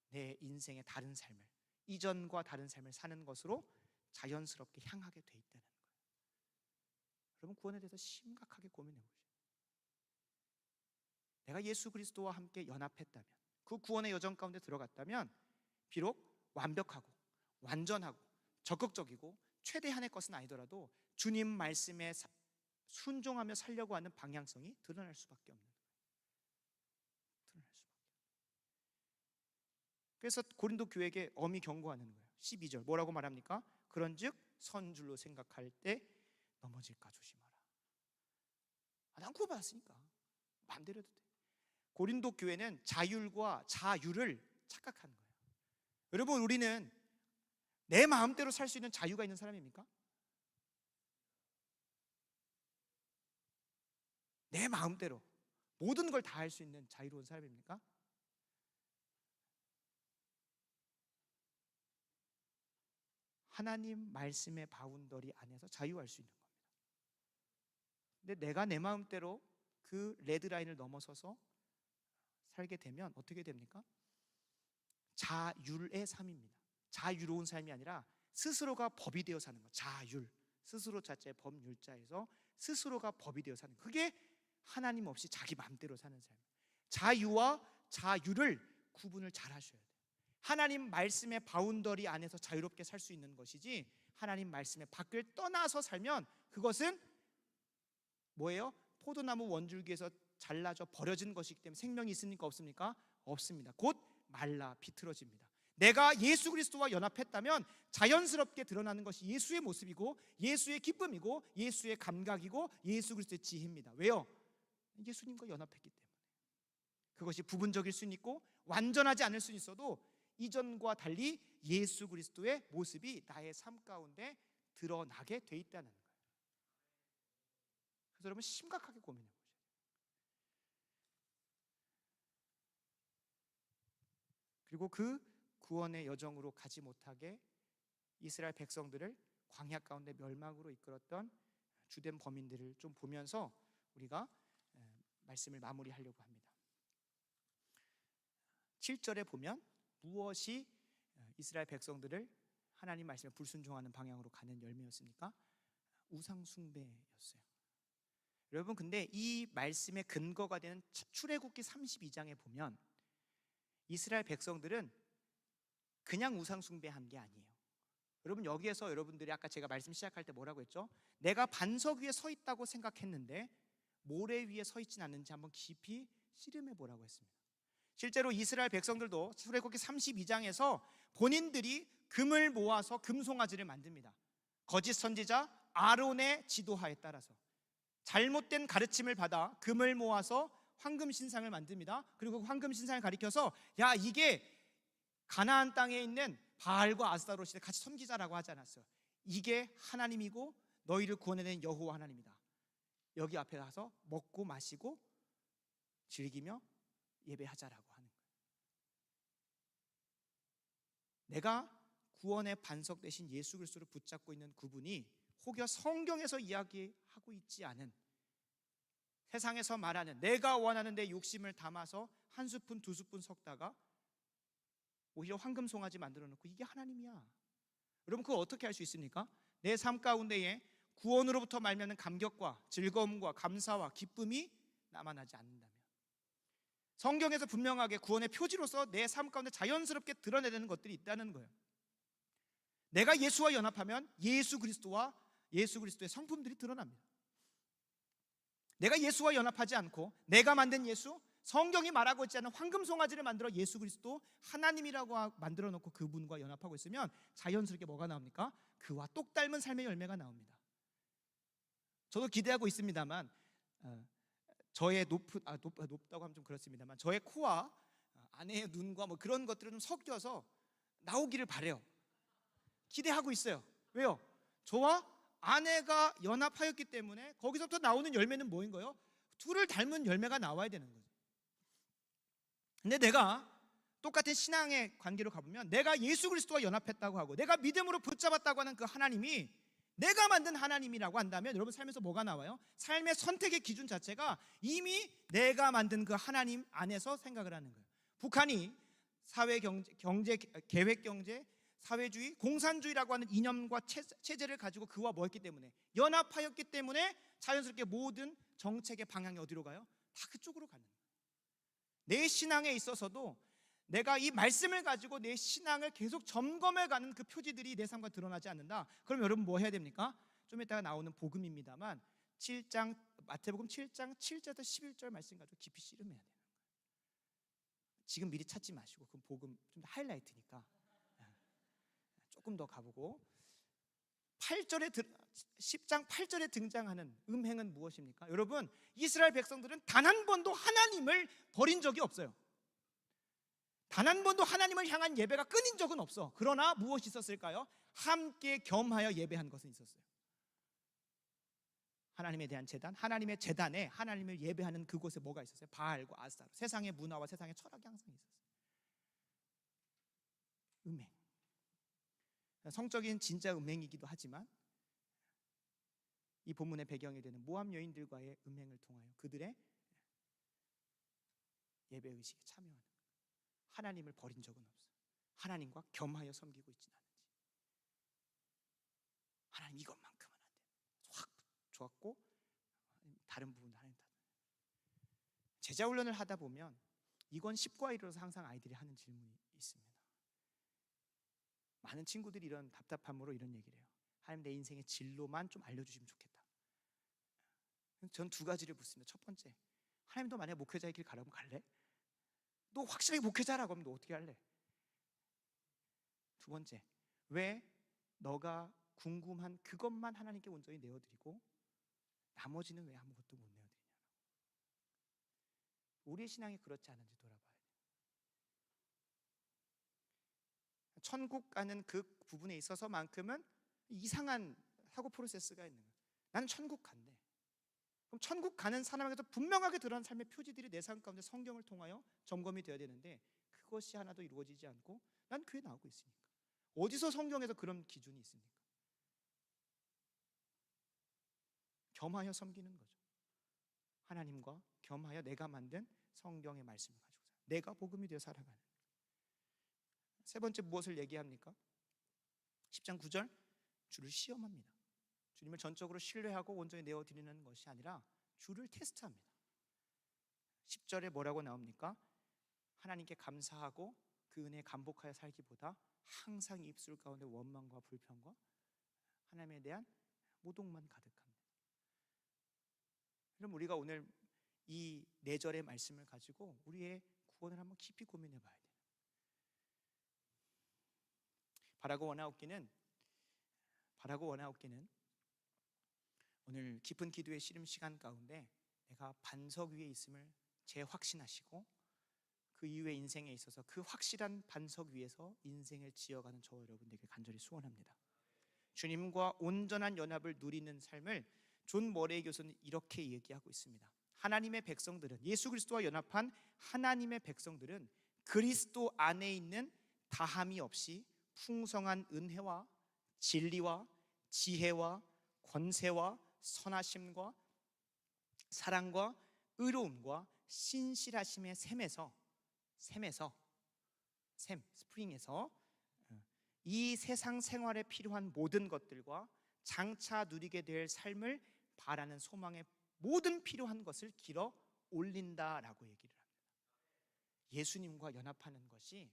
내 인생의 다른 삶을, 이전과 다른 삶을 사는 것으로 자연스럽게 향하게 돼 있다는 거예요. 여러분 구원에 대해서 심각하게 고민해 보세요. 내가 예수 그리스도와 함께 연합했다면, 그 구원의 여정 가운데 들어갔다면 비록 완벽하고 완전하고 적극적이고 최대한의 것은 아니더라도 주님 말씀에 순종하며 살려고 하는 방향성이 드러날 수밖에 없는 거예요. 드러날 수밖에. 그래서 고린도 교회에게 엄히 경고하는 거예요. 12절 뭐라고 말합니까? 그런즉 선줄로 생각할 때 넘어질까 조심하라. 난 구원받았으니까 마음대로 해도 돼. 고린도 교회는 자율과 자유를 착각하는 거예요. 여러분 우리는 내 마음대로 살 수 있는 자유가 있는 사람입니까? 내 마음대로 모든 걸 다 할 수 있는 자유로운 사람입니까? 하나님 말씀의 바운더리 안에서 자유할 수 있는 겁니다. 근데 내가 내 마음대로 그 레드라인을 넘어서서 살게 되면 어떻게 됩니까? 자율의 삶입니다. 자유로운 삶이 아니라 스스로가 법이 되어 사는 것. 자율, 스스로 자체 법률자에서 스스로가 법이 되어 사는 것. 그게 하나님 없이 자기 마음대로 사는 삶. 자유와 자율을 구분을 잘 하셔야 돼요. 하나님 말씀의 바운더리 안에서 자유롭게 살 수 있는 것이지, 하나님 말씀의 밖을 떠나서 살면 그것은 뭐예요? 포도나무 원줄기에서 잘라져 버려진 것이기 때문에 생명이 있습니까? 없습니까? 없습니다. 곧 말라 비틀어집니다. 내가 예수 그리스도와 연합했다면 자연스럽게 드러나는 것이 예수의 모습이고 예수의 기쁨이고 예수의 감각이고 예수 그리스도의 지혜입니다. 왜요? 예수님과 연합했기 때문에. 그것이 부분적일 수는 있고 완전하지 않을 수는 있어도 이전과 달리 예수 그리스도의 모습이 나의 삶 가운데 드러나게 돼 있다는 거예요. 그래서 여러분 심각하게 고민해 보셔야 돼요. 그리고 그 구원의 여정으로 가지 못하게 이스라엘 백성들을 광야 가운데 멸망으로 이끌었던 주된 범인들을 좀 보면서 우리가 말씀을 마무리하려고 합니다. 7절에 보면 무엇이 이스라엘 백성들을 하나님 말씀에 불순종하는 방향으로 가는 열매였습니까? 우상 숭배였어요. 여러분, 근데 이 말씀의 근거가 되는 출애굽기 32장에 보면 이스라엘 백성들은 그냥 우상 숭배한 게 아니에요. 여러분, 여기에서 여러분들이 아까 제가 말씀 시작할 때 뭐라고 했죠? 내가 반석 위에 서 있다고 생각했는데 모래 위에 서 있진 않는지 한번 깊이 씨름해 보라고 했습니다. 실제로 이스라엘 백성들도 출애굽기 32장에서 본인들이 금을 모아서 금송아지를 만듭니다. 거짓 선지자 아론의 지도하에 따라서 잘못된 가르침을 받아 금을 모아서 황금 신상을 만듭니다. 그리고 황금 신상을 가리켜서 야, 이게 가나안 땅에 있는 바알과 아스타롯을 같이 섬기자라고 하지 않았어요. 이게 하나님이고 너희를 구원해낸 여호와 하나님이다. 여기 앞에 가서 먹고 마시고 즐기며 예배하자라고 하는 거예요. 내가 구원의 반석 대신 예수 그리스도를 붙잡고 있는 그분이 혹여 성경에서 이야기하고 있지 않은, 세상에서 말하는 내가 원하는 데 욕심을 담아서 한 스푼 두 스푼 섞다가 오히려 황금 송아지 만들어 놓고 이게 하나님이야. 여러분, 그걸 어떻게 할 수 있습니까? 내 삶 가운데에 구원으로부터 말미암는 감격과 즐거움과 감사와 기쁨이 남아나지 않는다면, 성경에서 분명하게 구원의 표지로서 내 삶 가운데 자연스럽게 드러내야 되는 것들이 있다는 거예요. 내가 예수와 연합하면 예수 그리스도의 성품들이 드러납니다. 내가 예수와 연합하지 않고 내가 만든 예수, 성경이 말하고 있지 않은 황금 송아지를 만들어 예수 그리스도 하나님이라고 만들어 놓고 그분과 연합하고 있으면 자연스럽게 뭐가 나옵니까? 그와 똑 닮은 삶의 열매가 나옵니다. 저도 기대하고 있습니다만 저의 높다고 하면 좀 그렇습니다만 저의 코와 아내의 눈과 뭐 그런 것들은 좀 섞여서 나오기를 바래요. 기대하고 있어요. 왜요? 저와 아내가 연합하였기 때문에 거기서부터 나오는 열매는 뭐인 거예요? 둘을 닮은 열매가 나와야 되는 거죠. 근데 내가 똑같은 신앙의 관계로 가보면 내가 예수 그리스도와 연합했다고 하고 내가 믿음으로 붙잡았다고 하는 그 하나님이 내가 만든 하나님이라고 한다면 여러분 삶에서 뭐가 나와요? 삶의 선택의 기준 자체가 이미 내가 만든 그 하나님 안에서 생각을 하는 거예요. 북한이 사회 경제 계획 경제 사회주의 공산주의라고 하는 이념과 체제를 가지고 그와 뭐 했기 때문에 연합하였기 때문에 자연스럽게 모든 정책의 방향이 어디로 가요? 다 그쪽으로 가는 거예요. 내 신앙에 있어서도 내가 이 말씀을 가지고 내 신앙을 계속 점검해가는 그 표지들이 내 삶과 드러나지 않는다. 그럼 여러분 뭐 해야 됩니까? 좀 이따가 나오는 복음입니다만 마태복음 7장 7절부터 11절 말씀 가지고 깊이 씨름해야 돼요. 지금 미리 찾지 마시고 그 복음 좀 하이라이트니까 조금 더 가보고 10장 8절에 등장하는 음행은 무엇입니까? 여러분, 이스라엘 백성들은 단 한 번도 하나님을 버린 적이 없어요. 단 한 번도 하나님을 향한 예배가 끊인 적은 없어. 그러나 무엇이 있었을까요? 함께 겸하여 예배한 것은 있었어요. 하나님에 대한 제단, 하나님의 제단에 하나님을 예배하는 그곳에 뭐가 있었어요? 바알과 아스타로. 세상의 문화와 세상의 철학이 항상 있었어요. 음행. 성적인 진짜 음행이기도 하지만 이 본문의 배경이 되는 모압 여인들과의 음행을 통하여 그들의 예배 의식에 참여하는 거예요. 하나님을 버린 적은 없어요. 하나님과 겸하여 섬기고 있지는 않은지. 하나님 이것만큼은 안 돼. 확 좋았고 다른 부분 하나님 다. 제자 훈련을 하다 보면 이건 10과 1로서 항상 아이들이 하는 질문이 있습니다. 많은 친구들이 이런 답답함으로 이런 얘기를 해요. 하나님 내 인생의 진로만 좀 알려주시면 좋겠다. 전 두 가지를 묻습니다. 첫 번째, 하나님 너 만약 목회자의 길 가라면 갈래? 너 확실하게 목회자라고 하면 너 어떻게 할래? 두 번째, 왜 너가 궁금한 그것만 하나님께 온전히 내어드리고 나머지는 왜 아무것도 못 내어드리냐고. 우리의 신앙이 그렇지 않은지 돌아봐야 돼요. 천국 가는 그 부분에 있어서만큼은 이상한 사고 프로세스가 있는 거예요. 나는 천국 간대. 그럼 천국 가는 사람에게도 분명하게 드러난 삶의 표지들이 내 삶 가운데 성경을 통하여 점검이 되어야 되는데 그것이 하나도 이루어지지 않고 난 교회 나오고 있으니까. 어디서 성경에서 그런 기준이 있습니까? 겸하여 섬기는 거죠. 하나님과 겸하여 내가 만든 성경의 말씀을 가지고 내가 복음이 되어 살아가는. 세 번째 무엇을 얘기합니까? 10장 9절 주를 시험합니다. 주님을 전적으로 신뢰하고 온전히 내어드리는 것이 아니라 주를 테스트합니다. 10절에 뭐라고 나옵니까? 하나님께 감사하고 그 은혜에 감복하여 살기보다 항상 입술 가운데 원망과 불평과 하나님에 대한 모독만 가득합니다. 그럼 우리가 오늘 이 4절의 말씀을 가지고 우리의 구원을 한번 깊이 고민해 봐야 돼요. 바라고 원하옵기는 오늘 깊은 기도의 씨름 시간 가운데 내가 반석 위에 있음을 재확신하시고 그 이후의 인생에 있어서 그 확실한 반석 위에서 인생을 지어가는 저와 여러분들에게 간절히 소원합니다. 주님과 온전한 연합을 누리는 삶을 존 머레이 교수는 이렇게 얘기하고 있습니다. 하나님의 백성들은, 예수 그리스도와 연합한 하나님의 백성들은 그리스도 안에 있는 다함이 없이 풍성한 은혜와 진리와 지혜와 권세와 선하심과 사랑과 의로움과 신실하심의 스프링에서 이 세상 생활에 필요한 모든 것들과 장차 누리게 될 삶을 바라는 소망의 모든 필요한 것을 길어 올린다라고 얘기를 합니다. 예수님과 연합하는 것이,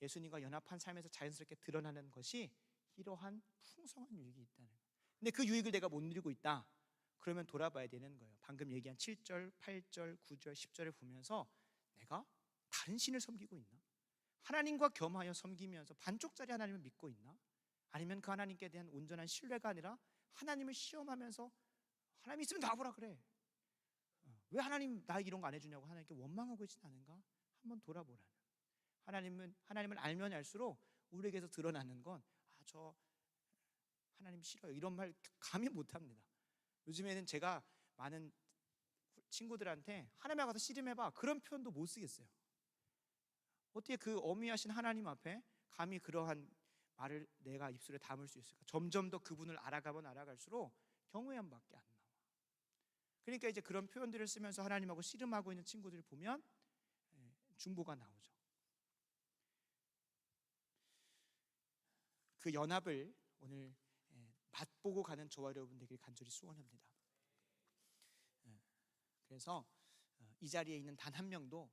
예수님과 연합한 삶에서 자연스럽게 드러나는 것이 이러한 풍성한 유익이 있다는 거예요. 근데 그 유익을 내가 못 누리고 있다. 그러면 돌아봐야 되는 거예요. 방금 얘기한 7절, 8절, 9절, 10절을 보면서 내가 다른 신을 섬기고 있나? 하나님과 겸하여 섬기면서 반쪽짜리 하나님을 믿고 있나? 아니면 그 하나님께 대한 온전한 신뢰가 아니라 하나님을 시험하면서 하나님 있으면 놔보라 그래. 왜 하나님 나 이런 거 안 해주냐고 하나님께 원망하고 있지는 않은가? 한번 돌아보라는. 하나님을 알면 알수록 우리에게서 드러나는 건 저 하나님 싫어요 이런 말 감히 못합니다. 요즘에는 제가 많은 친구들한테 하나님에 가서 씨름해봐 그런 표현도 못 쓰겠어요. 어떻게 그 어미하신 하나님 앞에 감히 그러한 말을 내가 입술에 담을 수 있을까? 점점 더 그분을 알아가면 알아갈수록 경외함밖에 안 나와. 그러니까 이제 그런 표현들을 쓰면서 하나님하고 씨름하고 있는 친구들을 보면 중보가 나오죠. 그 연합을 오늘 맛보고 가는 저와 여러분들에게 간절히 소원합니다. 그래서 이 자리에 있는 단 한 명도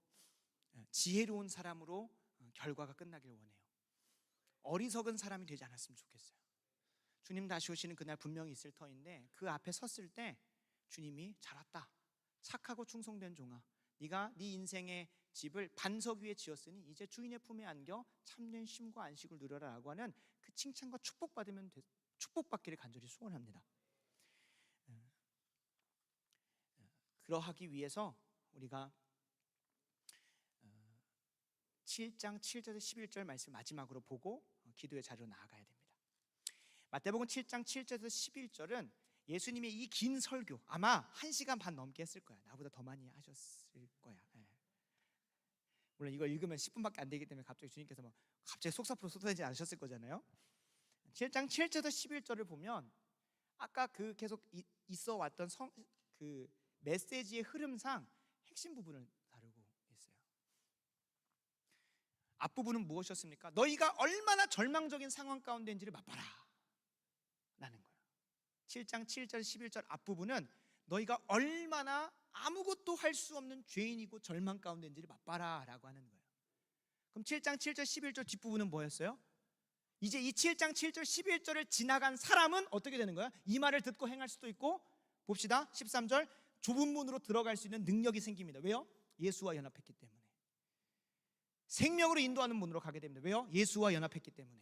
지혜로운 사람으로 결과가 끝나길 원해요. 어리석은 사람이 되지 않았으면 좋겠어요. 주님 다시 오시는 그날 분명히 있을 터인데 그 앞에 섰을 때 주님이 잘 왔다, 착하고 충성된 종아, 네가 네 인생의 집을 반석 위에 지었으니 이제 주인의 품에 안겨 참된 쉼과 안식을 누려라라고 하는 그 칭찬과 축복받기를 간절히 소원합니다. 그러하기 위해서 우리가 7장 7절에서 11절 말씀 마지막으로 보고 기도의 자리로 나아가야 됩니다. 마태복음 7장 7절에서 11절은 예수님의 이 긴 설교 아마 1시간 반 넘게 했을 거야. 나보다 더 많이 하셨을 거야. 물론 이걸 읽으면 10분밖에 안 되기 때문에 갑자기 주님께서 막 갑자기 속사포로 쏟아지지 않으셨을 거잖아요. 7장 7절에서 11절을 보면 아까 그 계속 있어 왔던 그 메시지의 흐름상 핵심 부분을 다루고 있어요. 앞부분은 무엇이었습니까? 너희가 얼마나 절망적인 상황 가운데인지를 맛봐라 라는 거예요. 7장 7절 11절 앞부분은 너희가 얼마나 아무것도 할 수 없는 죄인이고 절망 가운데인지를 맛봐라 라고 하는 거예요. 그럼 7장 7절 11절 뒷부분은 뭐였어요? 이제 이 7장 7절 11절을 지나간 사람은 어떻게 되는 거야? 이 말을 듣고 행할 수도 있고, 봅시다. 13절 좁은 문으로 들어갈 수 있는 능력이 생깁니다. 왜요? 예수와 연합했기 때문에. 생명으로 인도하는 문으로 가게 됩니다. 왜요? 예수와 연합했기 때문에.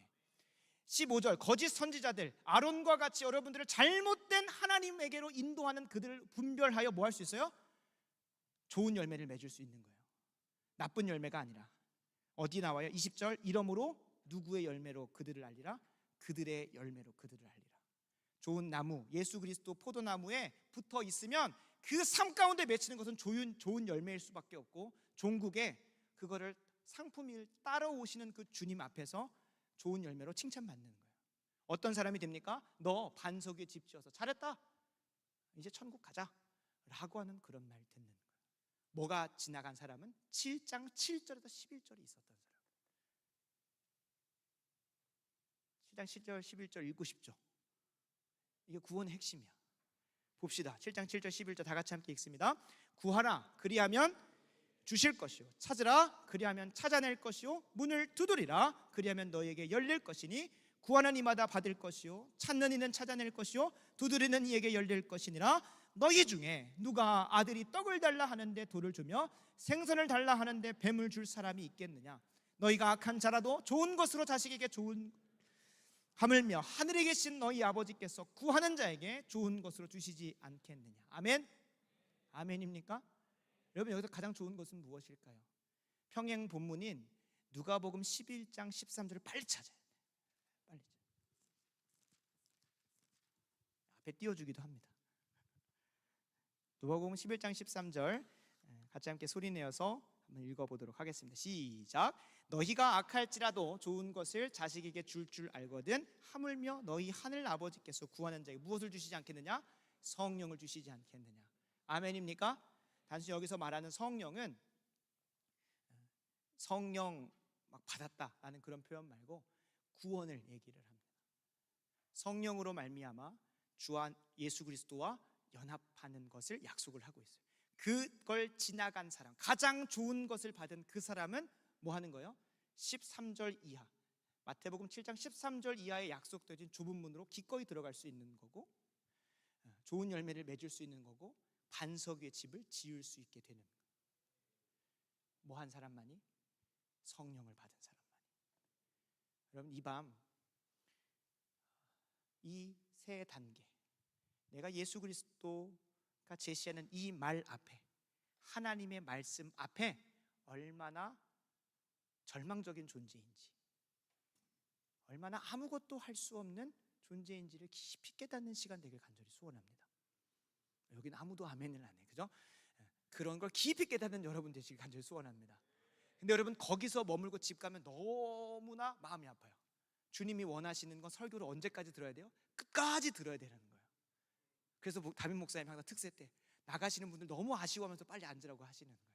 15절 거짓 선지자들 아론과 같이 여러분들을 잘못된 하나님에게로 인도하는 그들을 분별하여 뭐 할 수 있어요? 좋은 열매를 맺을 수 있는 거예요. 나쁜 열매가 아니라. 어디 나와요? 20절 이러므로 누구의 열매로 그들을 알리라? 그들의 열매로 그들을 알리라. 좋은 나무 예수 그리스도 포도나무에 붙어 있으면 그 삶 가운데 맺히는 것은 좋은 열매일 수밖에 없고, 종국에 그거를 상품을 따라오시는 그 주님 앞에서 좋은 열매로 칭찬받는 거예요. 어떤 사람이 됩니까? 너 반석 위에 집 지어서 잘했다, 이제 천국 가자 라고 하는 그런 말 듣는 거예요. 뭐가 지나간 사람은 7장 7절에서 11절에 있었던 사람. 7장 10절 11절 읽고 싶죠? 이게 구원의 핵심이야. 봅시다. 7장 7절 11절 다 같이 함께 읽습니다. 구하라 그리하면 주실 것이요, 찾으라 그리하면 찾아낼 것이요, 문을 두드리라 그리하면 너희에게 열릴 것이니 구하는 이마다 받을 것이요, 찾는 이는 찾아낼 것이요, 두드리는 이에게 열릴 것이니라. 너희 중에 누가 아들이 떡을 달라 하는데 돌을 주며 생선을 달라 하는데 뱀을 줄 사람이 있겠느냐? 너희가 악한 자라도 좋은 것으로 자식에게 좋은 하물며 하늘에 계신 너희 아버지께서 구하는 자에게 좋은 것으로 주시지 않겠느냐? 아멘? 아멘입니까? 여러분, 여기서 가장 좋은 것은 무엇일까요? 평행 본문인 누가복음 11장 13절을 빨리 찾아야 돼요. 빨리. 앞에 띄워주기도 합니다. 누가복음 11장 13절 같이 함께 소리내어서 한번 읽어보도록 하겠습니다. 시작. 너희가 악할지라도 좋은 것을 자식에게 줄 알거든 하물며 너희 하늘 아버지께서 구하는 자에게 무엇을 주시지 않겠느냐? 성령을 주시지 않겠느냐? 아멘입니까? 단순히 여기서 말하는 성령은 성령 막 받았다라는 그런 표현 말고 구원을 얘기를 합니다. 성령으로 말미암아 주와 예수 그리스도와 연합하는 것을 약속을 하고 있어요. 그걸 지나간 사람, 가장 좋은 것을 받은 그 사람은 뭐 하는 거예요? 13절 이하, 마태복음 7장 13절 이하에 약속되어진 좁은 문으로 기꺼이 들어갈 수 있는 거고, 좋은 열매를 맺을 수 있는 거고, 반석 위에 집을 지을 수 있게 되는 거예요. 뭐 한 사람만이? 성령을 받은 사람만이. 여러분, 이 밤 이 세 단계, 내가 예수 그리스도가 제시하는 이 말 앞에, 하나님의 말씀 앞에 얼마나 절망적인 존재인지, 얼마나 아무것도 할 수 없는 존재인지를 깊이 깨닫는 시간 되길 간절히 소원합니다. 여기는 아무도 아멘을 안 해, 그죠? 그런 걸 깊이 깨닫는 여러분 되시길 간절히 소원합니다. 근데 여러분, 거기서 머물고 집 가면 너무나 마음이 아파요. 주님이 원하시는 건 설교를 언제까지 들어야 돼요? 끝까지 들어야 되는 거예요. 그래서 담임 목사님 항상 특세 때 나가시는 분들 너무 아쉬워하면서 빨리 앉으라고 하시는 거예요.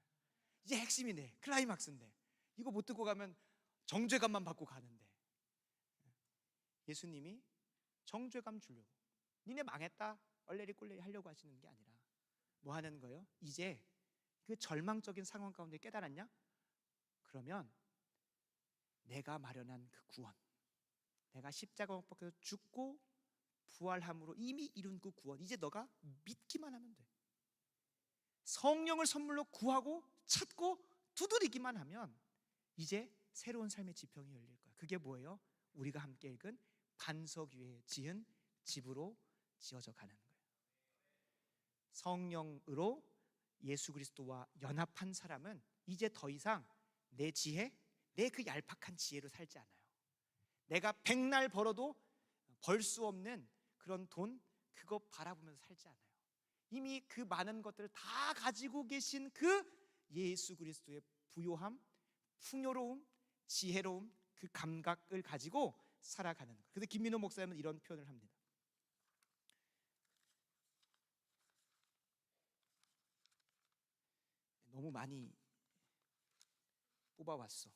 이제 핵심이네, 클라이막스인데 이거 못 듣고 가면 정죄감만 받고 가는데, 예수님이 정죄감 주려고, 니네 망했다 얼레리 꼴레리 하려고 하시는 게 아니라 뭐 하는 거예요? 이제 그 절망적인 상황 가운데 깨달았냐? 그러면 내가 마련한 그 구원, 내가 십자가 못 박혀서 죽고 부활함으로 이미 이룬 그 구원, 이제 너가 믿기만 하면 돼. 성령을 선물로 구하고 찾고 두드리기만 하면 이제 새로운 삶의 지평이 열릴 거야. 그게 뭐예요? 우리가 함께 읽은 반석 위에 지은 집으로 지어져 가는 거예요. 성령으로 예수 그리스도와 연합한 사람은 이제 더 이상 내 지혜, 내 그 얄팍한 지혜로 살지 않아요. 내가 백날 벌어도 벌 수 없는 그런 돈, 그거 바라보면서 살지 않아요. 이미 그 많은 것들을 다 가지고 계신 그 예수 그리스도의 부요함, 풍요로움, 지혜로움, 그 감각을 가지고 살아가는 거예요. 그래서 김민호 목사님은 이런 표현을 합니다. 너무 많이 뽑아왔어.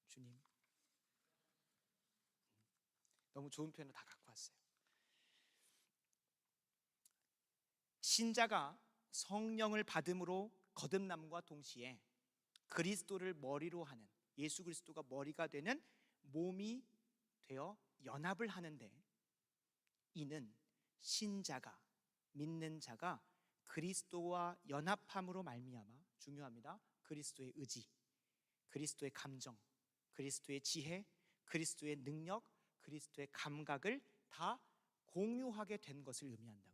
주님, 너무 좋은 표현을 다 갖고 왔어요. 신자가 성령을 받음으로 거듭남과 동시에 그리스도를 머리로 하는, 예수 그리스도가 머리가 되는 몸이 되어 연합을 하는데, 이는 신자가, 믿는 자가 그리스도와 연합함으로 말미암아, 중요합니다, 그리스도의 의지, 그리스도의 감정, 그리스도의 지혜, 그리스도의 능력, 그리스도의 감각을 다 공유하게 된 것을 의미한다고요.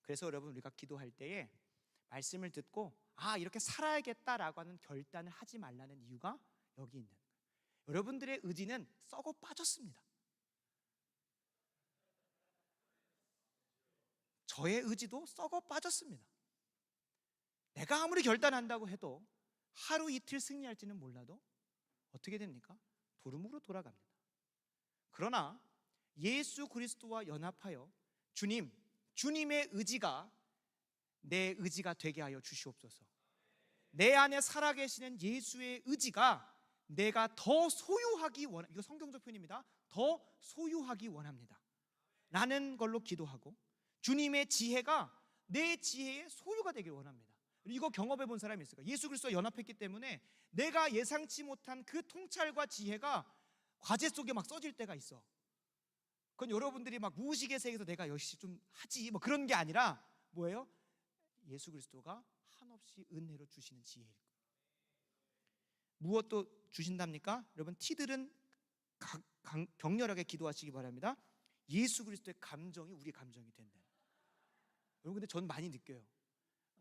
그래서 여러분, 우리가 기도할 때에 말씀을 듣고 이렇게 살아야겠다라고 하는 결단을 하지 말라는 이유가 여기 있는 거예요. 여러분들의 의지는 썩어 빠졌습니다. 저의 의지도 썩어 빠졌습니다. 내가 아무리 결단한다고 해도 하루 이틀 승리할지는 몰라도 어떻게 됩니까? 도루묵으로 돌아갑니다. 그러나 예수 그리스도와 연합하여 주님의 의지가 내 의지가 되게 하여 주시옵소서. 내 안에 살아계시는 예수의 의지가 내가 더 소유하기 원합니다. 이거 성경적 표현입니다. 더 소유하기 원합니다 라는 걸로 기도하고, 주님의 지혜가 내 지혜의 소유가 되길 원합니다. 이거 경험해 본 사람이 있을까? 예수 그리스도와 연합했기 때문에 내가 예상치 못한 그 통찰과 지혜가 과제 속에 막 써질 때가 있어. 그건 여러분들이 막 무의식의 세계에서 내가 역시 좀 하지 뭐 그런 게 아니라 뭐예요? 예수 그리스도가 한없이 은혜로 주시는 지혜일 거예요. 무엇도 주신답니까? 여러분, 티들은 격렬하게 기도하시기 바랍니다. 예수 그리스도의 감정이 우리 감정이 된다. 여러분, 근데 전 많이 느껴요.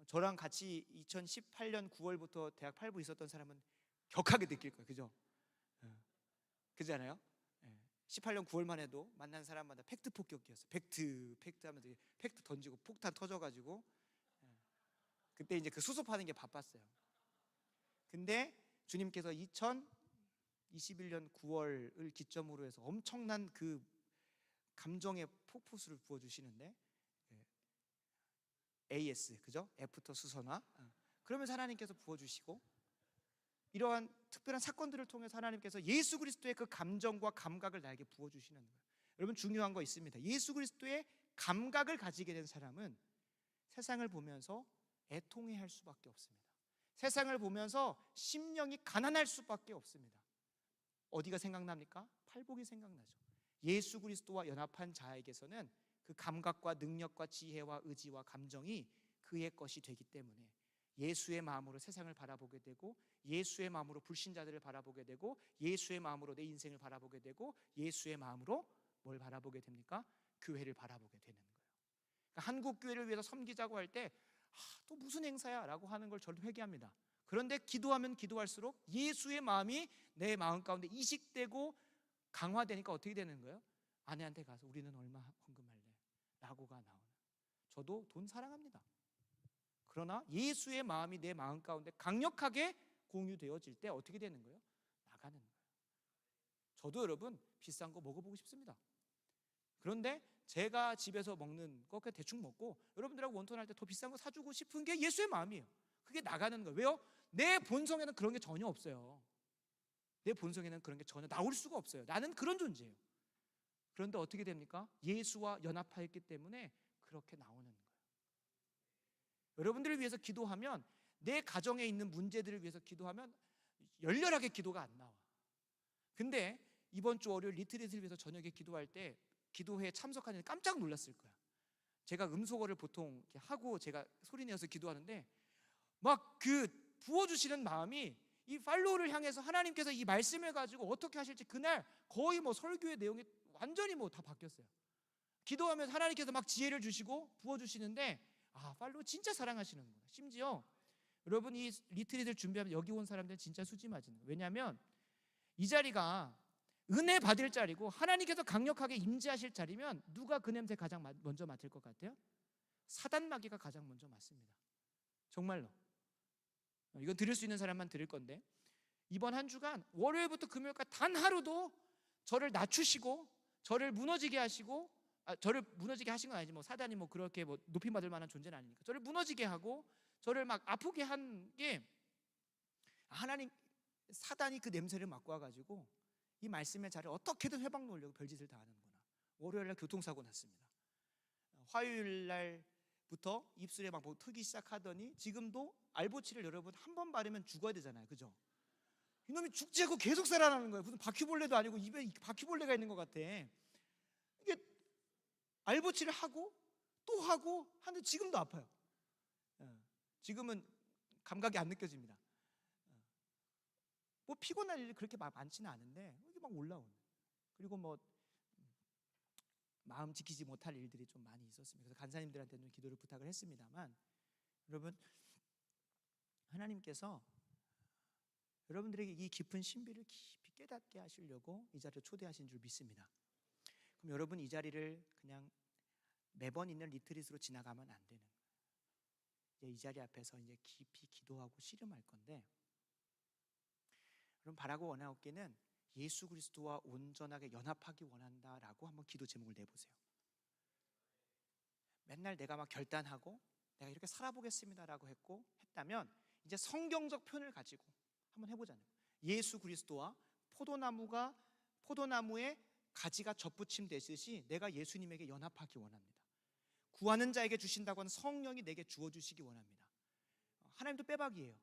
저랑 같이 2018년 9월부터 대학 8부 있었던 사람은 격하게 느낄 거예요. 그죠? 그렇지 않아요? 18년 9월만 해도 만난 사람마다 팩트 폭격기였어요. 팩트 하면서 팩트 던지고 폭탄 터져가지고, 그때 이제 그 수습하는 게 바빴어요. 근데 주님께서 2021년 9월을 기점으로 해서 엄청난 그 감정의 폭포수를 부어주시는데, AS, 그죠? 애프터 수선화. 그러면서 하나님께서 부어주시고, 이러한 특별한 사건들을 통해서 하나님께서 예수 그리스도의 그 감정과 감각을 나에게 부어주시는 거예요. 여러분, 중요한 거 있습니다. 예수 그리스도의 감각을 가지게 된 사람은 세상을 보면서 애통해할 수밖에 없습니다. 세상을 보면서 심령이 가난할 수밖에 없습니다. 어디가 생각납니까? 팔복이 생각나죠. 예수 그리스도와 연합한 자에게서는 그 감각과 능력과 지혜와 의지와 감정이 그의 것이 되기 때문에 예수의 마음으로 세상을 바라보게 되고, 예수의 마음으로 불신자들을 바라보게 되고, 예수의 마음으로 내 인생을 바라보게 되고, 예수의 마음으로 뭘 바라보게 됩니까? 교회를 바라보게 되는 거예요. 그러니까 한국 교회를 위해서 섬기자고 할 때 또 무슨 행사야? 라고 하는 걸 저도 회개합니다. 그런데 기도하면 기도할수록 예수의 마음이 내 마음 가운데 이식되고 강화되니까 어떻게 되는 거예요? 아내한테 가서 우리는 얼마 헌금할래? 라고가 나오는. 저도 돈 사랑합니다. 그러나 예수의 마음이 내 마음 가운데 강력하게 공유되어질 때 어떻게 되는 거예요? 나가는 거예요. 저도 여러분 비싼 거 먹어보고 싶습니다. 그런데 제가 집에서 먹는 거 그냥 대충 먹고 여러분들하고 원톤할 때 더 비싼 거 사주고 싶은 게 예수의 마음이에요. 그게 나가는 거예요. 왜요? 내 본성에는 그런 게 전혀 없어요. 내 본성에는 그런 게 전혀 나올 수가 없어요. 나는 그런 존재예요. 그런데 어떻게 됩니까? 예수와 연합하였기 때문에 그렇게 나오는 거예요. 여러분들을 위해서 기도하면, 내 가정에 있는 문제들을 위해서 기도하면 열렬하게 기도가 안 나와. 근데 이번 주 월요일 리트릿을 위해서 저녁에 기도할 때 기도회에 참석하는 깜짝 놀랐을 거야. 제가 음소거를 보통 이렇게 하고 제가 소리내어서 기도하는데 막 그 부어주시는 마음이 이 팔로우를 향해서 하나님께서 이 말씀을 가지고 어떻게 하실지, 그날 거의 뭐 설교의 내용이 완전히 뭐 다 바뀌었어요. 기도하면서 하나님께서 막 지혜를 주시고 부어주시는데, 팔로우 진짜 사랑하시는구나. 심지어 여러분 이 리트릿을 준비하면 여기 온 사람들은 진짜 수지 맞는 거예요. 왜냐하면 이 자리가 은혜 받을 자리고 하나님께서 강력하게 임재하실 자리면 누가 그 냄새 가장 먼저 맡을 것 같아요? 사단 마귀가 가장 먼저 맡습니다. 정말로. 이건 들을 수 있는 사람만 들을 건데, 이번 한 주간 월요일부터 금요일까지 단 하루도 저를 낮추시고 저를 무너지게 하시고, 저를 무너지게 하신 건 아니지, 뭐 사단이 뭐 그렇게 뭐 높임 받을 만한 존재는 아니니까, 저를 무너지게 하고 저를 막 아프게 한 게, 하나님, 사단이 그 냄새를 맡고 와가지고 이 말씀의 자리를 어떻게든 회방 놓으려고 별짓을 다 하는구나. 월요일날 교통사고 났습니다. 화요일날부터 입술에 막 뭐 트기 시작하더니 지금도 알보치를 여러분 한 번 바르면 죽어야 되잖아요, 그죠? 이놈이 죽지 않고 계속 살아나는 거예요. 무슨 바퀴벌레도 아니고 입에 바퀴벌레가 있는 것 같아. 이게 알보치를 하고 또 하고 하는데 지금도 아파요. 지금은 감각이 안 느껴집니다. 뭐 피곤할 일이 그렇게 많지는 않은데 이게 막 올라오는. 그리고 뭐 마음 지키지 못할 일들이 좀 많이 있었습니다. 그래서 간사님들한테는 기도를 부탁을 했습니다만, 여러분, 하나님께서 여러분들에게 이 깊은 신비를 깊이 깨닫게 하시려고 이 자리에 초대하신 줄 믿습니다. 그럼 여러분, 이 자리를 그냥 매번 있는 리트릿으로 지나가면 안 되는 거예요. 이제 이 자리 앞에서 이제 깊이 기도하고 씨름할 건데, 여러분, 바라고 원하옵기는 예수 그리스도와 온전하게 연합하기 원한다라고 한번 기도 제목을 내보세요. 맨날 내가 막 결단하고 내가 이렇게 살아보겠습니다라고 했다면 이제 성경적 표현을 가지고 한번 해보자는 거예요. 예수 그리스도와 포도나무에 가지가 접붙임되듯이 내가 예수님에게 연합하기 원합니다. 구하는 자에게 주신다고 하는 성령이 내게 주어주시기 원합니다. 하나님도 빼박이에요.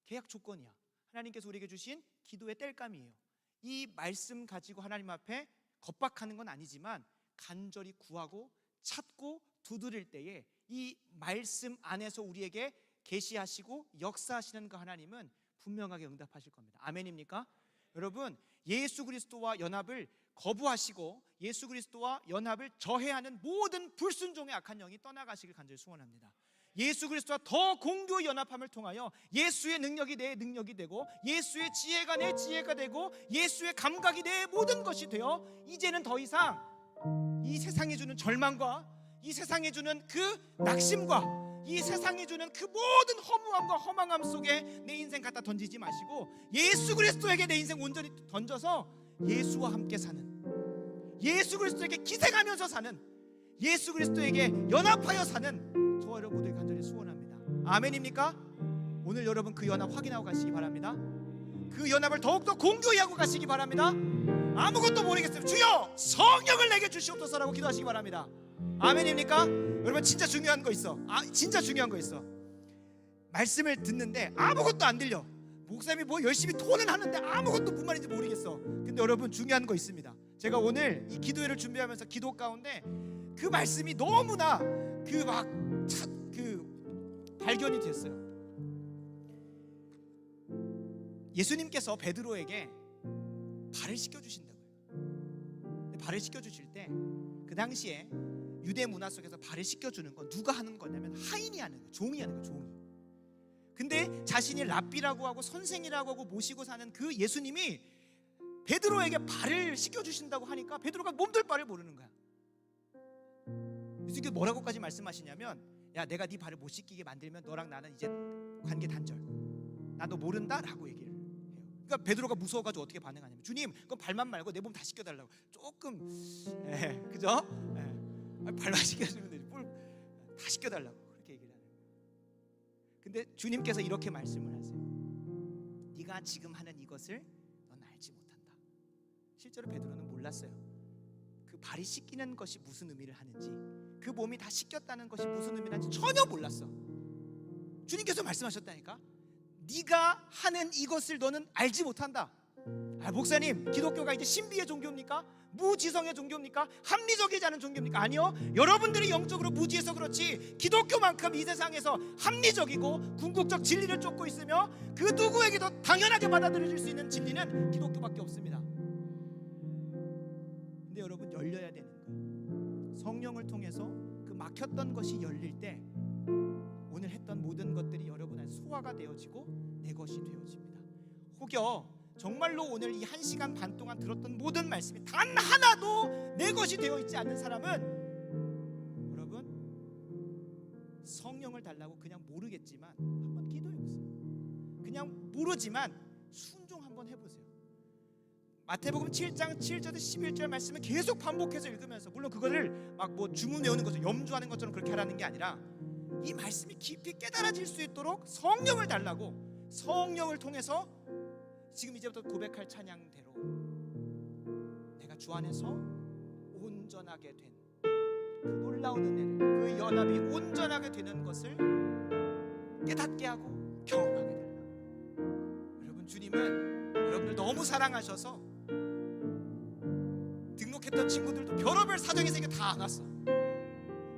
계약 조건이야. 하나님께서 우리에게 주신 기도의 땔감이에요. 이 말씀 가지고 하나님 앞에 겁박하는 건 아니지만 간절히 구하고 찾고 두드릴 때에 이 말씀 안에서 우리에게 계시하시고 역사하시는 그 하나님은 분명하게 응답하실 겁니다. 아멘입니까? 여러분, 예수 그리스도와 연합을 거부하시고 예수 그리스도와 연합을 저해하는 모든 불순종의 악한 영이 떠나가시길 간절히 소원합니다. 예수 그리스도와 더 공교의 연합함을 통하여 예수의 능력이 내 능력이 되고 예수의 지혜가 내 지혜가 되고 예수의 감각이 내 모든 것이 되어 이제는 더 이상 이 세상이 주는 절망과 이 세상이 주는 그 낙심과 이 세상이 주는 그 모든 허무함과 허망함 속에 내 인생 갖다 던지지 마시고 예수 그리스도에게 내 인생 온전히 던져서 예수와 함께 사는, 예수 그리스도에게 기생하면서 사는, 예수 그리스도에게 연합하여 사는 저와 여러분 모두에게 간절히 소원합니다. 아멘입니까? 오늘 여러분 그 연합 확인하고 가시기 바랍니다. 그 연합을 더욱더 공교히 하고 가시기 바랍니다. 아무것도 모르겠어요, 주여 성령을 내게 주시옵소서라고 기도하시기 바랍니다. 아멘입니까? 여러분, 진짜 중요한 거 있어. 진짜 중요한 거 있어. 말씀을 듣는데 아무것도 안 들려. 목사님이 뭐 열심히 토는 하는데 아무것도 무슨 말인지 모르겠어. 근데 여러분, 중요한 거 있습니다. 제가 오늘 이 기도회를 준비하면서 기도 가운데 그 말씀이 너무나 발견이 됐어요. 예수님께서 베드로에게 발을 씻겨주신다고요. 발을 씻겨주실 때 그 당시에 유대 문화 속에서 발을 씻겨주는 건 누가 하는 거냐면 하인이 하는 거예요. 종이 하는 거예요, 종이. 근데 자신이 랍비라고 하고 선생이라고 하고 모시고 사는 그 예수님이 베드로에게 발을 씻겨주신다고 하니까 베드로가 몸둘 바를 모르는 거야. 예수님께서 뭐라고까지 말씀하시냐면, 야, 내가 네 발을 못 씻기게 만들면 너랑 나는 이제 관계 단절, 나 너 모른다 라고 얘기를 해요. 그러니까 베드로가 무서워가지고 어떻게 반응하냐면, 주님, 그럼 발만 말고 내 몸 다 씻겨달라고. 조금 그죠? 발만 씻겨주면 되지, 뭘 다 씻겨달라고 그렇게 얘기를 하는 거예요. 근데 주님께서 이렇게 말씀을 하세요. 네가 지금 하는 이것을 넌 알지 못한다. 실제로 베드로는 몰랐어요. 그 발이 씻기는 것이 무슨 의미를 하는지, 그 몸이 다 씻겼다는 것이 무슨 의미를 하는지 전혀 몰랐어. 주님께서 말씀하셨다니까. 네가 하는 이것을 너는 알지 못한다. 목사님, 기독교가 이제 신비의 종교입니까? 무지성의 종교입니까? 합리적이지 않은 종교입니까? 아니요. 여러분들이 영적으로 무지해서 그렇지 기독교만큼 이 세상에서 합리적이고 궁극적 진리를 쫓고 있으며 그 누구에게도 당연하게 받아들여질 수 있는 진리는 기독교밖에 없습니다. 근데 여러분, 열려야 되는 거예요. 성령을 통해서 그 막혔던 것이 열릴 때 오늘 했던 모든 것들이 여러분 안에 소화가 되어지고 내 것이 되어집니다. 혹여 정말로 오늘 이 1시간 반 동안 들었던 모든 말씀이 단 하나도 내 것이 되어 있지 않는 사람은 여러분 성령을 달라고 그냥 모르겠지만 한번 기도해 보세요. 그냥 모르지만 순종 한번 해보세요. 마태복음 7장 7절에서 11절 말씀을 계속 반복해서 읽으면서, 물론 그거를 막 뭐 주문 외우는 것처럼 염주하는 것처럼 그렇게 하라는 게 아니라 이 말씀이 깊이 깨달아질 수 있도록 성령을 달라고, 성령을 통해서 지금 이제부터 고백할 찬양대로 내가 주 안에서 온전하게 된 그 놀라운 은혜를, 그 연합이 온전하게 되는 것을 깨닫게 하고 경험하게 달라고. 여러분, 주님은 여러분들 너무 사랑하셔서 등록했던 친구들도 별의별 사정이 생겨 다 안 왔어.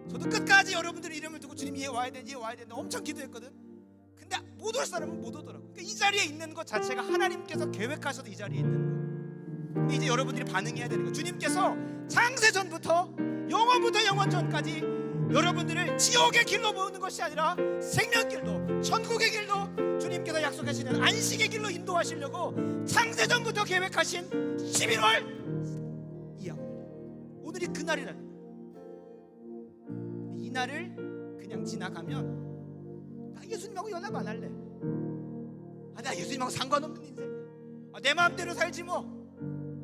저도 끝까지 여러분들 이름을 두고 주님 얘 와야 돼, 얘 와야 돼 엄청 기도했거든. 근데 못 올 사람은 못 오더라고. 그러니까 이 자리에 있는 것 자체가 하나님께서 계획하셔서 이 자리에 있는 거. 근데 이제 여러분들이 반응해야 되는 거. 주님께서 창세전부터 영원부터 영원전까지 여러분들을 지옥의 길로 모으는 것이 아니라 생명길로, 천국의 길로, 주님께서 약속하시는 안식의 길로 인도하시려고 창세전부터 계획하신 11월 2월, 오늘이 그날이라는 거예요. 이 날을 그냥 지나가면 나 예수님하고 연합 안 할래, 나 예수님하고 상관없는 인생이야, 내 마음대로 살지 뭐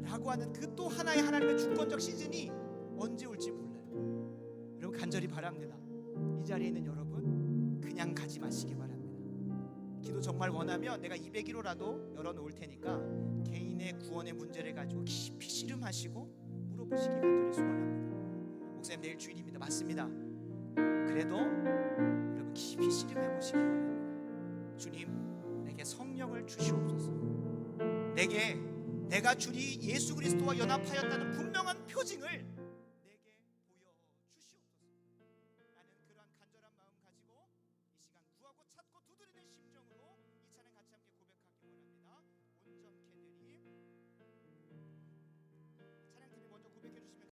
라고 하는 그 또 하나의 하나님의 주권적 시즌이 언제 올지 몰라요. 여러분, 간절히 바랍니다. 이 자리에 있는 여러분 그냥 가지 마시기 바랍니다. 기도 정말 원하면 내가 201호라도 열어놓을 테니까 개인의 구원의 문제를 가지고 깊이 씨름하시고 물어보시기 간절히 소원합니다. 목사님 내일 주일입니다. 맞습니다. 그래도 여러분 깊이 씨름해보시기 바랍니다. 주님, 내게 성령을 주시옵소서. 내가 주리 예수 그리스도와 연합하였다는 분명한 표징을